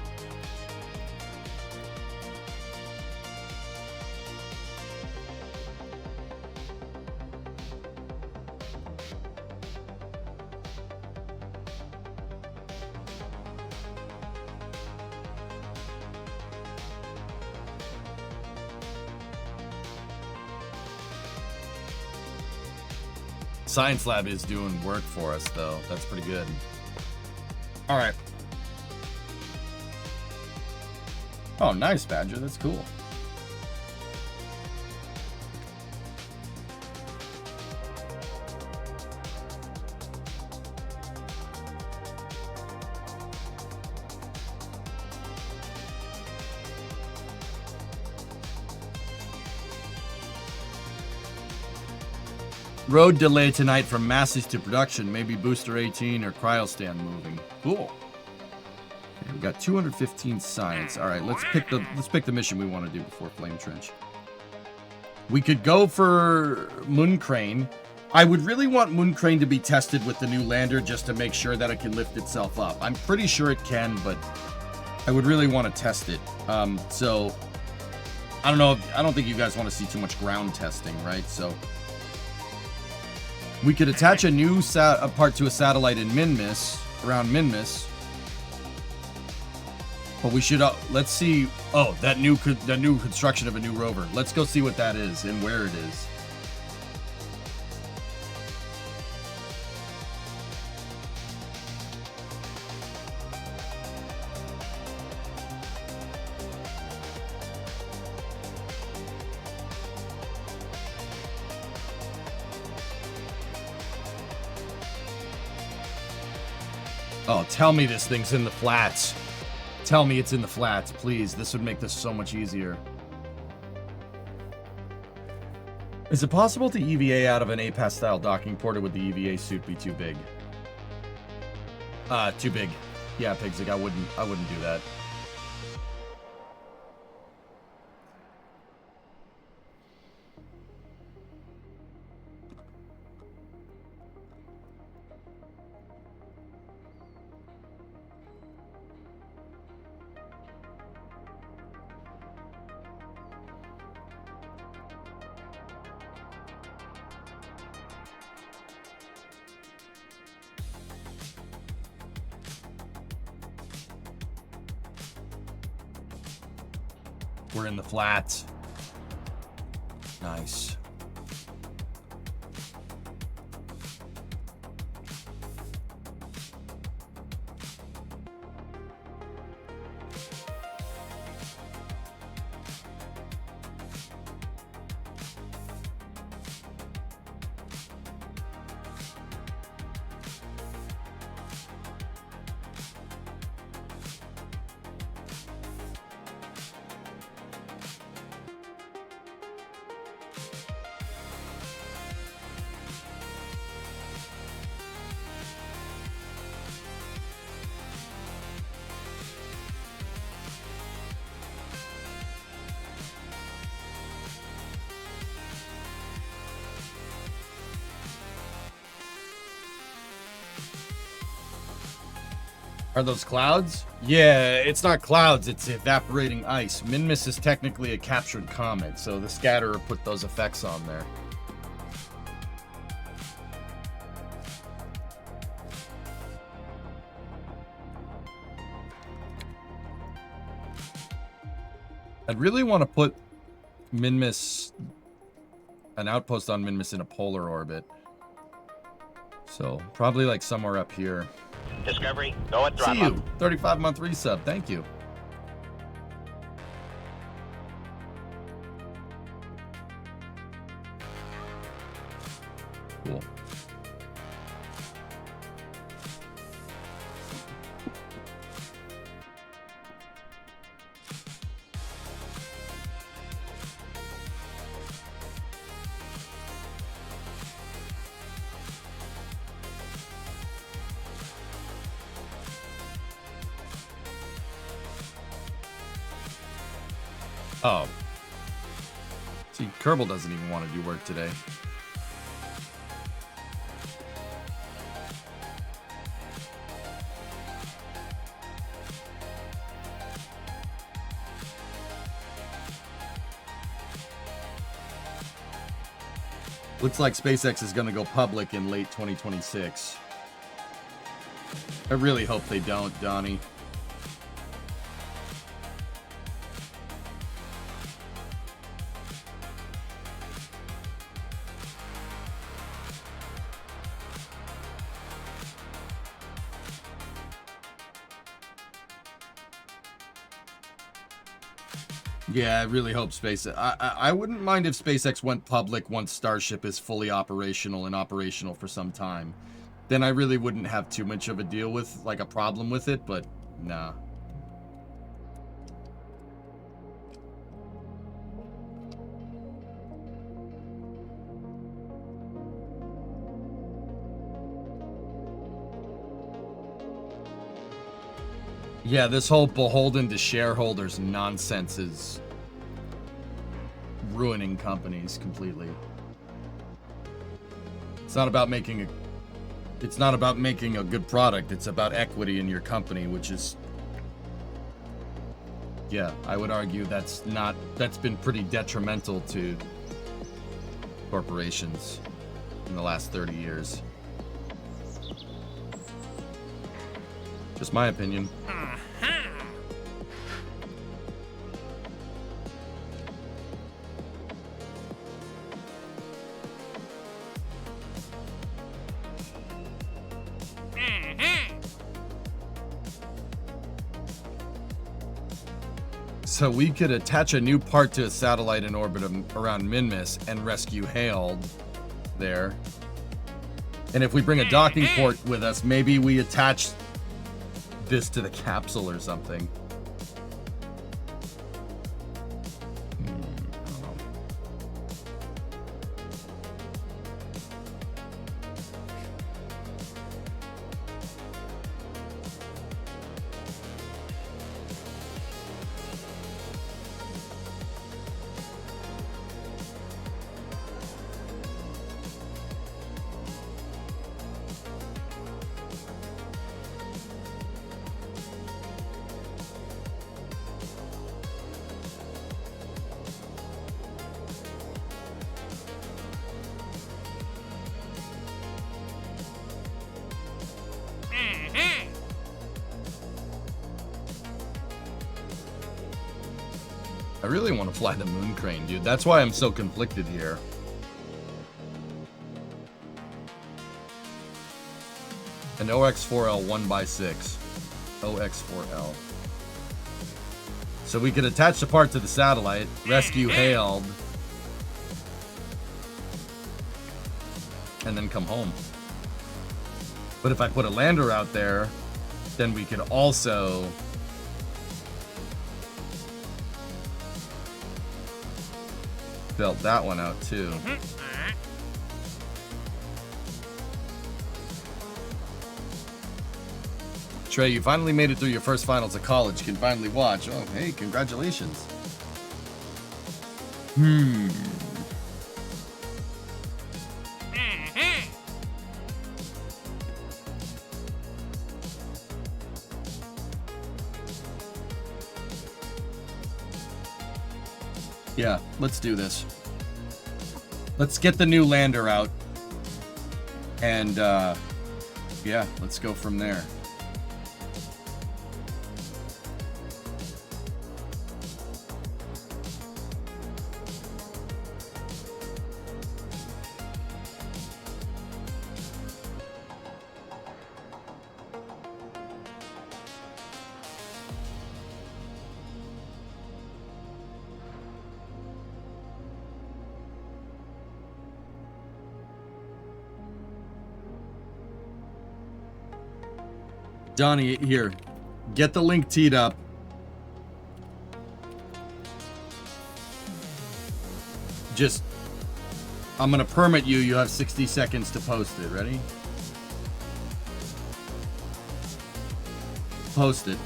Science lab is doing work for us, though. That's pretty good. All right. Oh, nice, Badger. That's cool. Road delay tonight from masses to production. Maybe booster 18 or cryostand moving. Cool. Okay, we got 215 science. All right, let's pick the mission we want to do before Flame Trench. We could go for Moon Crane. I would really want Moon Crane to be tested with the new lander just to make sure that it can lift itself up. I'm pretty sure it can, but I would really want to test it. So I don't know. I don't think you guys want to see too much ground testing, right? So we could attach a new part to a satellite in Minmus, around Minmus. But we should, let's see, oh, that new construction of a new rover. Let's go see what that is and where it is. Oh, tell me this thing's in the flats. Tell me it's in the flats, please. This would make this so much easier. Is it possible to EVA out of an APAS style docking port, or would the EVA suit be too big? Too big. Yeah, Pigzig, I wouldn't do that. We're in the flats. Nice. Are those clouds? Yeah, it's not clouds, it's evaporating ice. Minmus is technically a captured comet, so the scatterer put those effects on there. I'd really want to put Minmus, an outpost on Minmus in a polar orbit. So, probably like somewhere up here. Discovery, go at throttle. See you. 35-month resub. Thank you. Cool. Oh. See, Kerbal doesn't even want to do work today. Looks like SpaceX is going to go public in late 2026. I really hope they don't, Donnie. Yeah, I really hope SpaceX... I wouldn't mind if SpaceX went public once Starship is fully operational and operational for some time. Then I really wouldn't have too much of a deal with, like, a problem with it, but nah. Yeah, this whole beholden to shareholders nonsense is ruining companies completely. It's not about making a good product. It's about equity in your company, which is, yeah, I would argue that's been pretty detrimental to corporations in the last 30 years. Just my opinion. So we could attach a new part to a satellite in orbit around Minmus and rescue Hailed there. And if we bring a docking port with us, maybe we attach this to the capsule or something. I don't know. I really want to fly the moon crane, dude. That's why I'm so conflicted here. An OX4L 1x6. OX4L. So we could attach the part to the satellite, rescue Hailed, and then come home. But if I put a lander out there, then we could also belt that one out too. Trey, you finally made it through your first finals of college. You can finally watch. Oh, hey, congratulations. Yeah, let's do this. Let's get the new lander out. And, yeah, let's go from there. Donnie, here. Get the link teed up. Just, I'm gonna permit you. You have 60 seconds to post it. Ready? Post it.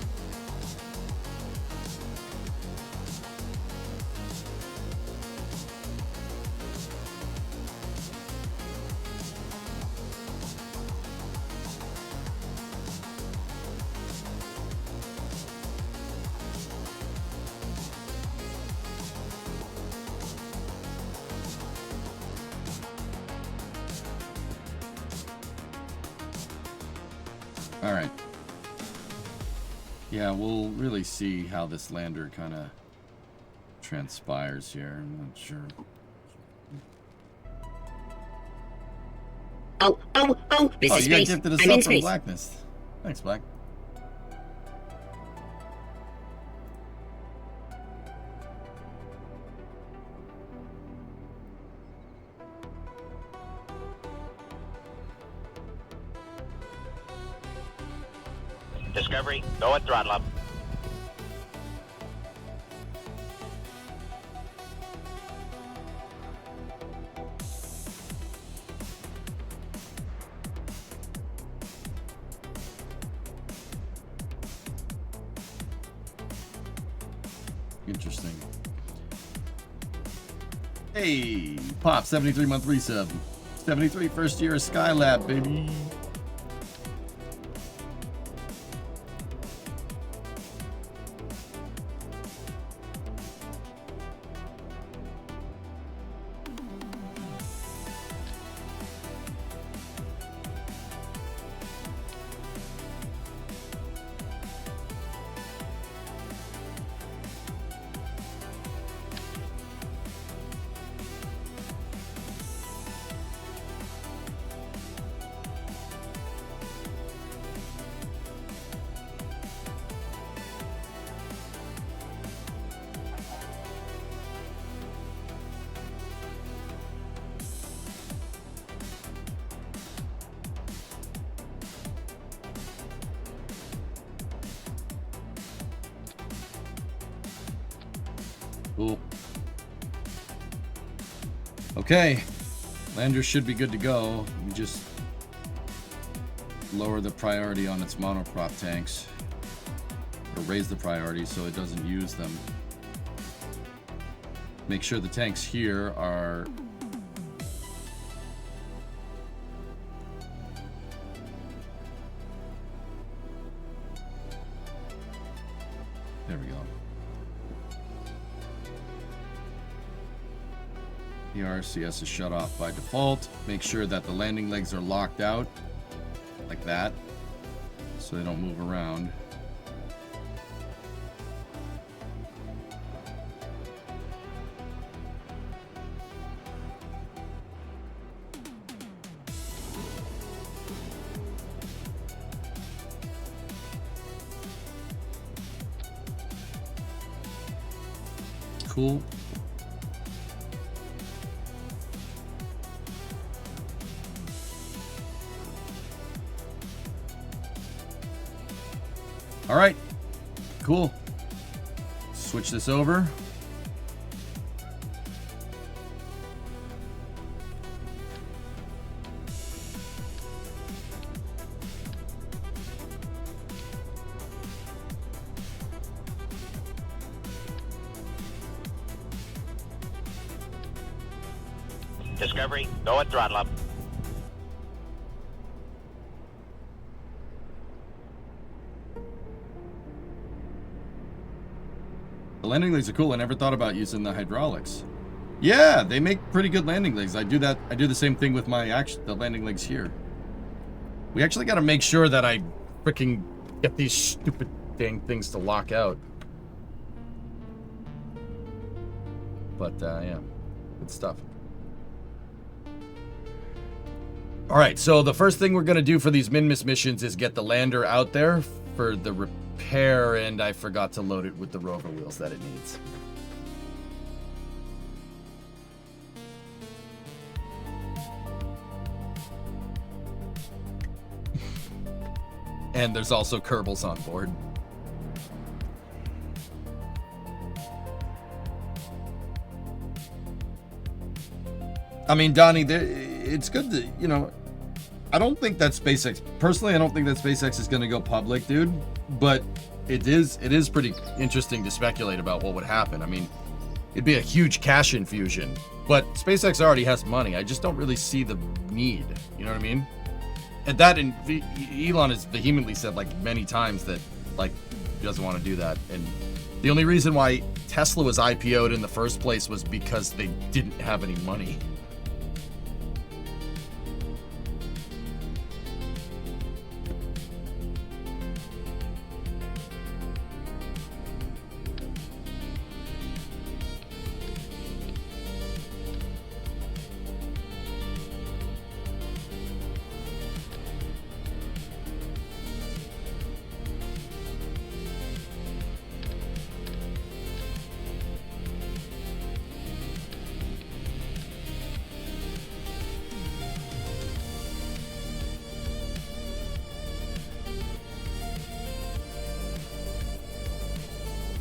All right. Yeah, we'll really see how this lander kind of transpires here. I'm not sure. Oh, this Oh, is you got space. gifted a I'm sub in from space. Blackness. Thanks, Black. Discovery, go at throttle up. Interesting. Hey, Pop, 73-month resub. 73 first year of Skylab, baby. Cool. Okay, lander should be good to go. We just lower the priority on its monoprop tanks, or raise the priority so it doesn't use them. Make sure the tanks here are there we go. The RCS is shut off by default. Make sure that the landing legs are locked out like that so they don't move around. Cool. All right, cool. Switch this over. Discovery, go at throttle up. The landing legs are cool. I never thought about using the hydraulics. Yeah, they make pretty good landing legs. I do that. I do the same thing with the landing legs here. We actually got to make sure that I freaking get these stupid dang things to lock out. But yeah, good stuff. All right, so the first thing we're gonna do for these min-miss missions is get the lander out there for the repair, and I forgot to load it with the rover wheels that it needs. And there's also Kerbals on board. I mean, Donnie, it's good to, you know, I don't think that SpaceX, personally, I don't think that SpaceX is going to go public, dude, but it is pretty interesting to speculate about what would happen. I mean, it'd be a huge cash infusion, but SpaceX already has money. I just don't really see the need, you know what I mean? And Elon has vehemently said, like, many times that, like, he doesn't want to do that. And the only reason why Tesla was IPO'd in the first place was because they didn't have any money.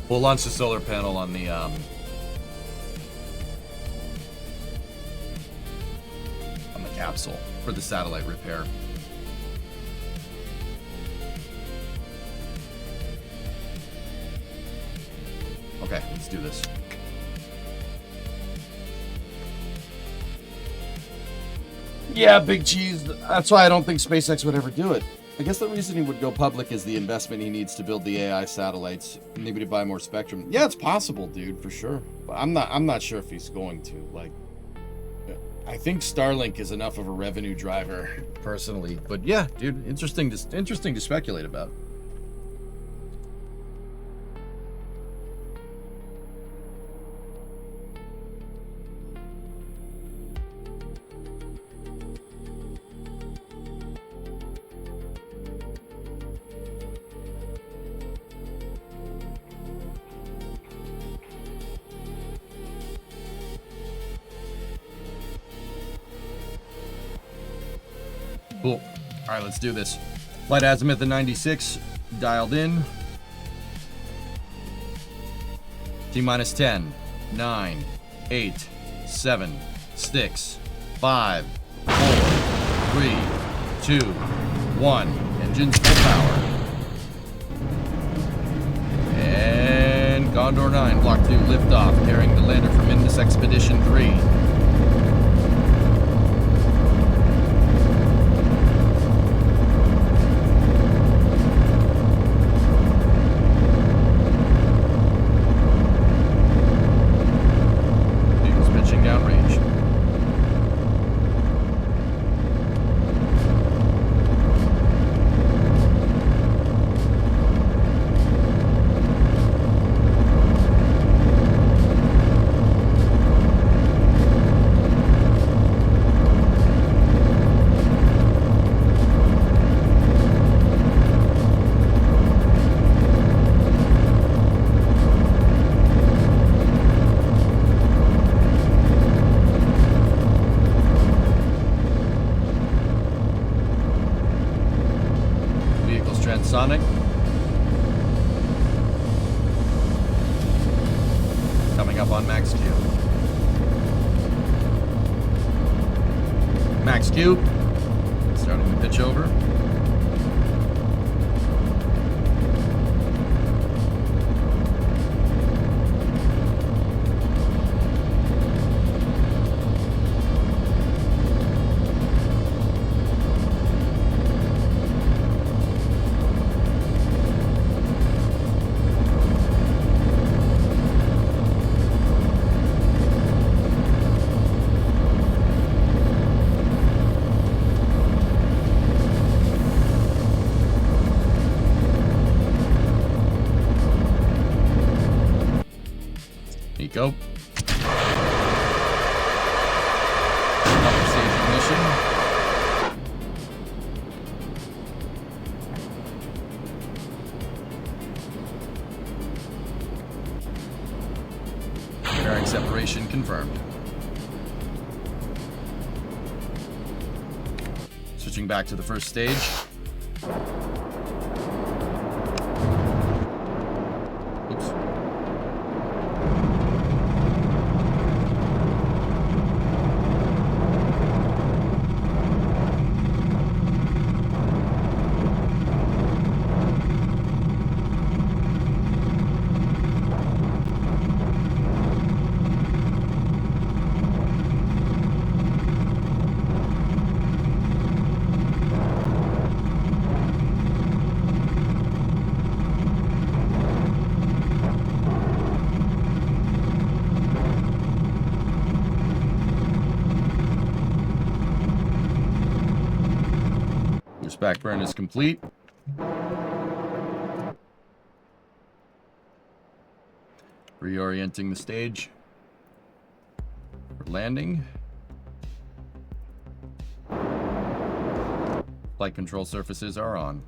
We'll launch the solar panel on the capsule for the satellite repair. Okay, let's do this. Yeah, big cheese. That's why I don't think SpaceX would ever do it. I guess the reason he would go public is the investment he needs to build the AI satellites, maybe to buy more spectrum. Yeah, it's possible, dude, for sure. But I'm not sure if he's going to. Like, I think Starlink is enough of a revenue driver, personally. But yeah, dude, interesting to speculate about. Cool. All right, let's do this. Flight azimuth at 96, dialed in. T-minus 10, 9, 8, 7, 6, 5, 4, 3, 2, 1. Engines full power. And Condor 9, Block 2, liftoff, carrying the lander from Indus Expedition 3. Sonic. Coming up on Max Q. Max Q. Starting to pitch over. Go. Upper stage ignition. Bearing separation confirmed. Switching back to the first stage. Oops. Back burn is complete. Reorienting the stage for landing. Flight control surfaces are on.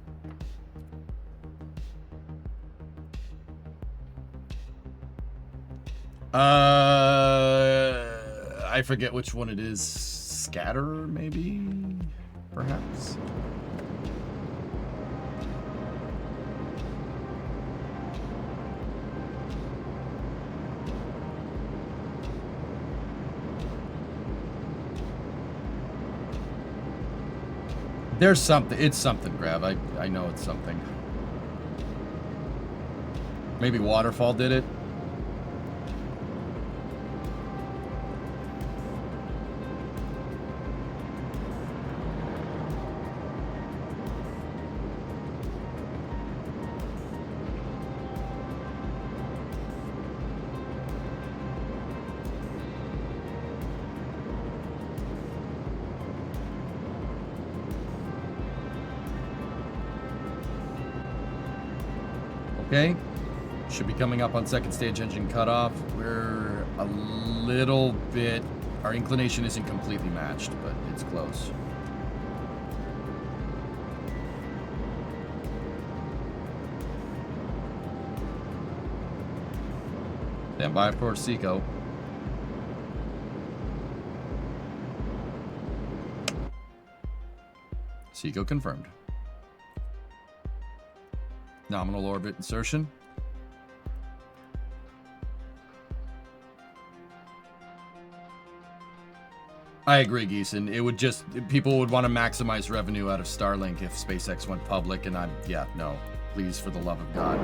I forget which one it is. Scatter, maybe? Perhaps? There's something. It's something, Grav. I know it's something. Maybe Waterfall did it. Okay, should be coming up on second stage engine cutoff. We're a little bit, our inclination isn't completely matched, but it's close. Stand by for Seco. Seco confirmed. Nominal orbit insertion. I agree, Geeson. It would just, people would want to maximize revenue out of Starlink if SpaceX went public, and yeah, no. Please, for the love of God.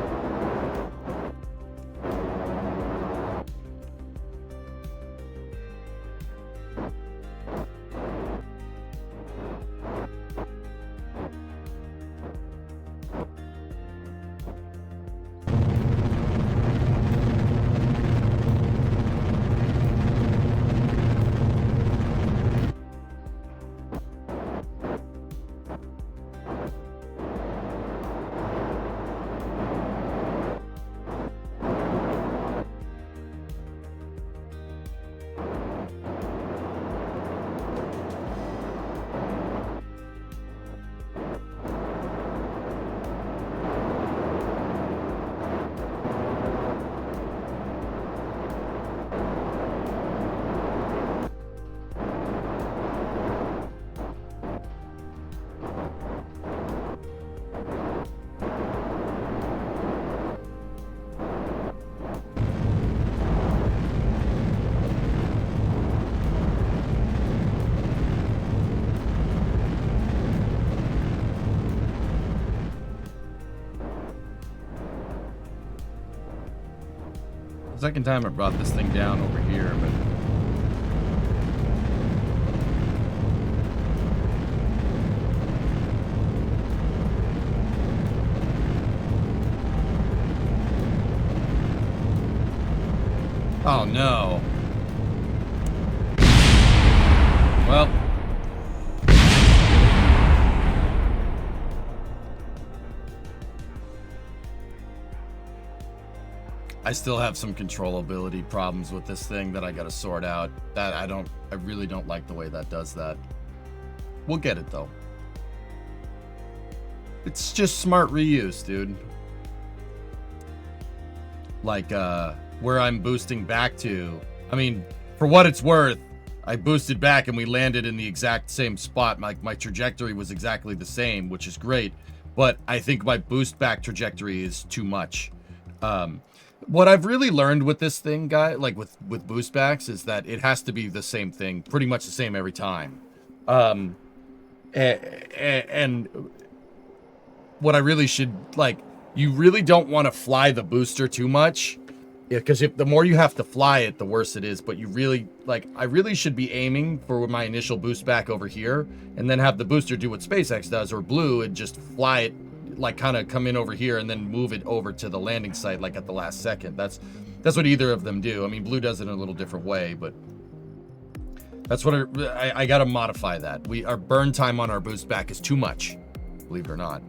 Second time I brought this thing down over here, but oh no. Well, I still have some controllability problems with this thing that I gotta sort out. That I really don't like the way that does that. We'll get it though. It's just smart reuse, dude. Like, where I'm boosting back to. I mean, for what it's worth, I boosted back and we landed in the exact same spot. My trajectory was exactly the same, which is great. But I think my boost back trajectory is too much. What I've really learned with this thing, like with boost backs, is that it has to be the same thing, pretty much the same every time. And what I really should, like, you really don't want to fly the booster too much, because the more you have to fly it, the worse it is. But you really, like, I really should be aiming for my initial boost back over here, and then have the booster do what SpaceX does, or Blue, and just fly it, like, kind of come in over here and then move it over to the landing site, like, at the last second. That's what either of them do. I mean, Blue does it in a little different way, but that's what I gotta modify that. Our burn time on our boost back is too much, believe it or not.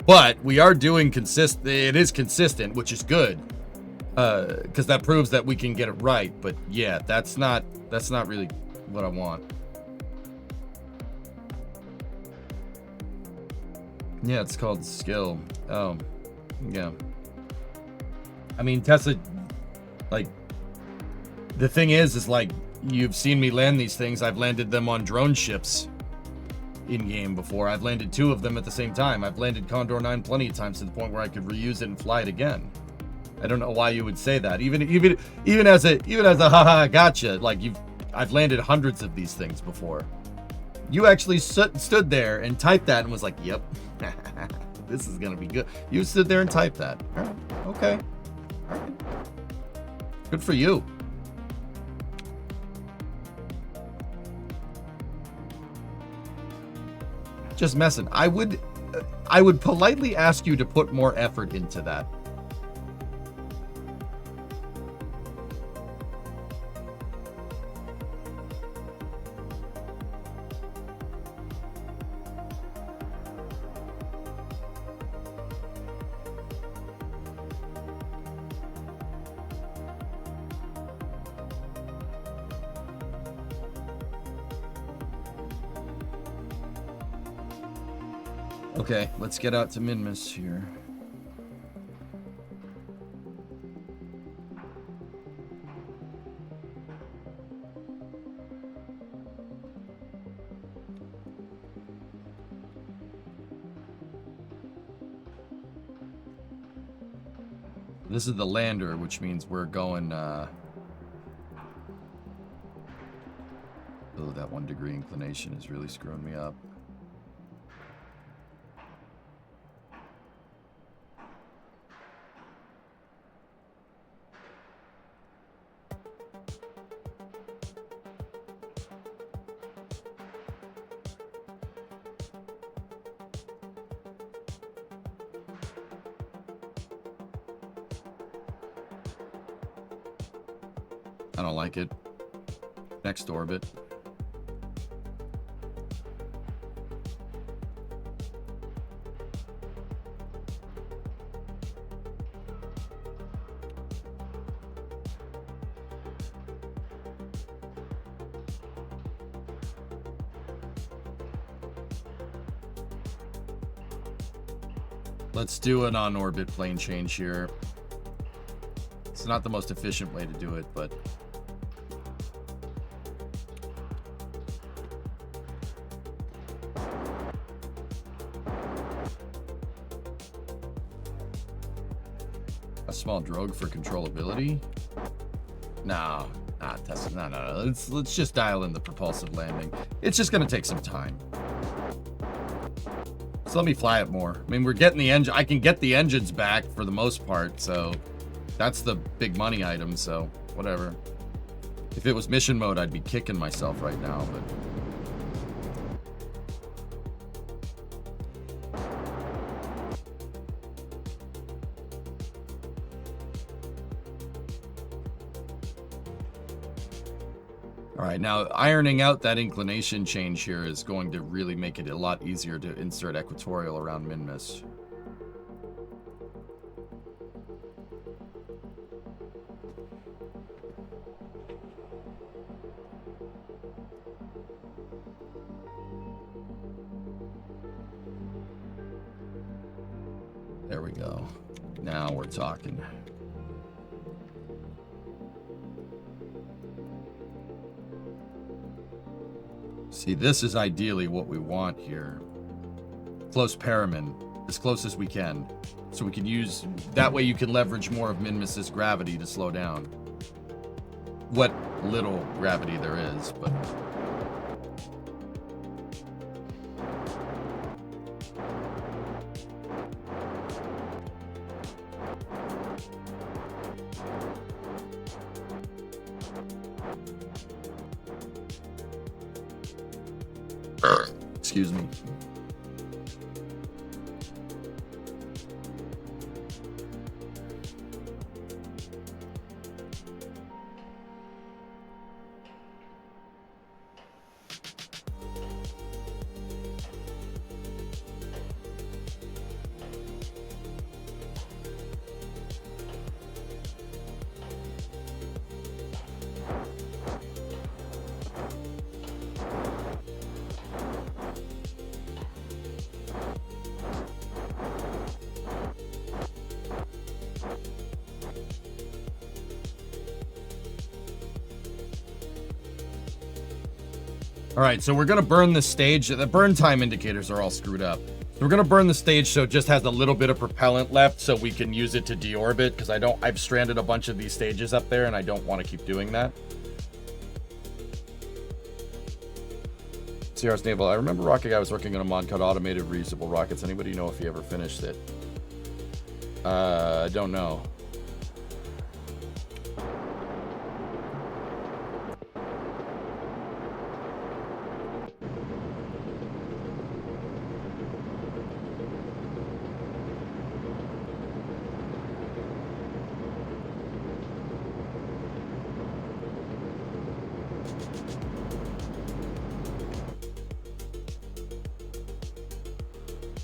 But we are doing it is consistent, which is good, because that proves that we can get it right. But yeah, that's not really what I want. Yeah, it's called skill. Oh, yeah. I mean, Tesla, like, the thing is like, you've seen me land these things. I've landed them on drone ships in-game before. I've landed 2 of them at the same time. I've landed Condor 9 plenty of times to the point where I could reuse it and fly it again. I don't know why you would say that. Even as a haha gotcha. Like, I've landed hundreds of these things before. You actually stood there and typed that and was like, yep, this is going to be good. You stood there and typed that. All right. Okay. All right. Good for you. Just messing. I would politely ask you to put more effort into that. Okay, let's get out to Minmus here. This is the lander, which means we're going, oh, that 1 degree inclination is really screwing me up. I don't like it. Next orbit. Let's do an on-orbit plane change here. It's not the most efficient way to do it, but... a small drogue for controllability? No. No. Let's just dial in the propulsive landing. It's just gonna take some time. So let me fly it more. I mean, we're getting the engine. I can get the engines back for the most part, so that's the big money item, so whatever. If it was mission mode, I'd be kicking myself right now, but... All right, now ironing out that inclination change here is going to really make it a lot easier to insert equatorial around Minmus. There we go. Now we're talking. See, this is ideally what we want here. Close Paramin, as close as we can. So we can use, that way you can leverage more of Minmus's gravity to slow down. What little gravity there is, but... Excuse me. All right, so we're gonna burn the stage. The burn time indicators are all screwed up. So we're gonna burn the stage so it just has a little bit of propellant left so we can use it to deorbit, because I've stranded a bunch of these stages up there and I don't want to keep doing that. CRS Naval. I remember Rocket Guy was working on a mod called Automated Reusable Rockets. Anybody know if he ever finished it? I don't know.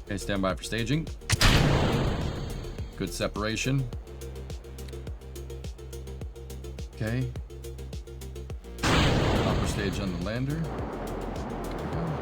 Okay, stand by for staging. Good separation. Okay. Upper stage on the lander. There we go.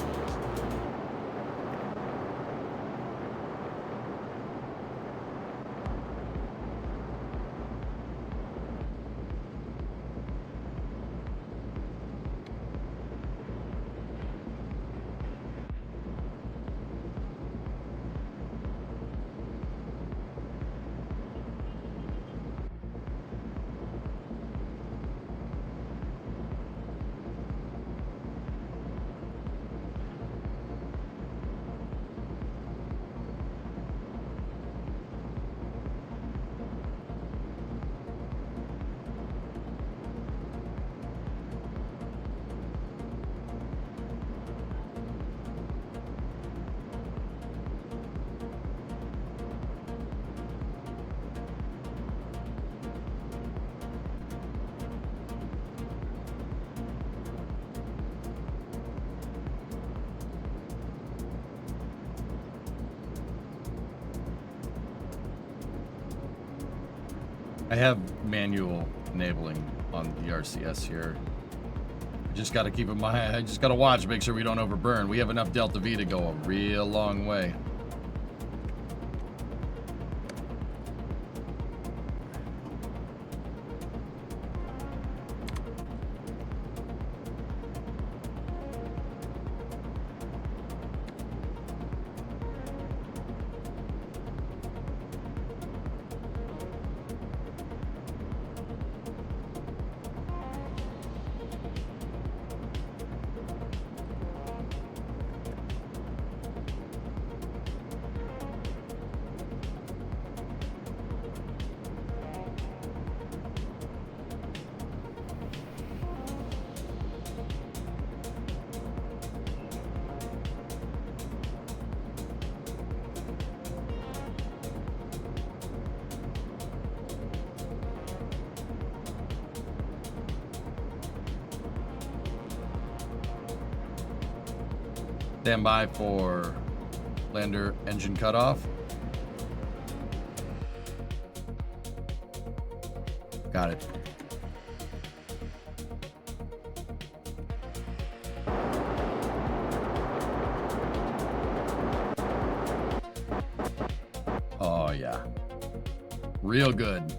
I have manual enabling on the RCS here. Just got to keep in mind, I just got to watch, make sure we don't overburn. We have enough Delta V to go a real long way. Stand by for lander engine cutoff. Got it. Oh yeah. Real good.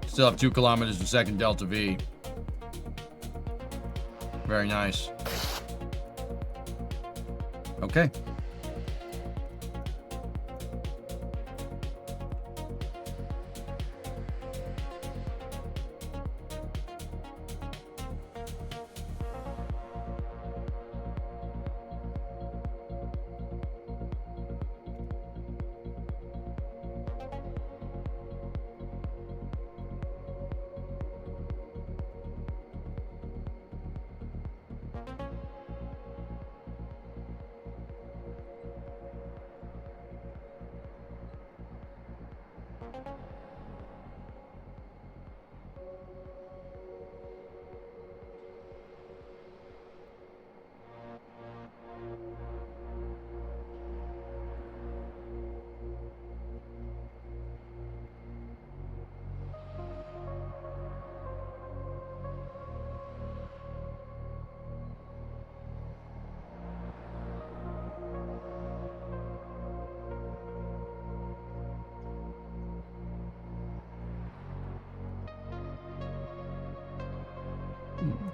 Still have 2 kilometers per second Delta V. Very nice. Okay.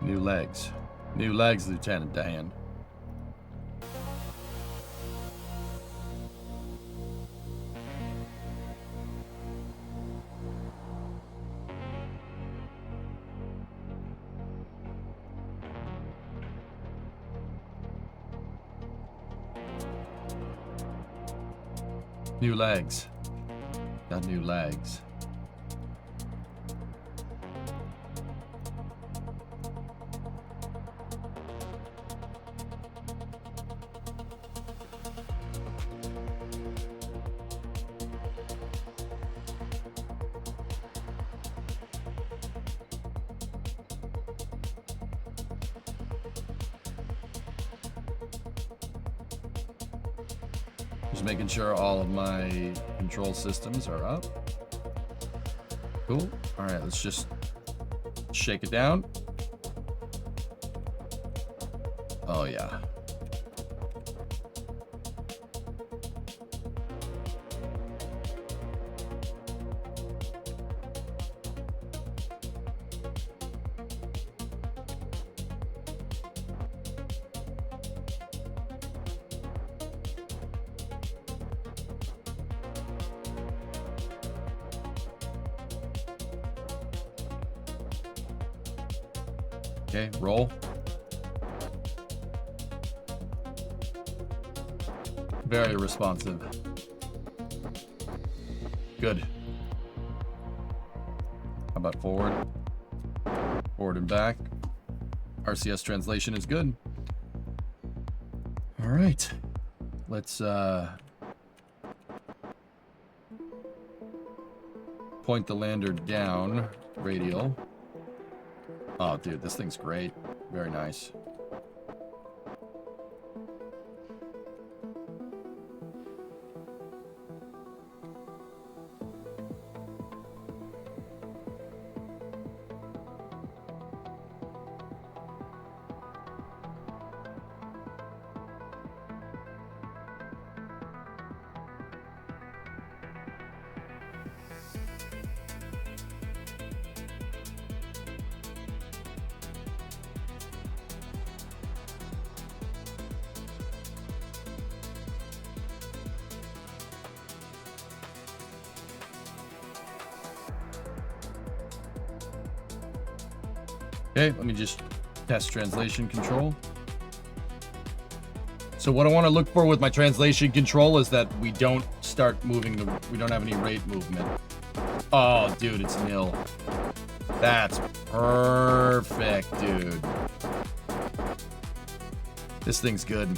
New legs. New legs, Lieutenant Dan. New legs. Got new legs. Just making sure all of my control systems are up. Cool. All right, let's just shake it down. Oh, yeah. Okay, roll. Very responsive. Good. How about forward? Forward and back. RCS translation is good. All right. Let's point the lander down, radial. Oh, dude, this thing's great. Very nice. Okay, let me just test translation control. So what I want to look for with my translation control is that we don't start moving, we don't have any rate movement. Oh, dude, it's nil. That's perfect, dude. This thing's good.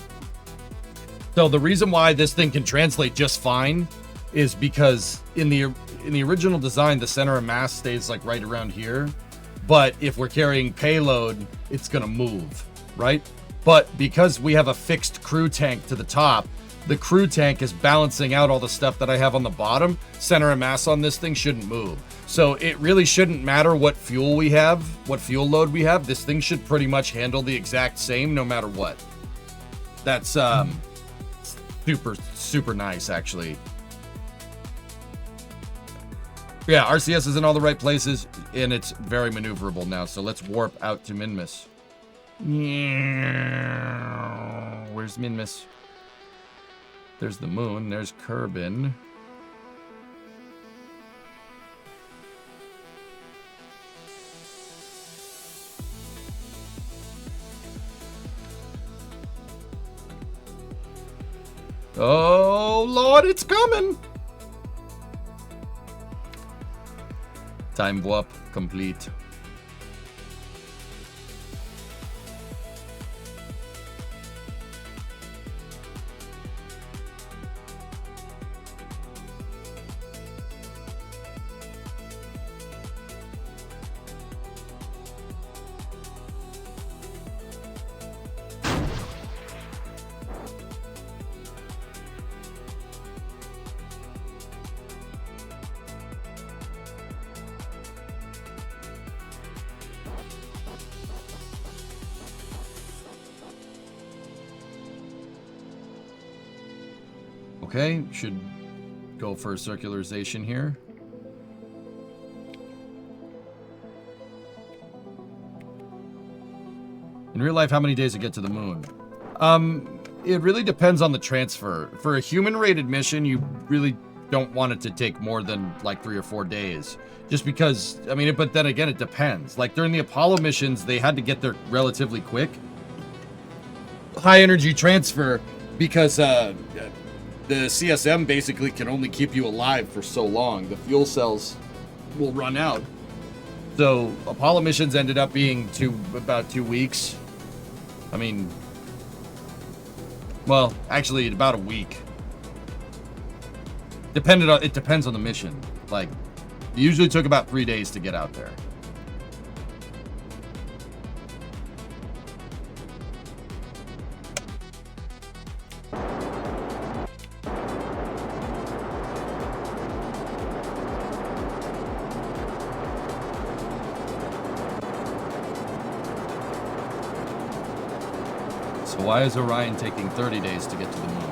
So the reason why this thing can translate just fine is because in the original design, the center of mass stays like right around here. But if we're carrying payload, it's gonna move, right? But because we have a fixed crew tank to the top, the crew tank is balancing out all the stuff that I have on the bottom. Center of mass on this thing shouldn't move. So it really shouldn't matter what fuel we have, what fuel load we have. This thing should pretty much handle the exact same no matter what. That's super nice, actually. Yeah, RCS is in all the right places, and it's very maneuverable now. So let's warp out to Minmus. Where's Minmus? There's the moon. There's Kerbin. Oh, Lord, it's coming! Time warp complete. Okay, should go for circularization here. In real life, how many days to get to the moon? It really depends on the transfer. For a human-rated mission, you really don't want it to take more than like 3 or 4 days. Just because, I mean, but then again, it depends. Like during the Apollo missions, they had to get there relatively quick. High energy transfer because the CSM basically can only keep you alive for so long. The fuel cells will run out. So Apollo missions ended up being about 2 weeks. I mean, well, actually about a week. It depends on the mission. Like, it usually took about 3 days to get out there. So why is Orion taking 30 days to get to the moon?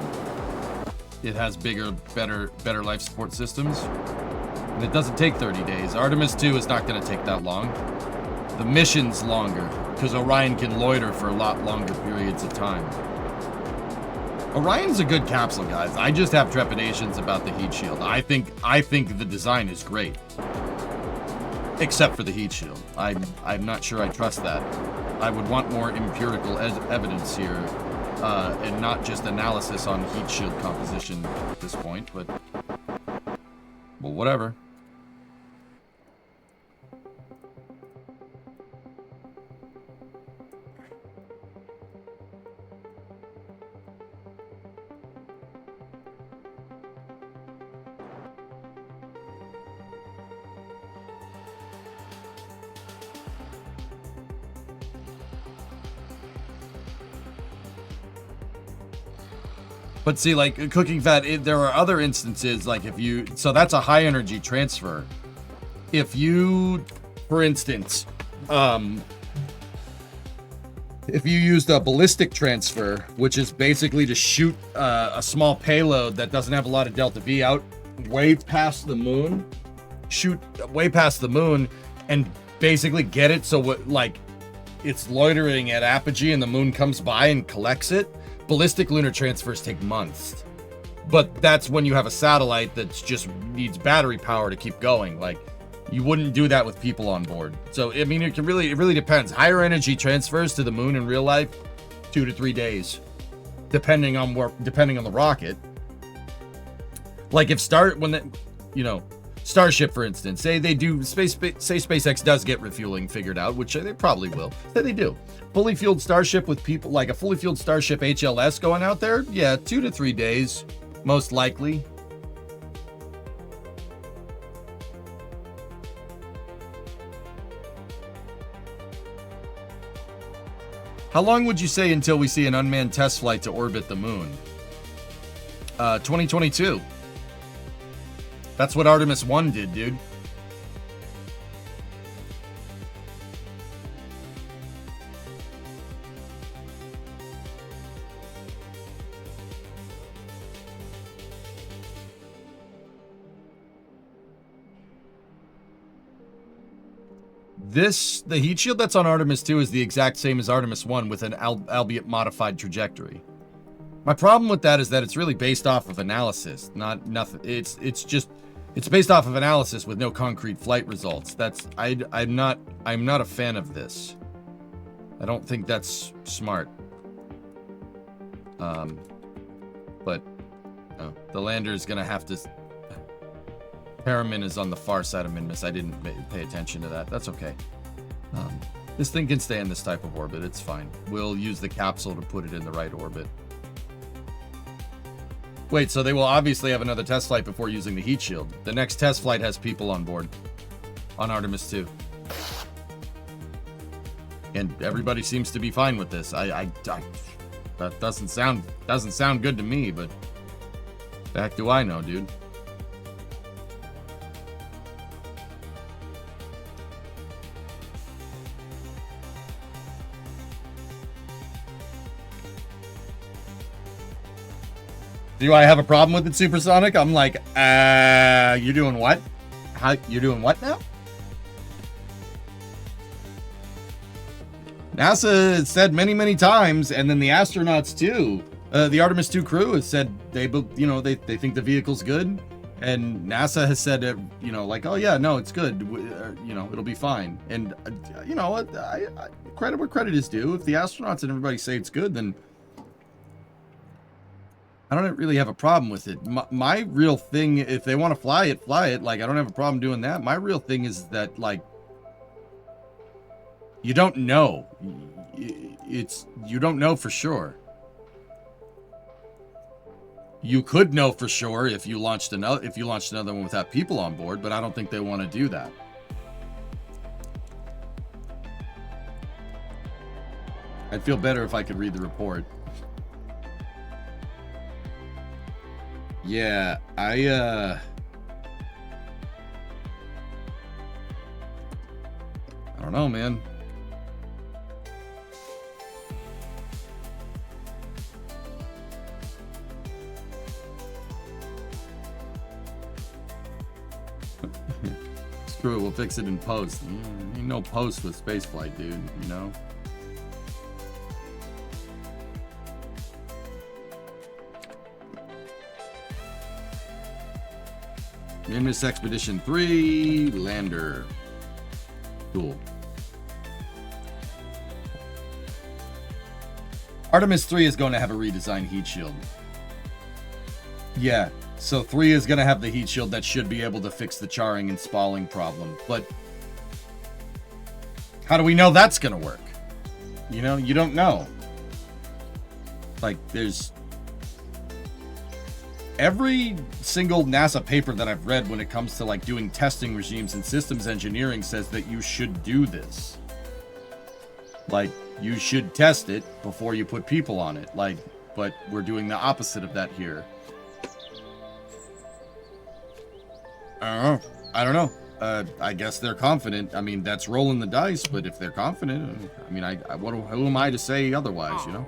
It has bigger, better life support systems. And it doesn't take 30 days. Artemis 2 is not going to take that long. The mission's longer, because Orion can loiter for a lot longer periods of time. Orion's a good capsule, guys. I just have trepidations about the heat shield. I think the design is great. Except for the heat shield. I'm not sure I trust that. I would want more empirical evidence here, and not just analysis on heat shield composition at this point, but well, whatever. But see, like, cooking fat, there are other instances, like so that's a high energy transfer. If you, for instance, if you used a ballistic transfer, which is basically to shoot a small payload that doesn't have a lot of delta V out way past the moon, shoot way past the moon, and basically get it so like it's loitering at apogee and the moon comes by and collects it. Ballistic lunar transfers take months, but that's when you have a satellite that just needs battery power to keep going. Like, you wouldn't do that with people on board. So I mean, it really depends. Higher energy transfers to the moon in real life, 2 to 3 days, depending on the rocket. Like if Starship, for instance, say SpaceX does get refueling figured out, which they probably will. Say they do. Fully fueled Starship with people, like a fully fueled Starship HLS going out there, yeah, 2 to 3 days, most likely. How long would you say until we see an unmanned test flight to orbit the moon? 2022. That's what Artemis 1 did, dude. The heat shield that's on Artemis 2 is the exact same as Artemis 1 with an albeit modified trajectory. My problem with that is that it's really based off of analysis, not nothing. It's based off of analysis with no concrete flight results. I'm not a fan of this. I don't think that's smart. But the lander is gonna have to. Paramin is on the far side of Minmus. I didn't pay attention to that. That's okay. This thing can stay in this type of orbit. It's fine. We'll use the capsule to put it in the right orbit. Wait, so they will obviously have another test flight before using the heat shield. The next test flight has people on board on Artemis 2. And everybody seems to be fine with this. That doesn't sound good to me, but the heck do I know, dude? Do I have a problem with it, Supersonic? I'm like, you're doing what? You're doing what now? NASA said many times, and then the astronauts too. The Artemis 2 crew has said they think the vehicle's good, and NASA has said like, oh yeah, no, it's good. It'll be fine. And credit where credit is due. If the astronauts and everybody say it's good, then I don't really have a problem with it. My real thing, if they want to fly it, fly it. Like, I don't have a problem doing that. My real thing is that, like, you don't know. You don't know for sure. You could know for sure if you launched another one without people on board, but I don't think they want to do that. I'd feel better if I could read the report. Yeah, I don't know, man. Screw it, we'll fix it in post. Ain't no post with spaceflight, dude, you know? Nimbus Expedition 3 lander. Cool. Artemis 3 is going to have a redesigned heat shield. Yeah, so 3 is going to have the heat shield that should be able to fix the charring and spalling problem. But how do we know that's going to work? You know, you don't know. Like, there's... Every single NASA paper that I've read when it comes to like doing testing regimes and systems engineering says that you should do this. Like, you should test it before you put people on it. Like, but we're doing the opposite of that here. I don't know. I guess they're confident. I mean, that's rolling the dice, but if they're confident, I mean, who am I to say otherwise, you know?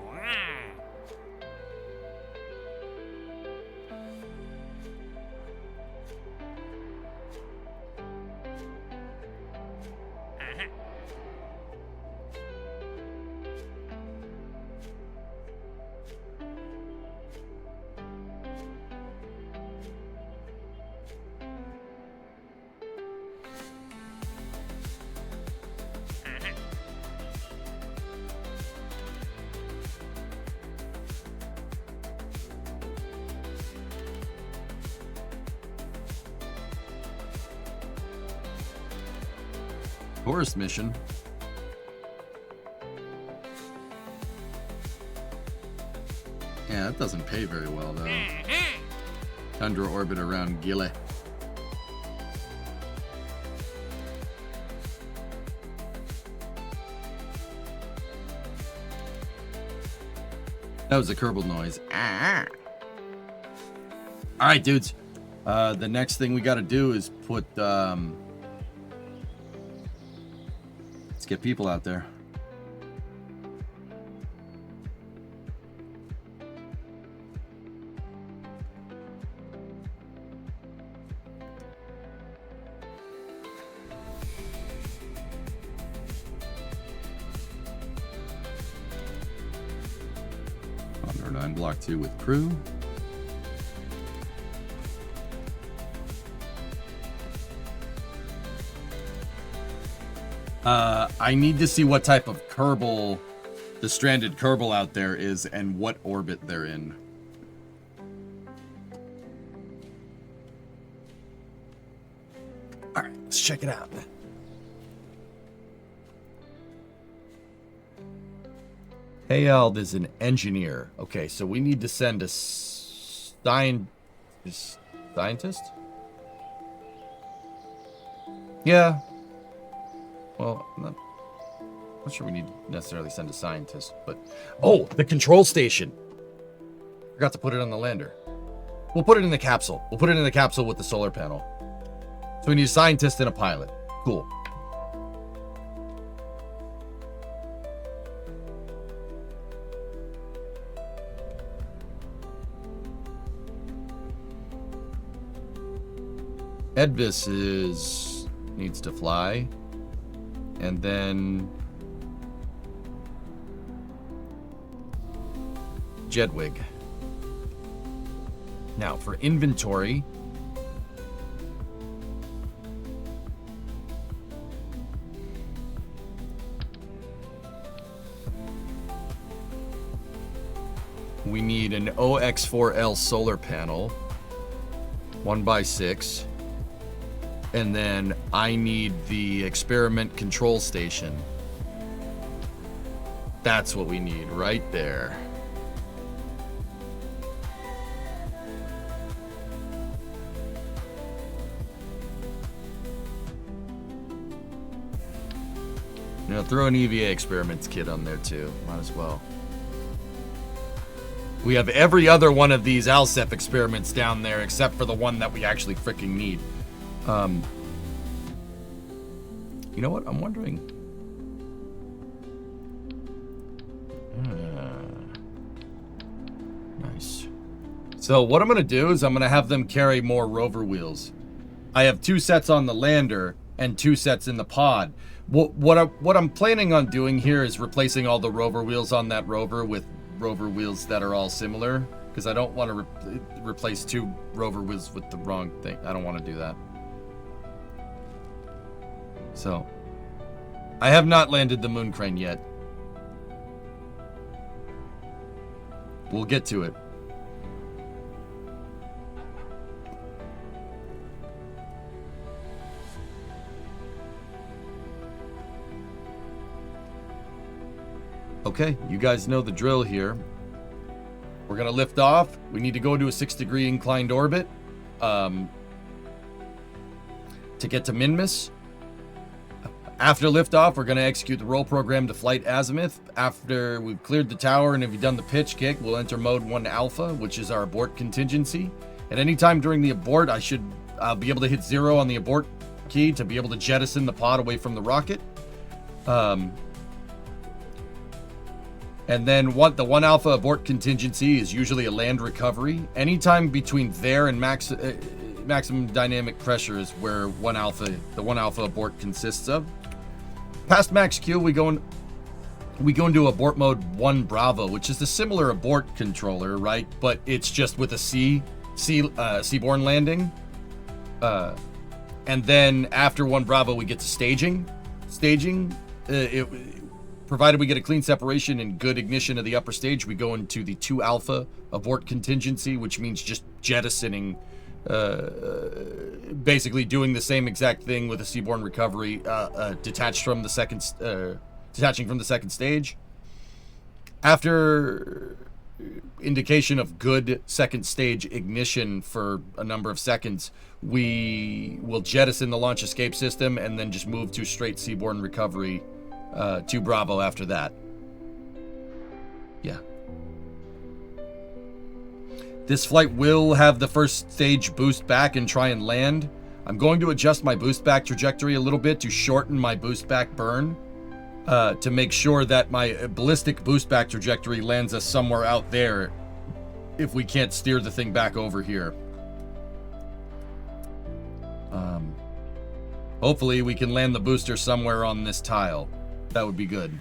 Tourist mission. Yeah, that doesn't pay very well, though. Tundra orbit around Gile. That was a Kerbal noise. Alright, dudes. The next thing we gotta do is put, let's get people out there. Honor 9 Block 2 with crew. I need to see what type of Kerbal the stranded Kerbal out there is and what orbit they're in. Alright, let's check it out. Hayald is an engineer. Okay, so we need to send a scientist? Yeah. Well, I'm not sure we need to necessarily send a scientist, but... Oh, the control station! Forgot to put it on the lander. We'll put it in the capsule. We'll put it in the capsule with the solar panel. So we need a scientist and a pilot. Cool. Edvis needs to fly. And then Jedwig. Now for inventory, We need an OX4L solar panel, 1x6. And then I need the experiment control station. That's what we need right there. You know, throw an EVA experiments kit on there too. Might as well. We have every other one of these ALSEF experiments down there except for the one that we actually freaking need. You know what? I'm wondering. Nice. So what I'm going to do is I'm going to have them carry more rover wheels. I have 2 sets on the lander and 2 sets in the pod. What I'm planning on doing here is replacing all the rover wheels on that rover with rover wheels that are all similar, because I don't want to replace 2 rover wheels with the wrong thing. I don't want to do that. So, I have not landed the moon crane yet. We'll get to it. Okay, you guys know the drill here. We're gonna lift off. We need to go into a 6-degree inclined orbit to get to Minmus. After liftoff, we're going to execute the roll program to flight azimuth. After we've cleared the tower and if you've done the pitch kick, we'll enter mode 1 alpha, which is our abort contingency. At any time during the abort, I'll be able to hit 0 on the abort key to be able to jettison the pod away from the rocket. And then the 1 alpha abort contingency is usually a land recovery. Anytime between there and maximum dynamic pressure is where the 1 alpha abort consists of. Past max Q, we go into abort mode 1 Bravo, which is a similar abort controller, right? But it's just with a seaborne landing. And then after 1 Bravo, we get to staging. Provided we get a clean separation and good ignition of the upper stage, we go into the 2 alpha abort contingency, which means just jettisoning. Basically doing the same exact thing with a seaborne recovery, detaching from the second stage. After indication of good second stage ignition for a number of seconds, we will jettison the launch escape system and then just move to straight seaborne recovery to Bravo after that. Yeah. This flight will have the first stage boost back and try and land. I'm going to adjust my boost back trajectory a little bit to shorten my boost back burn to make sure that my ballistic boost back trajectory lands us somewhere out there if we can't steer the thing back over here. Hopefully we can land the booster somewhere on this tile. That would be good.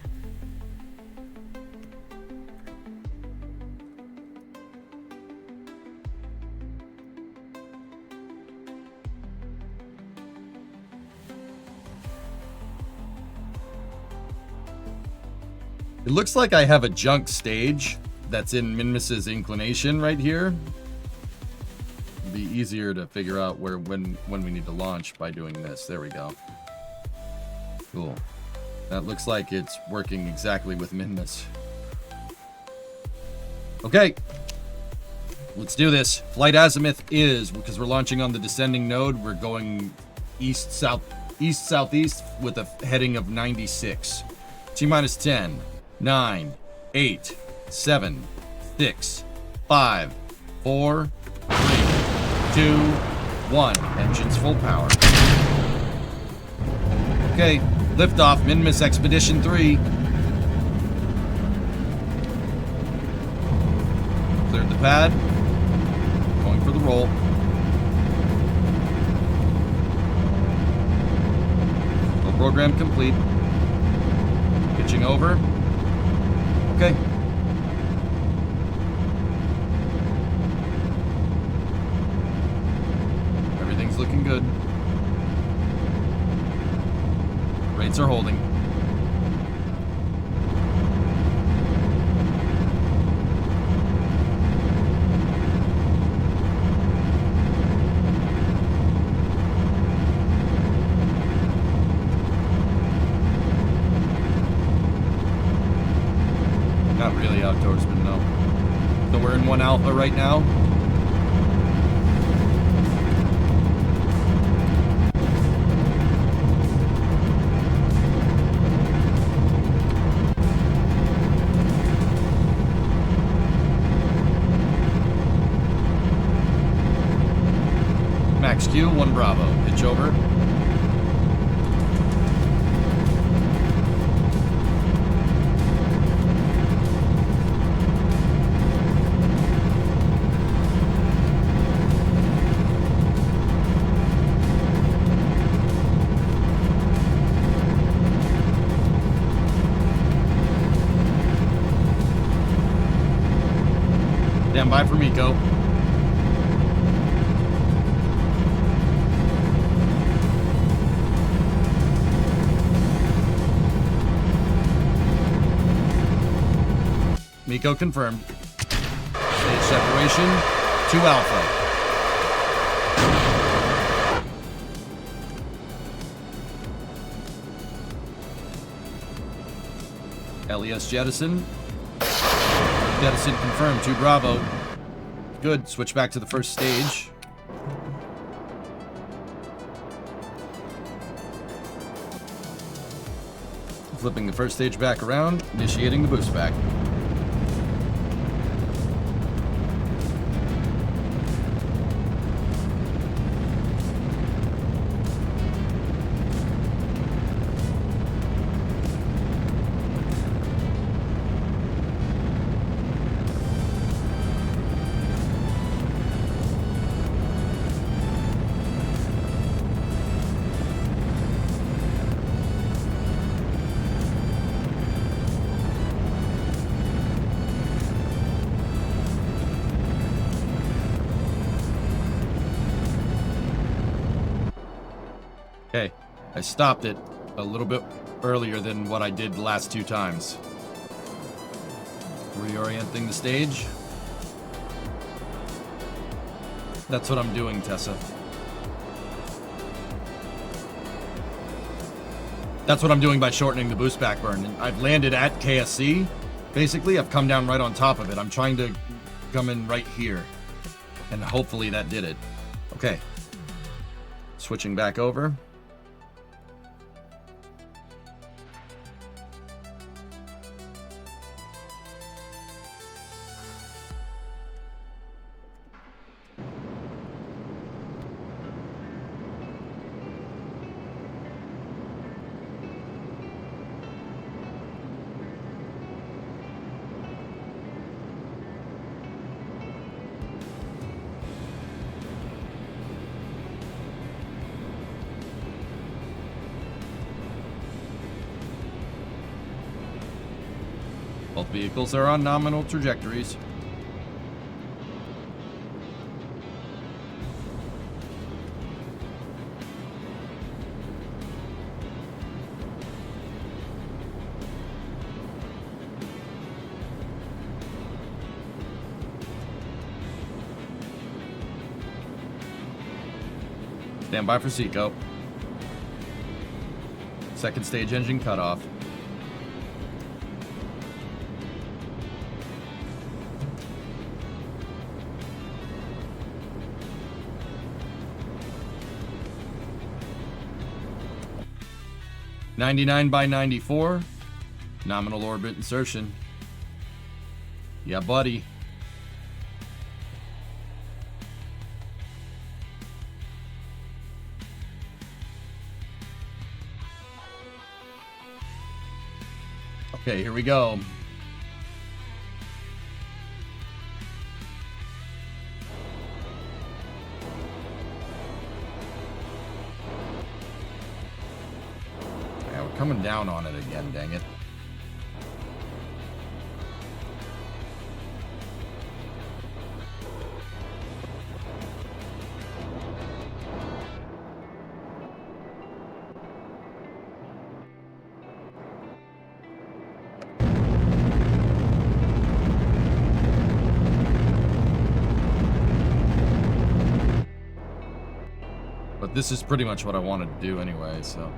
It looks like I have a junk stage that's in Minmus's inclination right here. It'll be easier to figure out when we need to launch by doing this. There we go. Cool. That looks like it's working exactly with Minmus. Okay. Let's do this. Flight azimuth is, because we're launching on the descending node, we're going east-southeast with a heading of 96. T-minus 10. 9, 8, 7, 6, 5, 4, 3, 2, 1. Engines full power. Okay, liftoff, Minmus Expedition 3. Cleared the pad. Going for the roll. Roll program complete. Pitching over. Okay. Everything's looking good. Rates are holding. Alpha right now. Max Q, 1 Bravo. Pitch over. Stand by for Miko. Miko confirmed. Stage separation to Alpha. LES jettison. Jettison confirmed to Bravo. Good. Switch back to the first stage. Flipping the first stage back around, initiating the boost back. Okay, I stopped it a little bit earlier than what I did the last 2 times. Reorienting the stage. That's what I'm doing, Tessa. That's what I'm doing by shortening the boost back burn. I've landed at KSC. Basically, I've come down right on top of it. I'm trying to come in right here. And hopefully that did it. Okay. Switching back over. Both vehicles are on nominal trajectories. Stand by for Seco. Second stage engine cutoff. (99 by 94). Nominal orbit insertion. Yeah, buddy. Okay, here we go. Yeah, we're coming down on it again, dang it. But this is pretty much what I wanted to do anyway, so.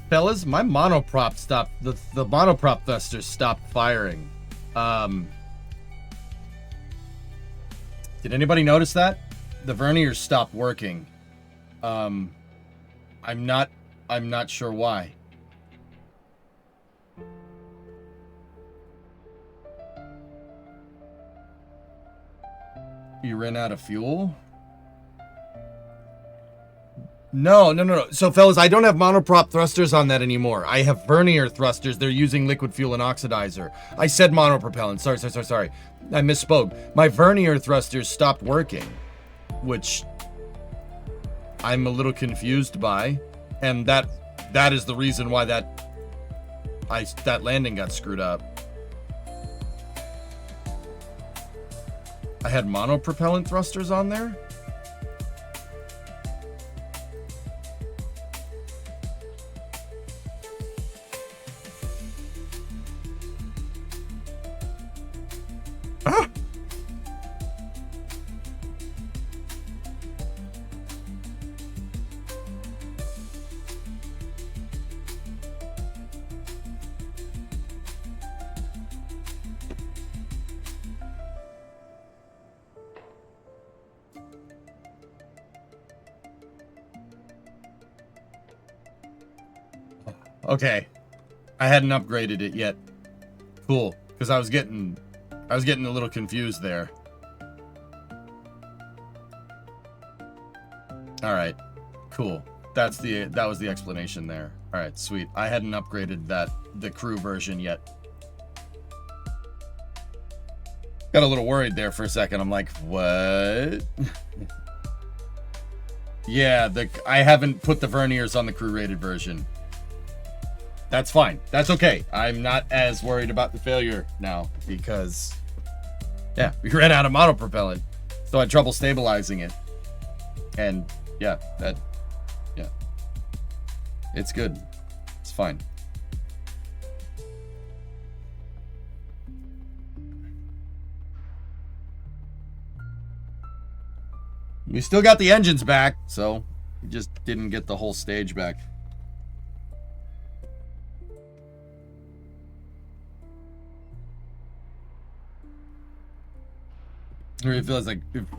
Fellas, my monoprop stopped. The monoprop thrusters stopped firing. Did anybody notice that? The verniers stopped working. I'm not sure why. You ran out of fuel? No. So, fellas, I don't have monoprop thrusters on that anymore. I have vernier thrusters. They're using liquid fuel and oxidizer. I said monopropellant. Sorry. I misspoke. My vernier thrusters stopped working, which I'm a little confused by, and that is the reason why that landing got screwed up. I had monopropellant thrusters on there? Ah! Okay, I hadn't upgraded it yet. Cool, because I was getting a little confused there. All right, cool. That was the explanation there. All right, sweet. I hadn't upgraded the crew version yet. Got a little worried there for a second. I'm like, what? Yeah, I haven't put the verniers on the crew rated version. That's fine. That's okay. I'm not as worried about the failure now because, yeah, we ran out of monopropellant, so I had trouble stabilizing it. And yeah, it's good. It's fine. We still got the engines back, so we just didn't get the whole stage back. It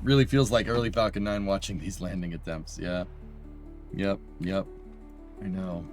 really feels like early Falcon 9 watching these landing attempts. Yeah. Yep. I know.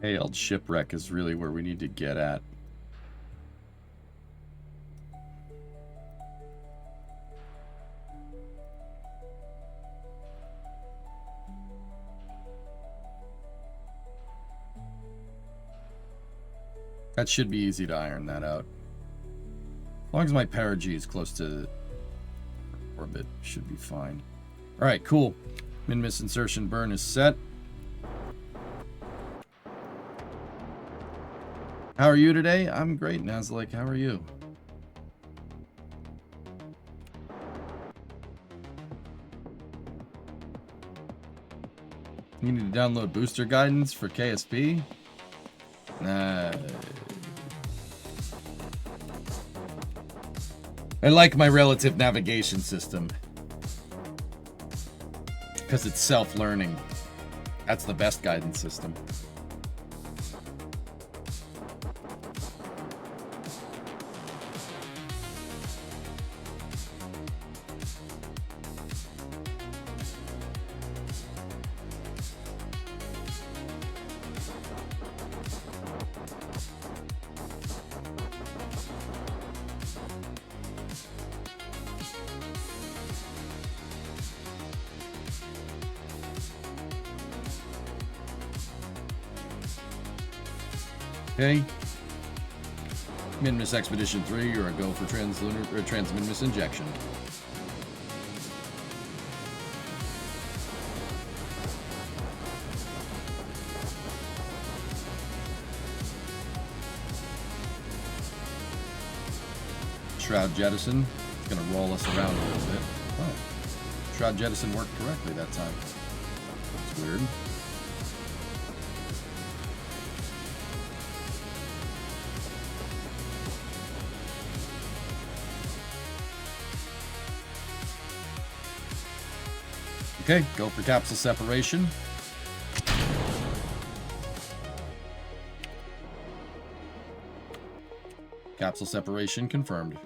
Hailed shipwreck is really where we need to get at. That should be easy to iron that out. As long as my perigee is close to orbit, should be fine. Alright, cool. Min-miss insertion burn is set. How are you today? I'm great, Nazlik. How are you? You need to download booster guidance for KSP? Nah. I like my relative navigation system. Because it's self-learning. That's the best guidance system. Okay. Minmus Expedition 3, you're a go for trans-Minmus injection. Shroud Jettison. It's going to roll us around a little bit. Oh. Shroud Jettison worked correctly that time. That's weird. Okay, go for capsule separation. Capsule separation confirmed.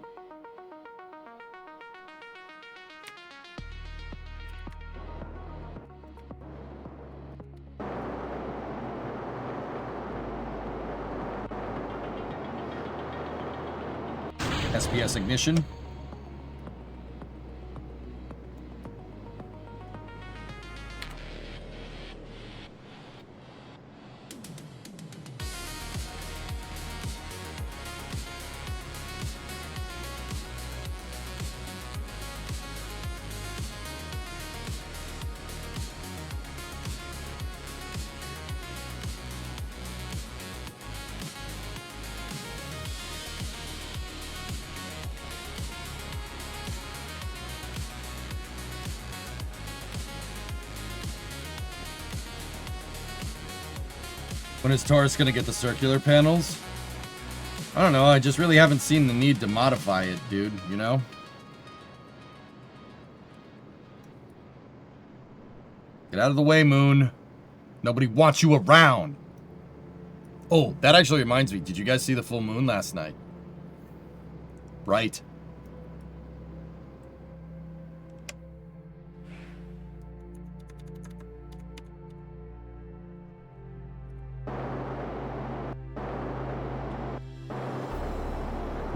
SPS ignition. When is Taurus going to get the circular panels? I don't know. I just really haven't seen the need to modify it, dude, you know? Get out of the way, Moon. Nobody wants you around. Oh, that actually reminds me. Did you guys see the full moon last night? Right.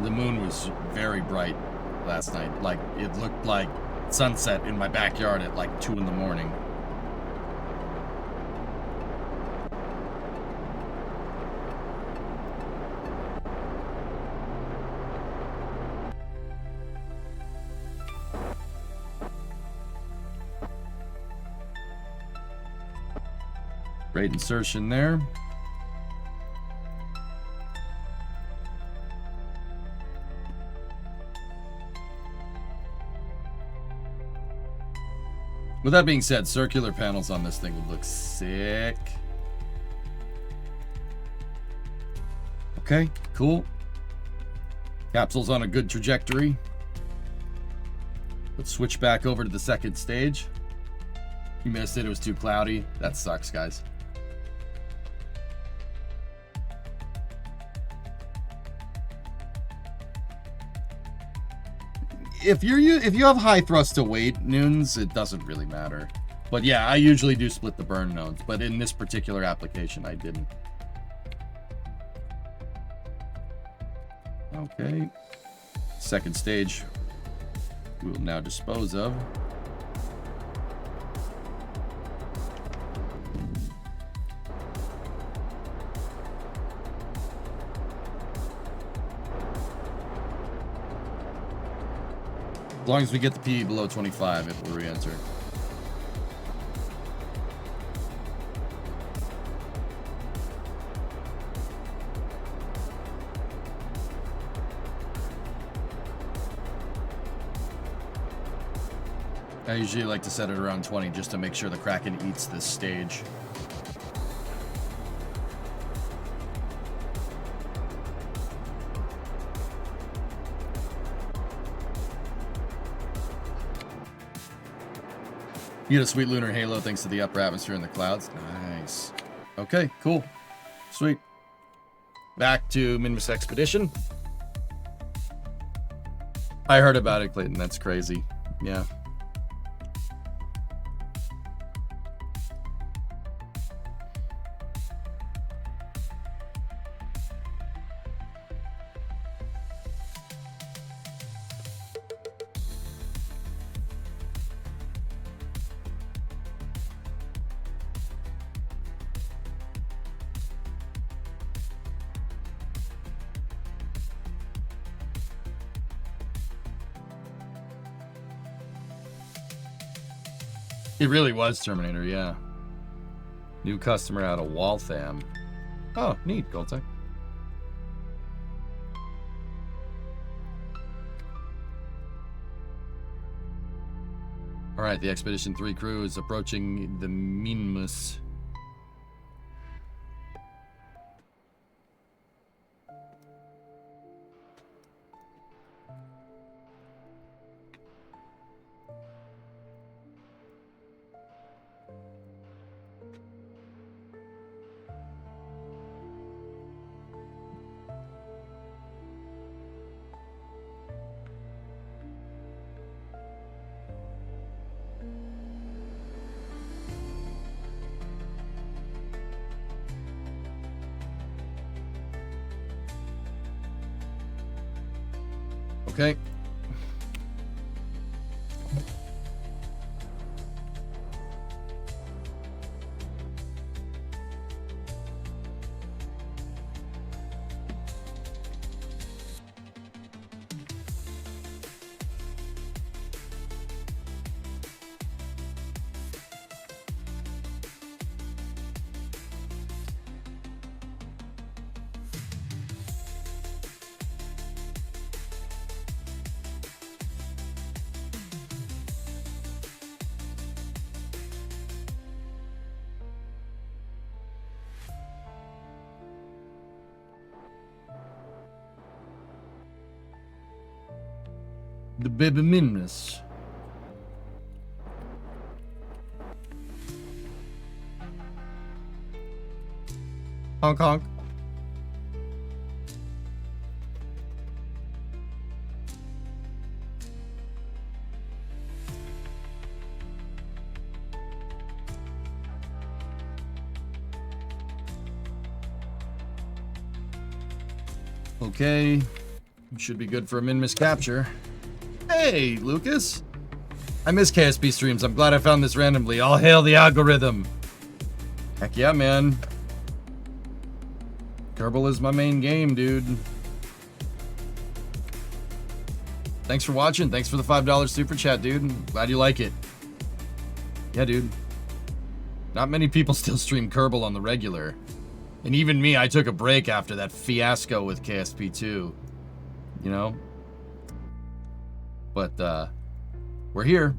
The moon was very bright last night. Like, it looked like sunset in my backyard at like 2 in the morning. Great insertion there. With that being said, circular panels on this thing would look sick. Okay, cool. Capsule's on a good trajectory. Let's switch back over to the second stage. You missed it, it was too cloudy. That sucks, guys. If you have high thrust to weight noons, it doesn't really matter. But yeah, I usually do split the burn nodes, but in this particular application, I didn't. Okay. Second stage, we will now dispose of. As long as we get the PE below 25, it will re-enter. I usually like to set it around 20 just to make sure the Kraken eats this stage. You get a sweet lunar halo thanks to the upper atmosphere and the clouds. Nice. Okay, cool. Sweet. Back to Minmus Expedition. I heard about it, Clayton. That's crazy. Yeah. It really was Terminator, yeah. New customer out of Waltham. Oh, neat, Goldtech. Alright, the Expedition 3 crew is approaching the Minmus. Okay. The Baby Minmus. Honk honk. Okay. Should be good for a Minmus capture. Hey, Lucas. I miss KSP streams. I'm glad I found this randomly. All hail the algorithm. Heck yeah, man. Kerbal is my main game, dude. Thanks for watching. Thanks for the $5 super chat, dude. Glad you like it. Yeah, dude. Not many people still stream Kerbal on the regular. And even me, I took a break after that fiasco with KSP2. You know? But, we're here.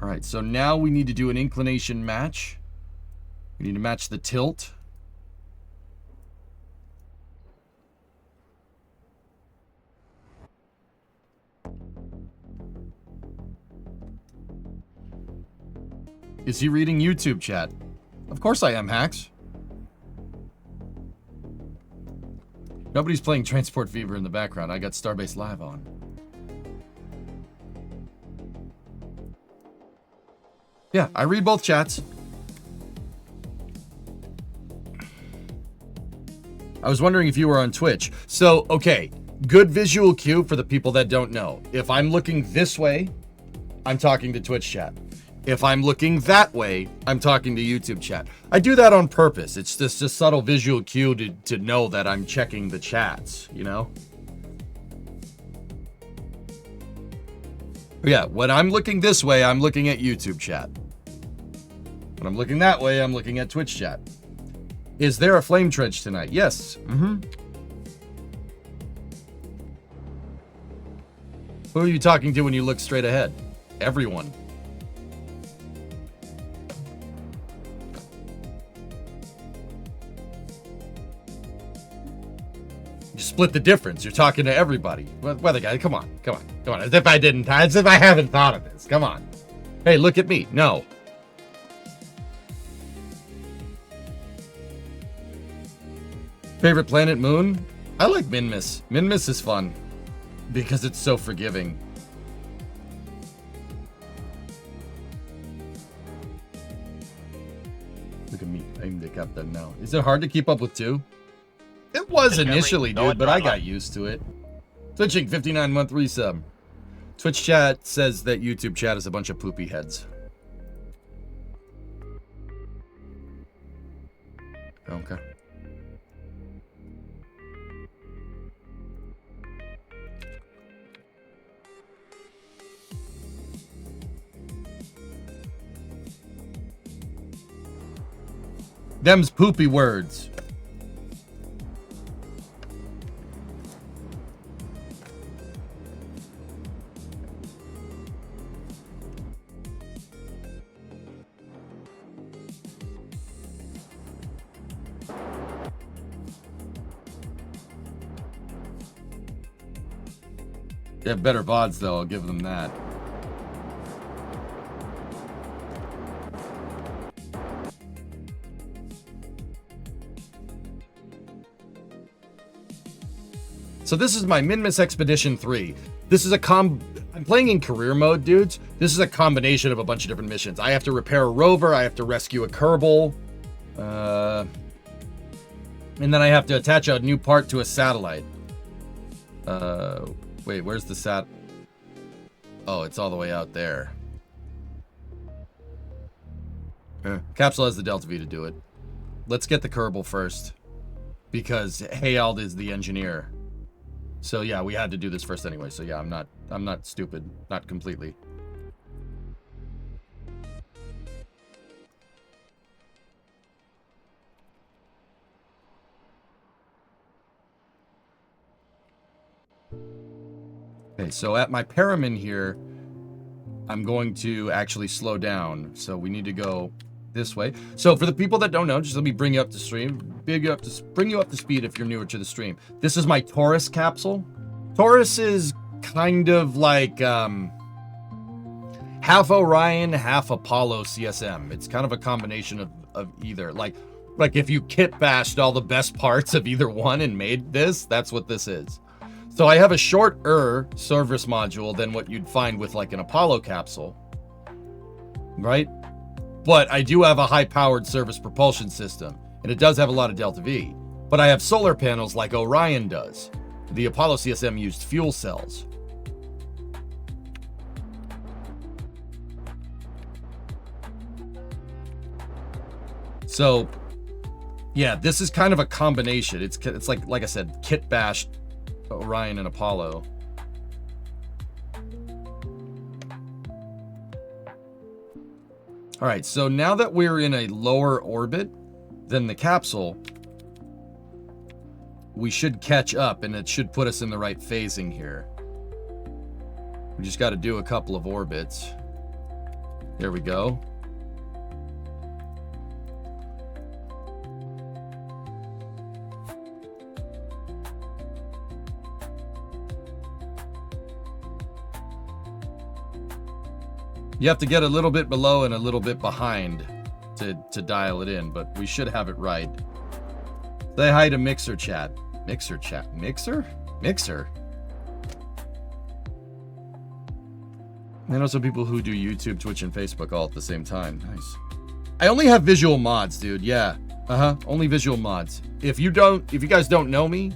Alright, so now we need to do an inclination match. We need to match the tilt. Is he reading YouTube chat? Of course I am, Hacks. Nobody's playing Transport Fever in the background. I got Starbase Live on. Yeah, I read both chats. I was wondering if you were on Twitch. So, okay, good visual cue for the people that don't know. If I'm looking this way, I'm talking to Twitch chat. If I'm looking that way, I'm talking to YouTube chat. I do that on purpose. It's just a subtle visual cue to know that I'm checking the chats, you know? Yeah, when I'm looking this way, I'm looking at YouTube chat. When I'm looking that way, I'm looking at Twitch chat. Is there a flame trench tonight? Yes. Who are you talking to when you look straight ahead? Everyone. You split the difference. You're talking to everybody. Weather guy, come on. As if I haven't thought of this. Come on. Hey, look at me. No. Favorite planet, Moon? I like Minmus. Minmus is fun because it's so forgiving. Look at me. I'm the captain now. Is it hard to keep up with two? It was initially, dude, but I got used to it. Twitching 59-month resub. Twitch chat says that YouTube chat is a bunch of poopy heads. Okay. Them's poopy words. They have better VODs, though. I'll give them that. So this is my Minmus Expedition 3. This is I'm playing in career mode, dudes. This is a combination of a bunch of different missions. I have to repair a rover. I have to rescue a Kerbal. And then I have to attach a new part to a satellite. Wait, where's the sat? Oh, it's all the way out there. Capsule has the Delta V to do it. Let's get the Kerbal first, because Hayald is the engineer. So yeah, we had to do this first anyway. So yeah, I'm not stupid, not completely. Okay, so at my Paramin here, I'm going to actually slow down. So we need to go this way. So for the people that don't know, just let me bring you up to stream, bring you up to speed if you're newer to the stream. This is my Taurus capsule. Taurus is kind of like half Orion, half Apollo CSM. It's kind of a combination of either. Like if you kit bashed all the best parts of either one and made this, that's what this is. So I have a shorter service module than what you'd find with like an Apollo capsule, right? But I do have a high-powered service propulsion system, and it does have a lot of Delta V. But I have solar panels like Orion does. The Apollo CSM used fuel cells. So, yeah, this is kind of a combination. It's like I said, kit bashed Orion and Apollo. All right, so now that we're in a lower orbit than the capsule, we should catch up, and it should put us in the right phasing here. We just got to do a couple of orbits. There we go. You have to get a little bit below and a little bit behind to dial it in, but we should have it right. Say hi to Mixer chat. Mixer chat. Mixer? Mixer. I know some people who do YouTube, Twitch, and Facebook all at the same time. Nice. I only have visual mods, dude. Yeah. Only visual mods. If you guys don't know me,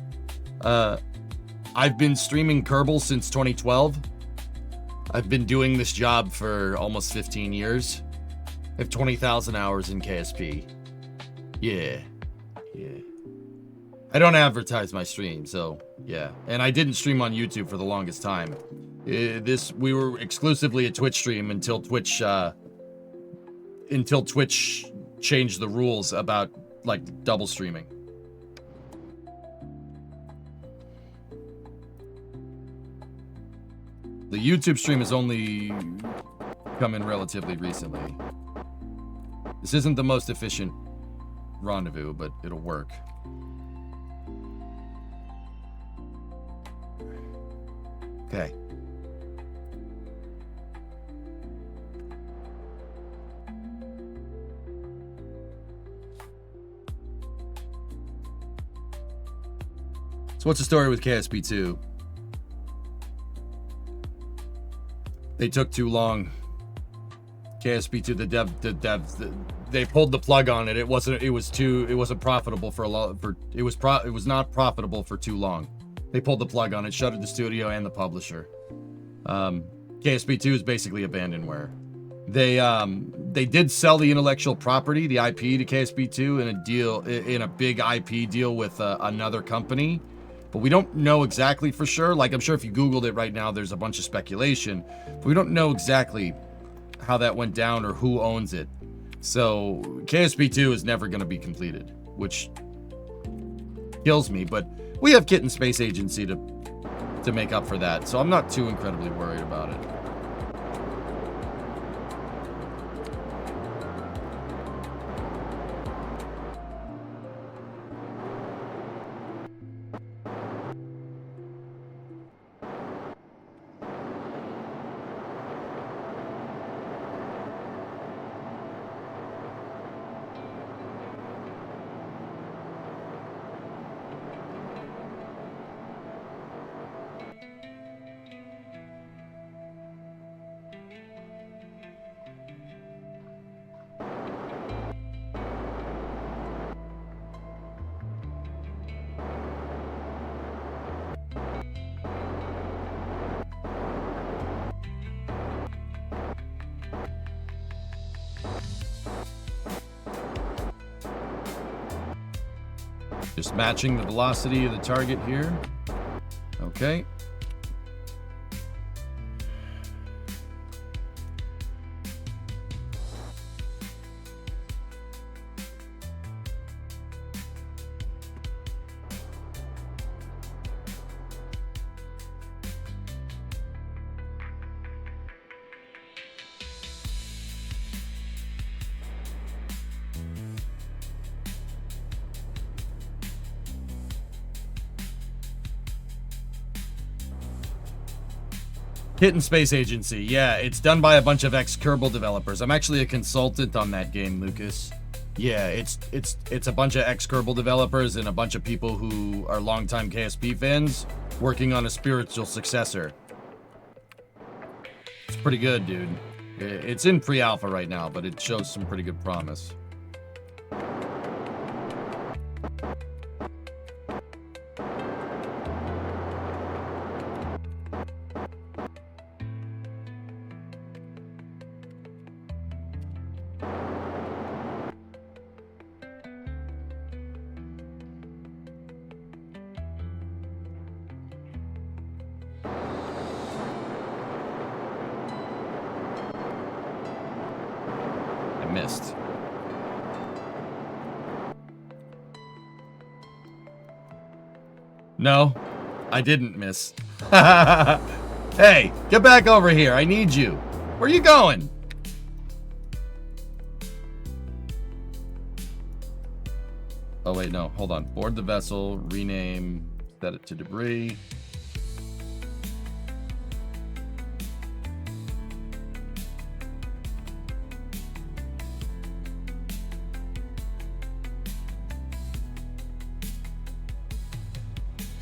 I've been streaming Kerbal since 2012. I've been doing this job for almost 15 years. I have 20,000 hours in KSP. Yeah. I don't advertise my stream, so yeah. And I didn't stream on YouTube for the longest time. We were exclusively a Twitch stream until Twitch changed the rules about like double streaming. The YouTube stream has only come in relatively recently. This isn't the most efficient rendezvous, but it'll work. Okay. So what's the story with KSP2? They took too long. KSP2, the devs, they pulled the plug on it. It wasn't profitable for a lot. It was not profitable for too long. They pulled the plug on it, shuttered the studio and the publisher. KSP2 is basically abandonware. They did sell the intellectual property, the IP, to KSP2 in a big IP deal with another company. But we don't know exactly for sure. Like, I'm sure if you Googled it right now, there's a bunch of speculation. But we don't know exactly how that went down or who owns it. So KSP2 is never going to be completed, which kills me, but we have Kitten Space Agency to make up for that, so I'm not too incredibly worried about it. Just matching the velocity of the target here. Okay. Kitten Space Agency, yeah, it's done by a bunch of ex-Kerbal developers. I'm actually a consultant on that game, Lucas. Yeah, it's a bunch of ex-Kerbal developers and a bunch of people who are longtime KSP fans working on a spiritual successor. It's pretty good, dude. It's in pre-alpha right now, but it shows some pretty good promise. Missed. No, I didn't miss. Hey, get back over here. I need you. Where are you going? Oh, wait, no. Hold on. Board the vessel, rename, set it to debris.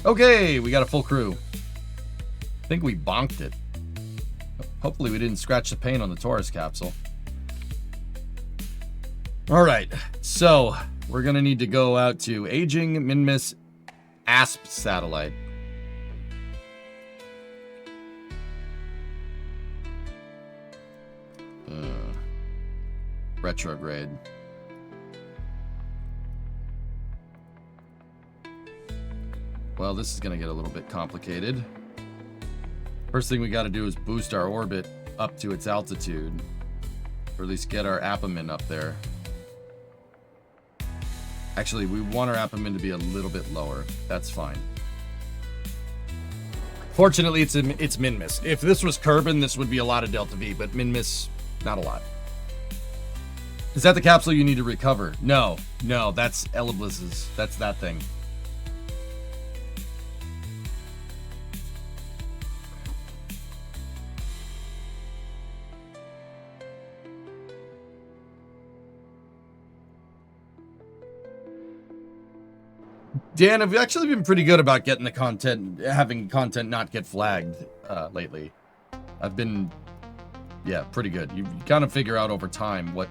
Okay, we got a full crew. I think we bonked it. Hopefully we didn't scratch the paint on the Taurus capsule. All right, so we're gonna need to go out to Aging Minmus ASP satellite. Retrograde. Well, this is going to get a little bit complicated. First thing we got to do is boost our orbit up to its altitude. Or at least get our Appamin up there. Actually, we want our Appamin to be a little bit lower. That's fine. Fortunately, it's Minmus. If this was Kerbin, this would be a lot of Delta V, but Minmus, not a lot. Is that the capsule you need to recover? No, that's Eliblis's. That's that thing. Dan, I've actually been pretty good about getting the content, having content not get flagged lately. I've been, yeah, pretty good. You kind of figure out over time what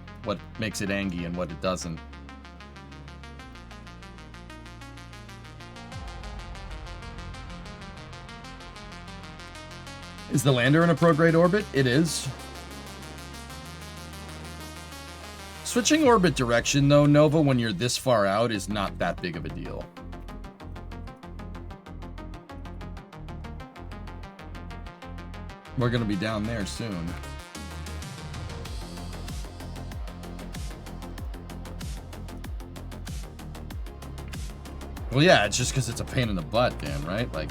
makes it angy and what it doesn't. Is the lander in a prograde orbit? It is. Switching orbit direction, though, Nova, when you're this far out is not that big of a deal. We're going to be down there soon. Well, yeah, it's just because it's a pain in the butt, Dan, right? Like,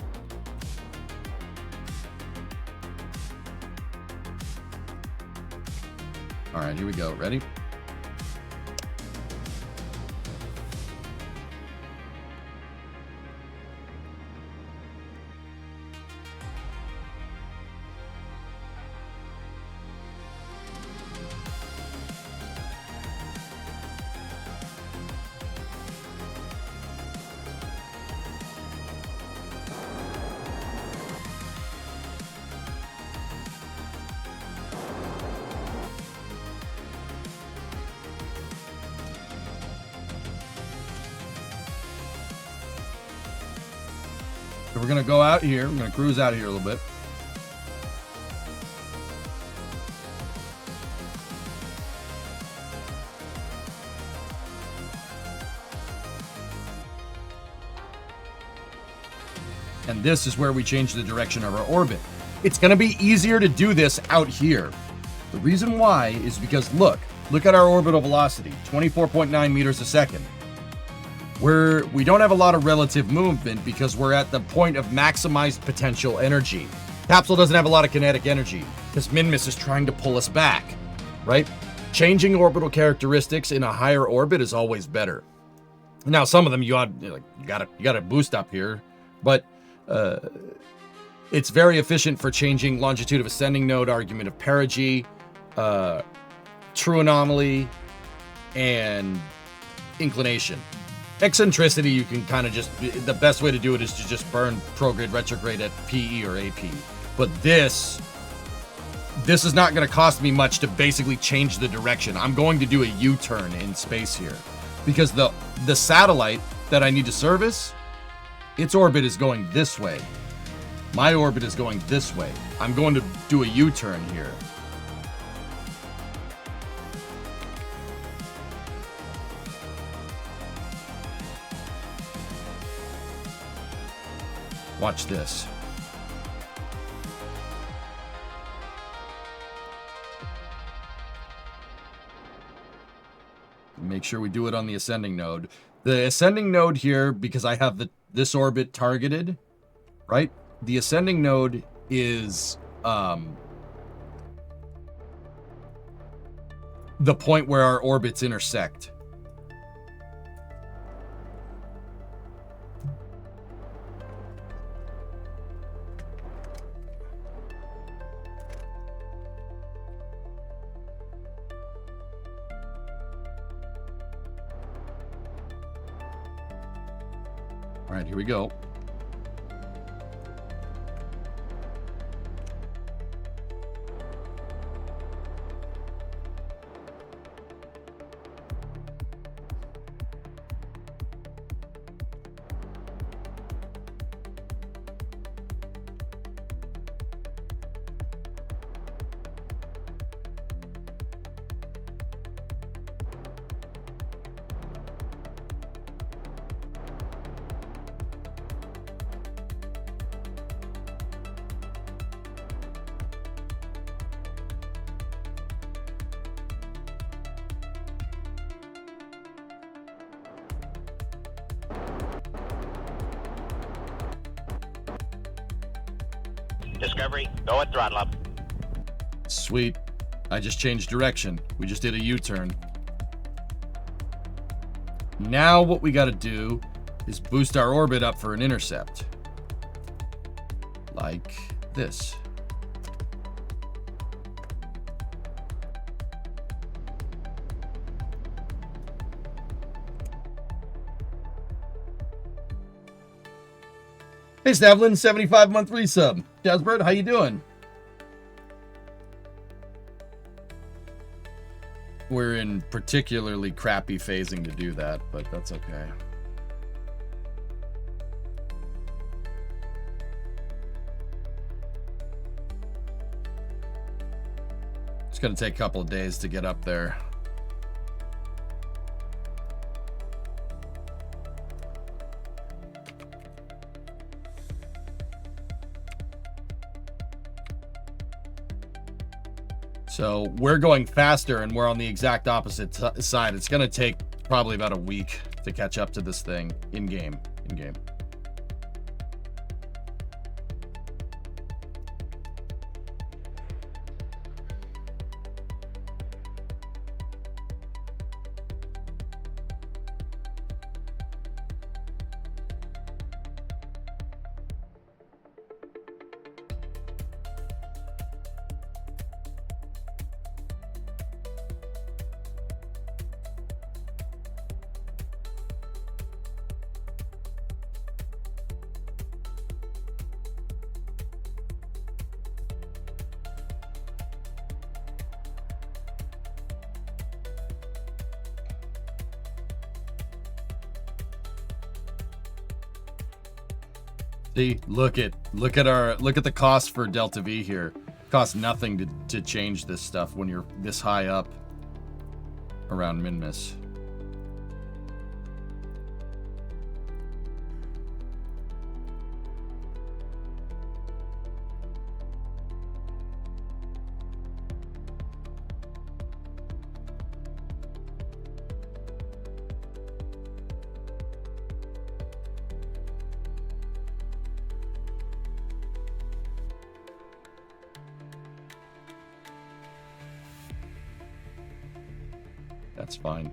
all right, here we go. Ready? So we're going to go out here. We're going to cruise out here a little bit. And this is where we change the direction of our orbit. It's going to be easier to do this out here. The reason why is because look at our orbital velocity, 24.9 meters a second. We don't have a lot of relative movement because we're at the point of maximized potential energy. Capsule doesn't have a lot of kinetic energy because Minmus is trying to pull us back, right? Changing orbital characteristics in a higher orbit is always better. Now, some of them you gotta boost up here, but it's very efficient for changing longitude of ascending node, argument of perigee, true anomaly, and inclination. Eccentricity, you can kind of just, the best way to do it is to just burn prograde, retrograde at PE or AP. But this is not going to cost me much to basically change the direction. I'm going to do a U-turn in space here because the satellite that I need to service, its orbit is going this way. My orbit is going this way. I'm going to do a U-turn here. Watch this. Make sure we do it on the ascending node. The ascending node here, because I have this orbit targeted, right? The ascending node is the point where our orbits intersect. All right, here we go. Discovery, go at throttle up. Sweet. I just changed direction. We just did a U-turn. Now what we got to do is boost our orbit up for an intercept. Like this. Hey, Stavlin, 75-month resub. Jasbert, how you doing? We're in particularly crappy phasing to do that, but that's okay. It's gonna take a couple of days to get up there. So we're going faster and we're on the exact opposite side. It's going to take probably about a week to catch up to this thing in game. in-game. See, look at the cost for Delta V here. Costs nothing to change this stuff when you're this high up around min-miss. That's fine.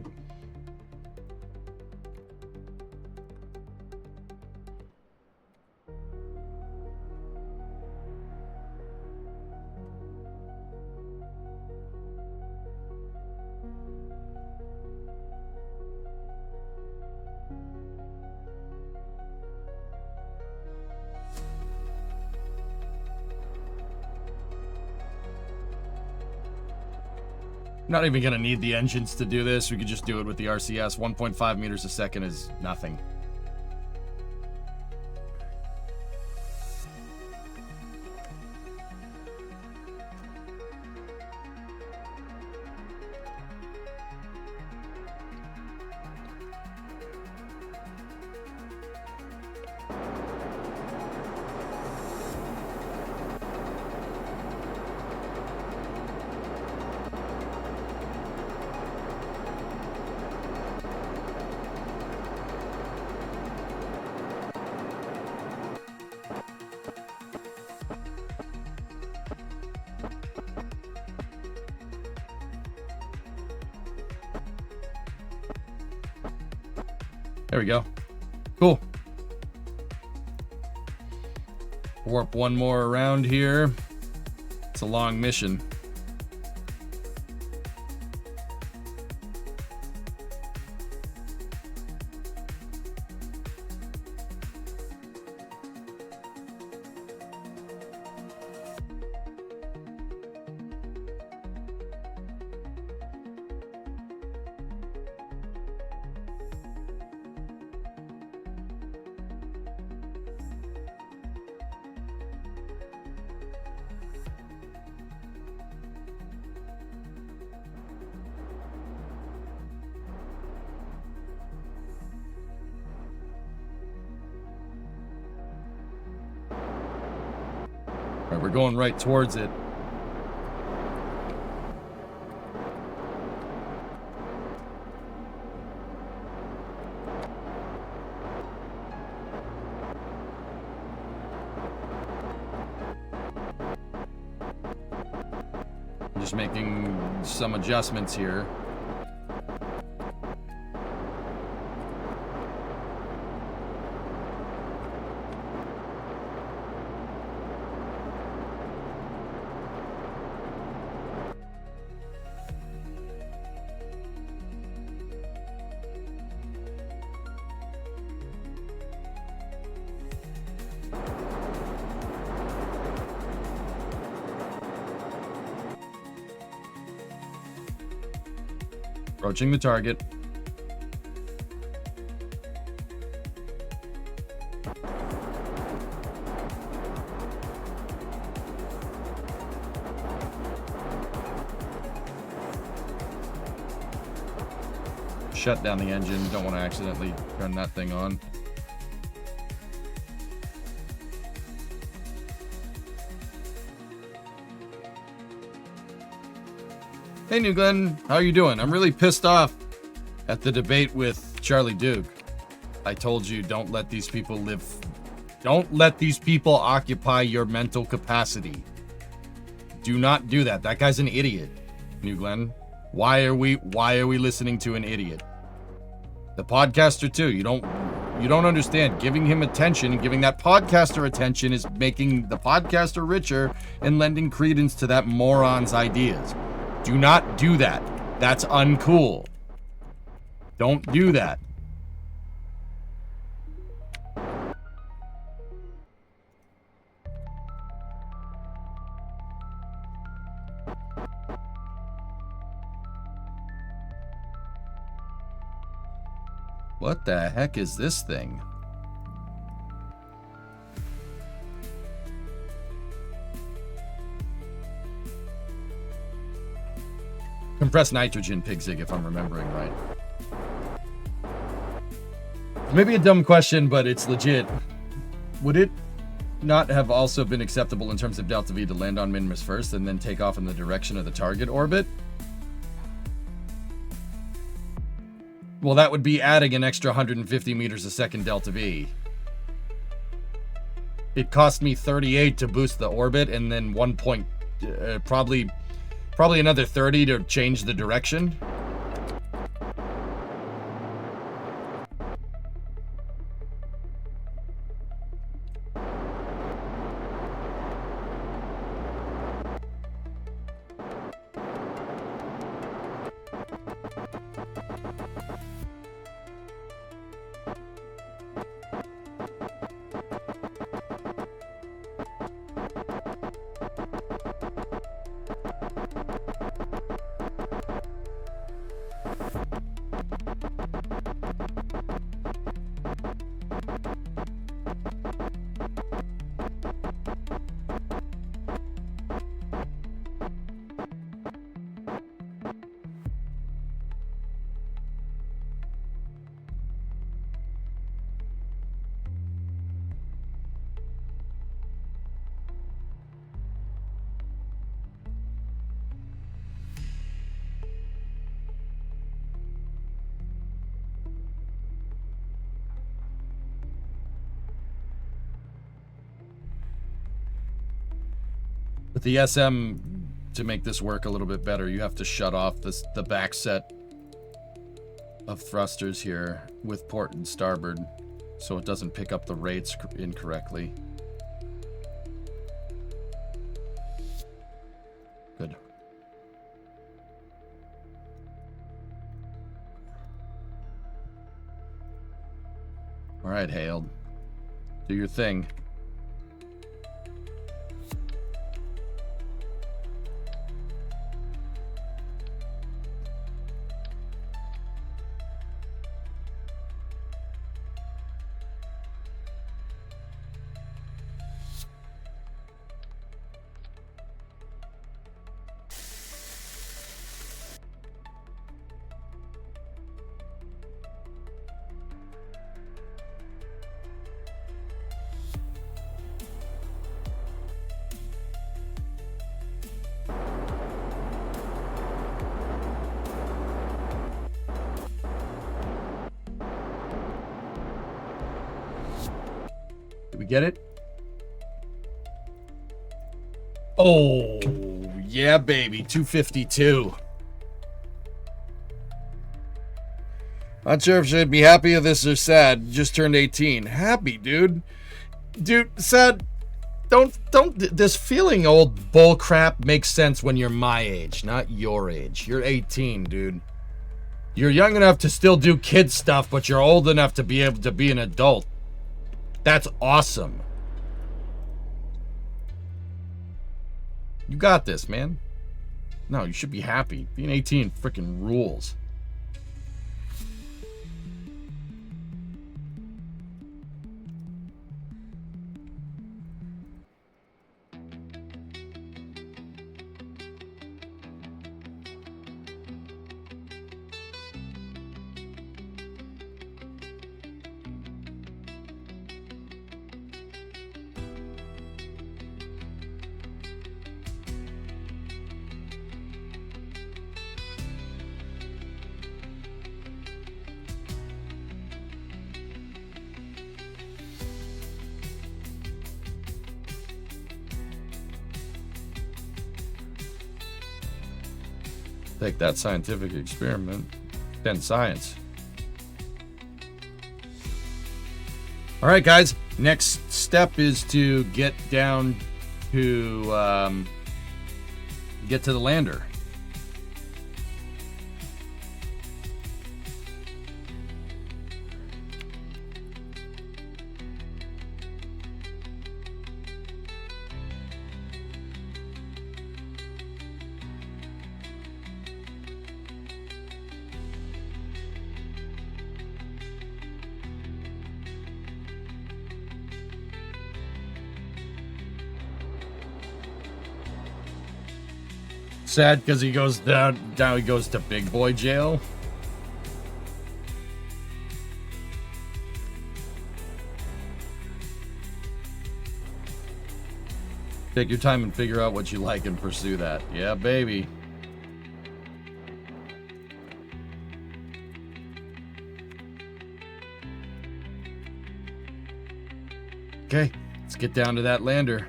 Not even gonna need the engines to do this. We could just do it with the RCS. 1.5 meters a second is nothing. There we go. Cool. Warp one more around here. It's a long mission. All right, we're going right towards it. I'm just making some adjustments here. Approaching the target. Shut down the engine. Don't want to accidentally turn that thing on. Hey, New Glenn, how are you doing? I'm really pissed off at the debate with Charlie Duke. I told you, don't let these people live. Don't let these people occupy your mental capacity. Do not do that. That guy's an idiot, New Glenn. Why are we listening to an idiot? The podcaster too. You don't understand. Giving him attention and giving that podcaster attention is making the podcaster richer and lending credence to that moron's ideas. Do not do that. That's uncool. Don't do that. What the heck is this thing? Compressed nitrogen, Pigzig, if I'm remembering right. Maybe a dumb question, but it's legit. Would it not have also been acceptable in terms of Delta V to land on Minmus first and then take off in the direction of the target orbit? Well, that would be adding an extra 150 meters a second Delta V. It cost me 38 to boost the orbit, and then probably another 30 to change the direction. With the SM, to make this work a little bit better, you have to shut off the back set of thrusters here with port and starboard so it doesn't pick up the rates incorrectly. Good. All right, Hailed. Do your thing. Get it? Oh, yeah, baby. 252. Not sure if I should be happy of this or sad. Just turned 18. Happy, dude. Dude, sad. Don't. This feeling old bullcrap makes sense when you're my age, not your age. You're 18, dude. You're young enough to still do kid stuff, but you're old enough to be able to be an adult. That's awesome. You got this, man. No, you should be happy. Being 18 freaking rules. Take that scientific experiment. Then science. All right, guys. Next step is to get down to get to the lander. Sad because he goes down. He goes to big boy jail. Take your time and figure out what you like and pursue that. Yeah, baby. Okay, let's get down to that lander.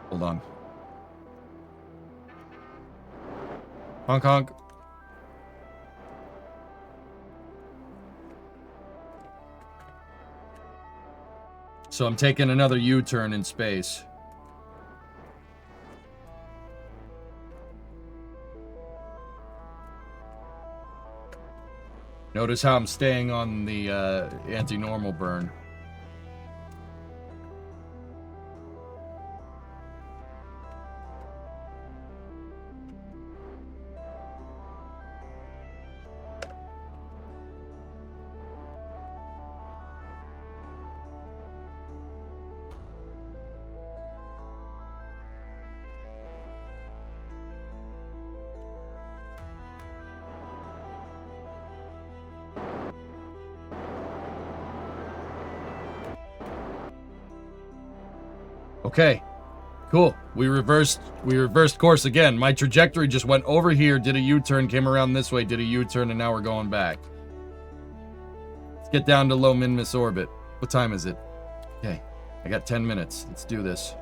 Hold on. Honk honk. So I'm taking another U-turn in space. Notice how I'm staying on the anti-normal burn. Okay, cool. We reversed course again. My trajectory just went over here, did a U-turn, came around this way, did a U-turn, and now we're going back. Let's get down to low min-miss orbit. What time is it? Okay, I got 10 minutes. Let's do this.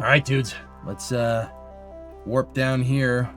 All right, dudes, let's warp down here.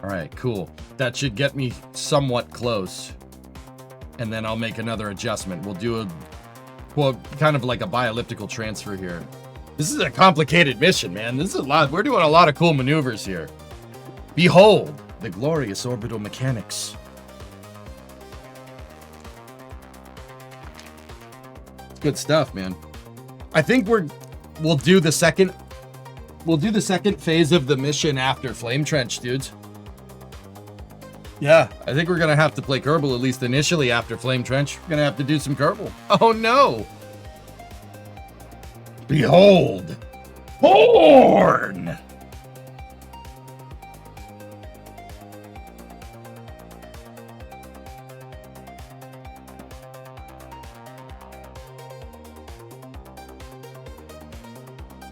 All right, cool. That should get me somewhat close. And then I'll make another adjustment. We'll do a, well, kind of like a bi-elliptical transfer here. This is a complicated mission, man. This is a lot. We're doing a lot of cool maneuvers here. Behold, the glorious orbital mechanics. Good stuff, man. I think we'll do the second phase of the mission after Flame Trench, dudes. Yeah, I think we're gonna have to play Kerbal at least initially after Flame Trench. We're gonna have to do some Kerbal. Oh no! Behold! Horn!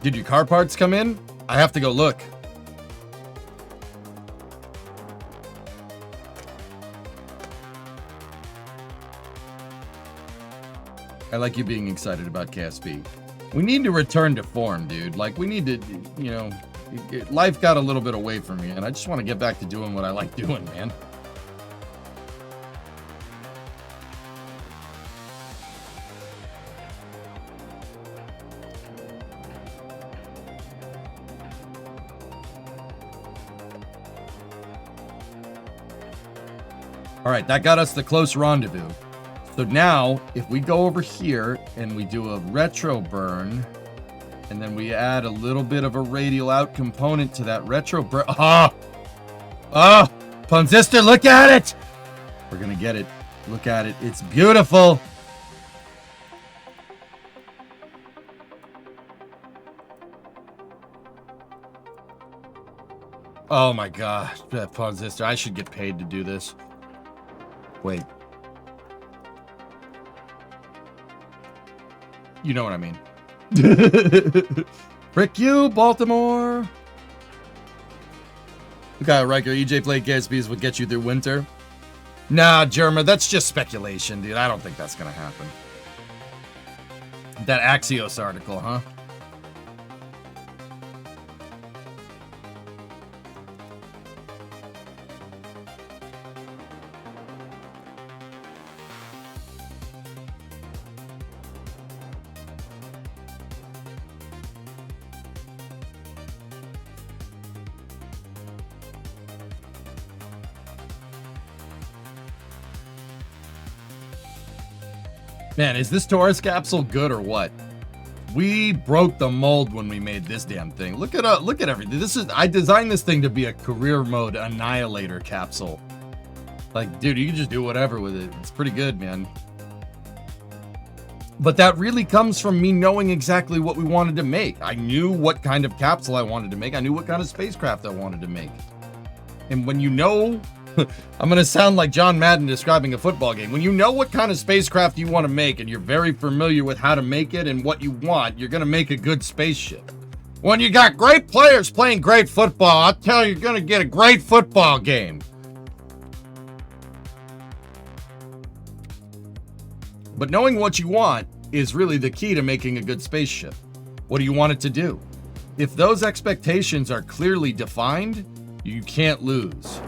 Did your car parts come in? I have to go look. I like you being excited about KSP. We need to return to form, dude. Like, we need to, you know, life got a little bit away from me, and I just want to get back to doing what I like doing, man. All right, that got us the close rendezvous. So now, if we go over here and we do a retro burn, and then we add a little bit of a radial out component to that retro burn. Ponzister, look at it! We're gonna get it. Look at it. It's beautiful. Oh my gosh, that Ponzister. I should get paid to do this. Wait. You know what I mean. Frick you, Baltimore. Okay, Riker, EJ played KSPs would get you through winter. Nah, Germa, that's just speculation, dude. I don't think that's gonna happen. That Axios article, huh? Man, is this Taurus capsule good or what? We broke the mold when we made this damn thing. Look at everything. I designed this thing to be a career mode annihilator capsule. Like, dude, you can just do whatever with it. It's pretty good, man. But that really comes from me knowing exactly what we wanted to make. I knew what kind of capsule I wanted to make. I knew what kind of spacecraft I wanted to make. And when you know, I'm going to sound like John Madden describing a football game. When you know what kind of spacecraft you want to make and you're very familiar with how to make it and what you want, you're going to make a good spaceship. When you got great players playing great football, I'll tell you, you're going to get a great football game. But knowing what you want is really the key to making a good spaceship. What do you want it to do? If those expectations are clearly defined, you can't lose.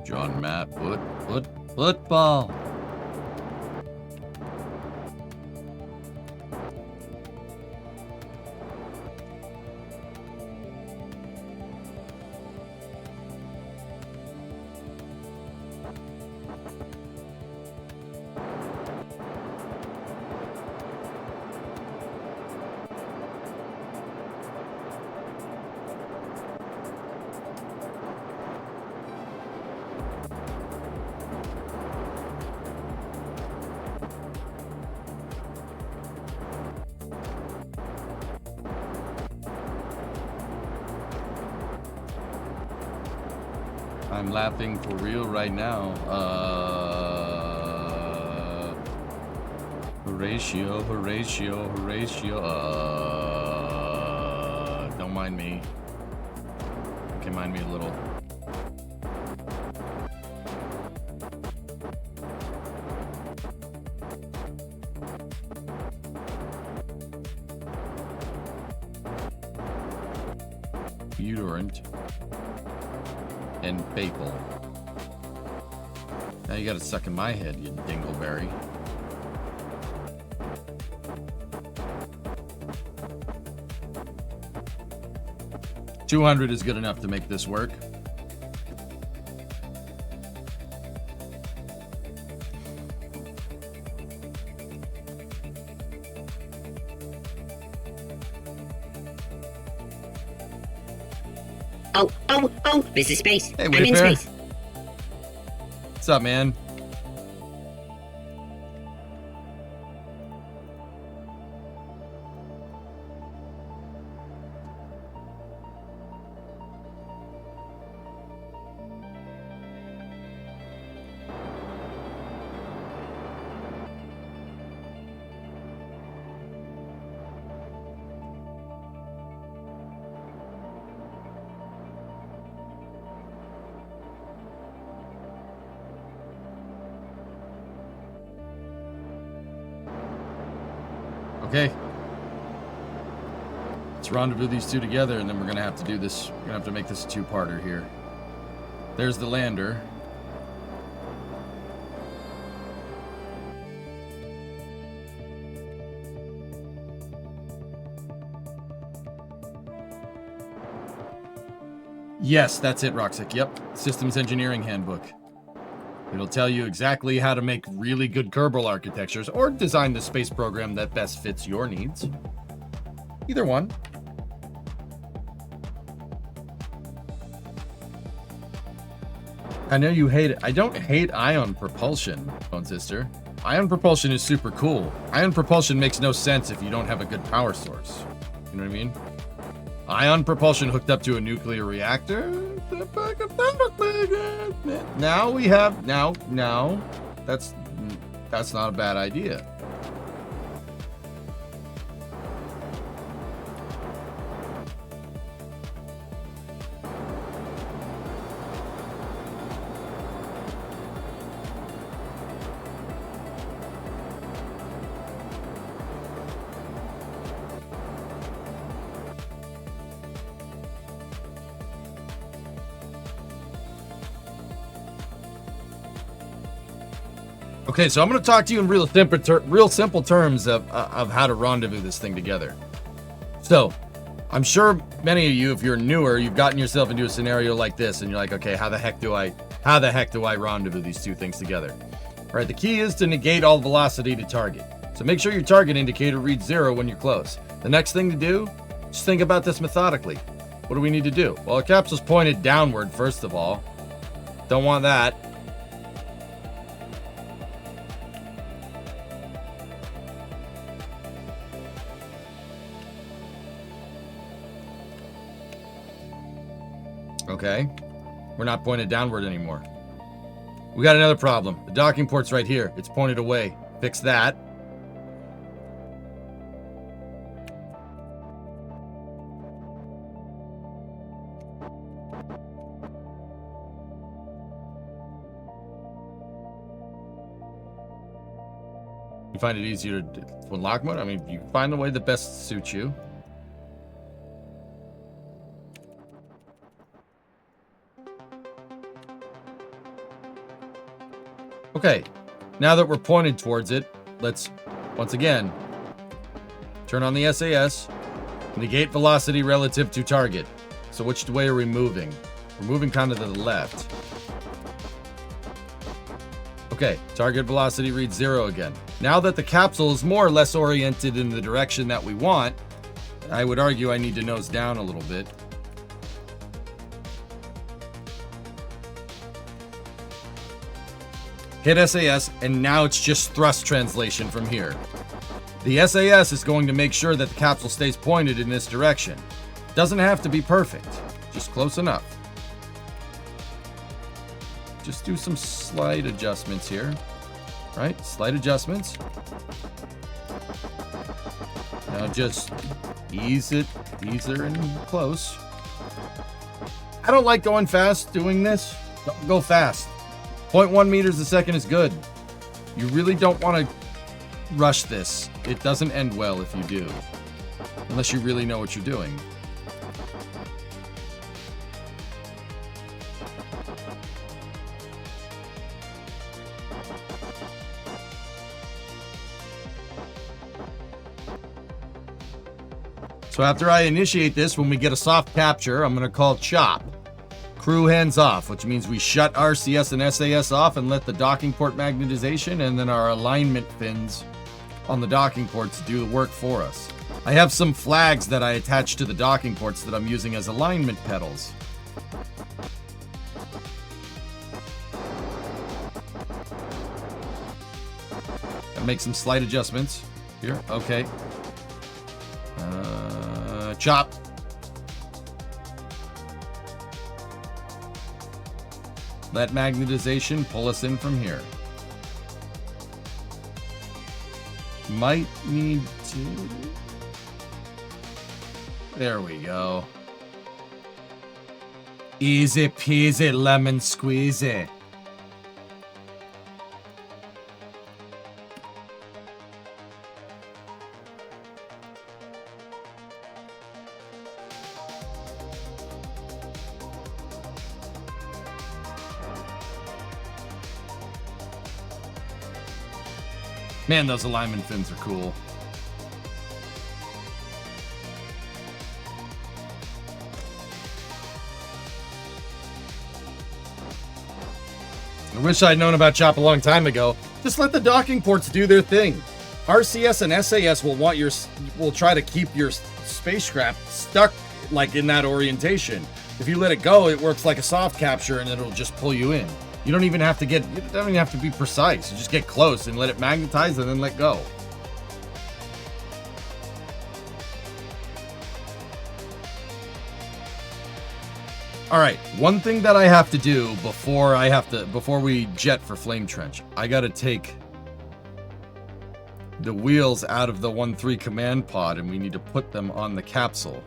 John Matt, football. I'm laughing for real right now. Horatio. Don't mind me. You can mind me a little. Uterant. And Papal. Now you gotta suck in my head, you dingleberry. $200 is good enough to make this work. This is space. Hey, I'm in Wayfarer. space. What's up, man? Okay. Let's rendezvous these two together, and then we're gonna have to do this. We're gonna have to make this a two-parter here. There's the lander. Yes, that's it, Roxic. Yep. Systems Engineering Handbook. It'll tell you exactly how to make really good Kerbal architectures or design the space program that best fits your needs. Either one. I know you hate it. I don't hate ion propulsion, phone sister. Ion propulsion is super cool. Ion propulsion makes no sense if you don't have a good power source. You know what I mean? Ion propulsion hooked up to a nuclear reactor? Now we have, now, that's not a bad idea. Okay, so I'm going to talk to you in real simple terms of how to rendezvous this thing together. So, I'm sure many of you, if you're newer, you've gotten yourself into a scenario like this, and you're like, okay, how the heck do I rendezvous these two things together? All right, the key is to negate all velocity to target. So make sure your target indicator reads 0 when you're close. The next thing to do, just think about this methodically. What do we need to do? Well, the capsule's pointed downward, first of all. Don't want that. Okay, we're not pointed downward anymore. We got another problem. The docking port's right here. It's pointed away. Fix that. You find it easier to unlock mode? I mean, you find the way that best suits you. Okay, now that we're pointed towards it, let's, once again, turn on the SAS, negate velocity relative to target. So which way are we moving? We're moving kind of to the left. Okay, target velocity reads 0 again. Now that the capsule is more or less oriented in the direction that we want, I would argue I need to nose down a little bit. Hit SAS, and now it's just thrust translation from here. The SAS is going to make sure that the capsule stays pointed in this direction. Doesn't have to be perfect, just close enough. Just do some slight adjustments here, right? Slight adjustments. Now just ease her and close. I don't like going fast doing this. Don't go fast. 0.1 meters a second is good. You really don't want to rush this. It doesn't end well if you do. Unless you really know what you're doing. So after I initiate this, when we get a soft capture, I'm going to call chop. Crew hands off, which means we shut RCS and SAS off and let the docking port magnetization and then our alignment fins on the docking ports do the work for us. I have some flags that I attach to the docking ports that I'm using as alignment pedals. Gotta make some slight adjustments here. Okay. Chop. Let magnetization pull us in from here. Might need to... There we go. Easy peasy lemon squeezy. Man, those alignment fins are cool. I wish I'd known about Chop a long time ago. Just let the docking ports do their thing. RCS and SAS will try to keep your spacecraft stuck like in that orientation. If you let it go, it works like a soft capture and it'll just pull you in. You don't even have to be precise. You just get close and let it magnetize and then let go. All right, one thing that I have to do before we jet for Flame Trench, I got to take the wheels out of the 1-3 command pod and we need to put them on the capsule.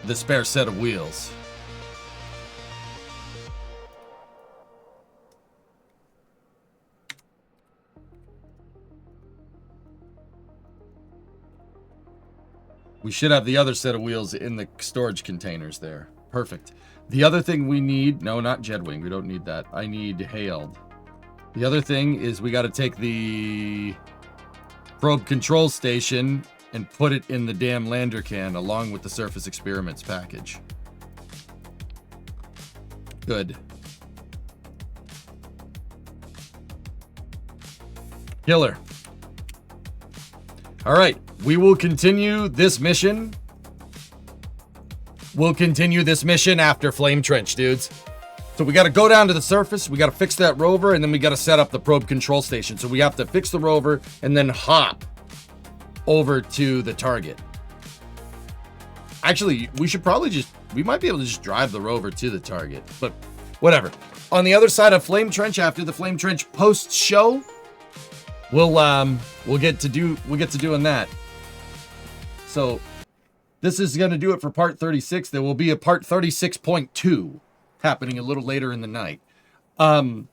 The spare set of wheels. We should have the other set of wheels in the storage containers there. Perfect. The other thing we need... No, not Jedwing. We don't need that. I need Hailed. The other thing is we got to take the probe control station and put it in the damn lander can along with the surface experiments package. Good. Killer. All right. We will continue this mission. We'll continue this mission after Flame Trench, dudes. So we got to go down to the surface. We got to fix that rover, and then we got to set up the probe control station. So we have to fix the rover and then hop over to the target. Actually, we might be able to just drive the rover to the target, but whatever. On the other side of Flame Trench, after the Flame Trench post-show, we'll get to doing that. So this is going to do it for part 36. There will be a part 36.2 happening a little later in the night. On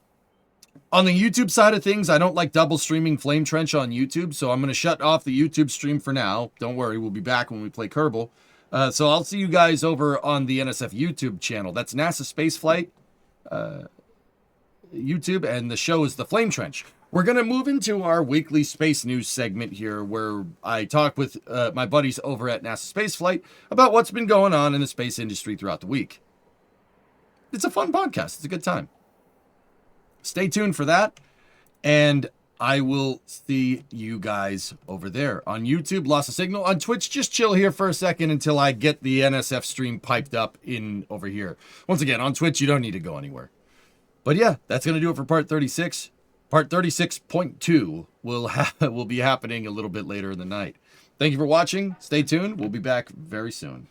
the YouTube side of things, I don't like double streaming Flame Trench on YouTube, so I'm going to shut off the YouTube stream for now. Don't worry, we'll be back when we play Kerbal. So I'll see you guys over on the NSF YouTube channel. That's NASA Spaceflight YouTube, and the show is the Flame Trench. We're going to move into our weekly space news segment here where I talk with my buddies over at NASA Spaceflight about what's been going on in the space industry throughout the week. It's a fun podcast. It's a good time. Stay tuned for that, and I will see you guys over there. On YouTube, lost a signal. On Twitch, just chill here for a second until I get the NSF stream piped up in over here. Once again, on Twitch, you don't need to go anywhere. But yeah, that's going to do it for part 36. Part 36.2 will be happening a little bit later in the night. Thank you for watching. Stay tuned. We'll be back very soon.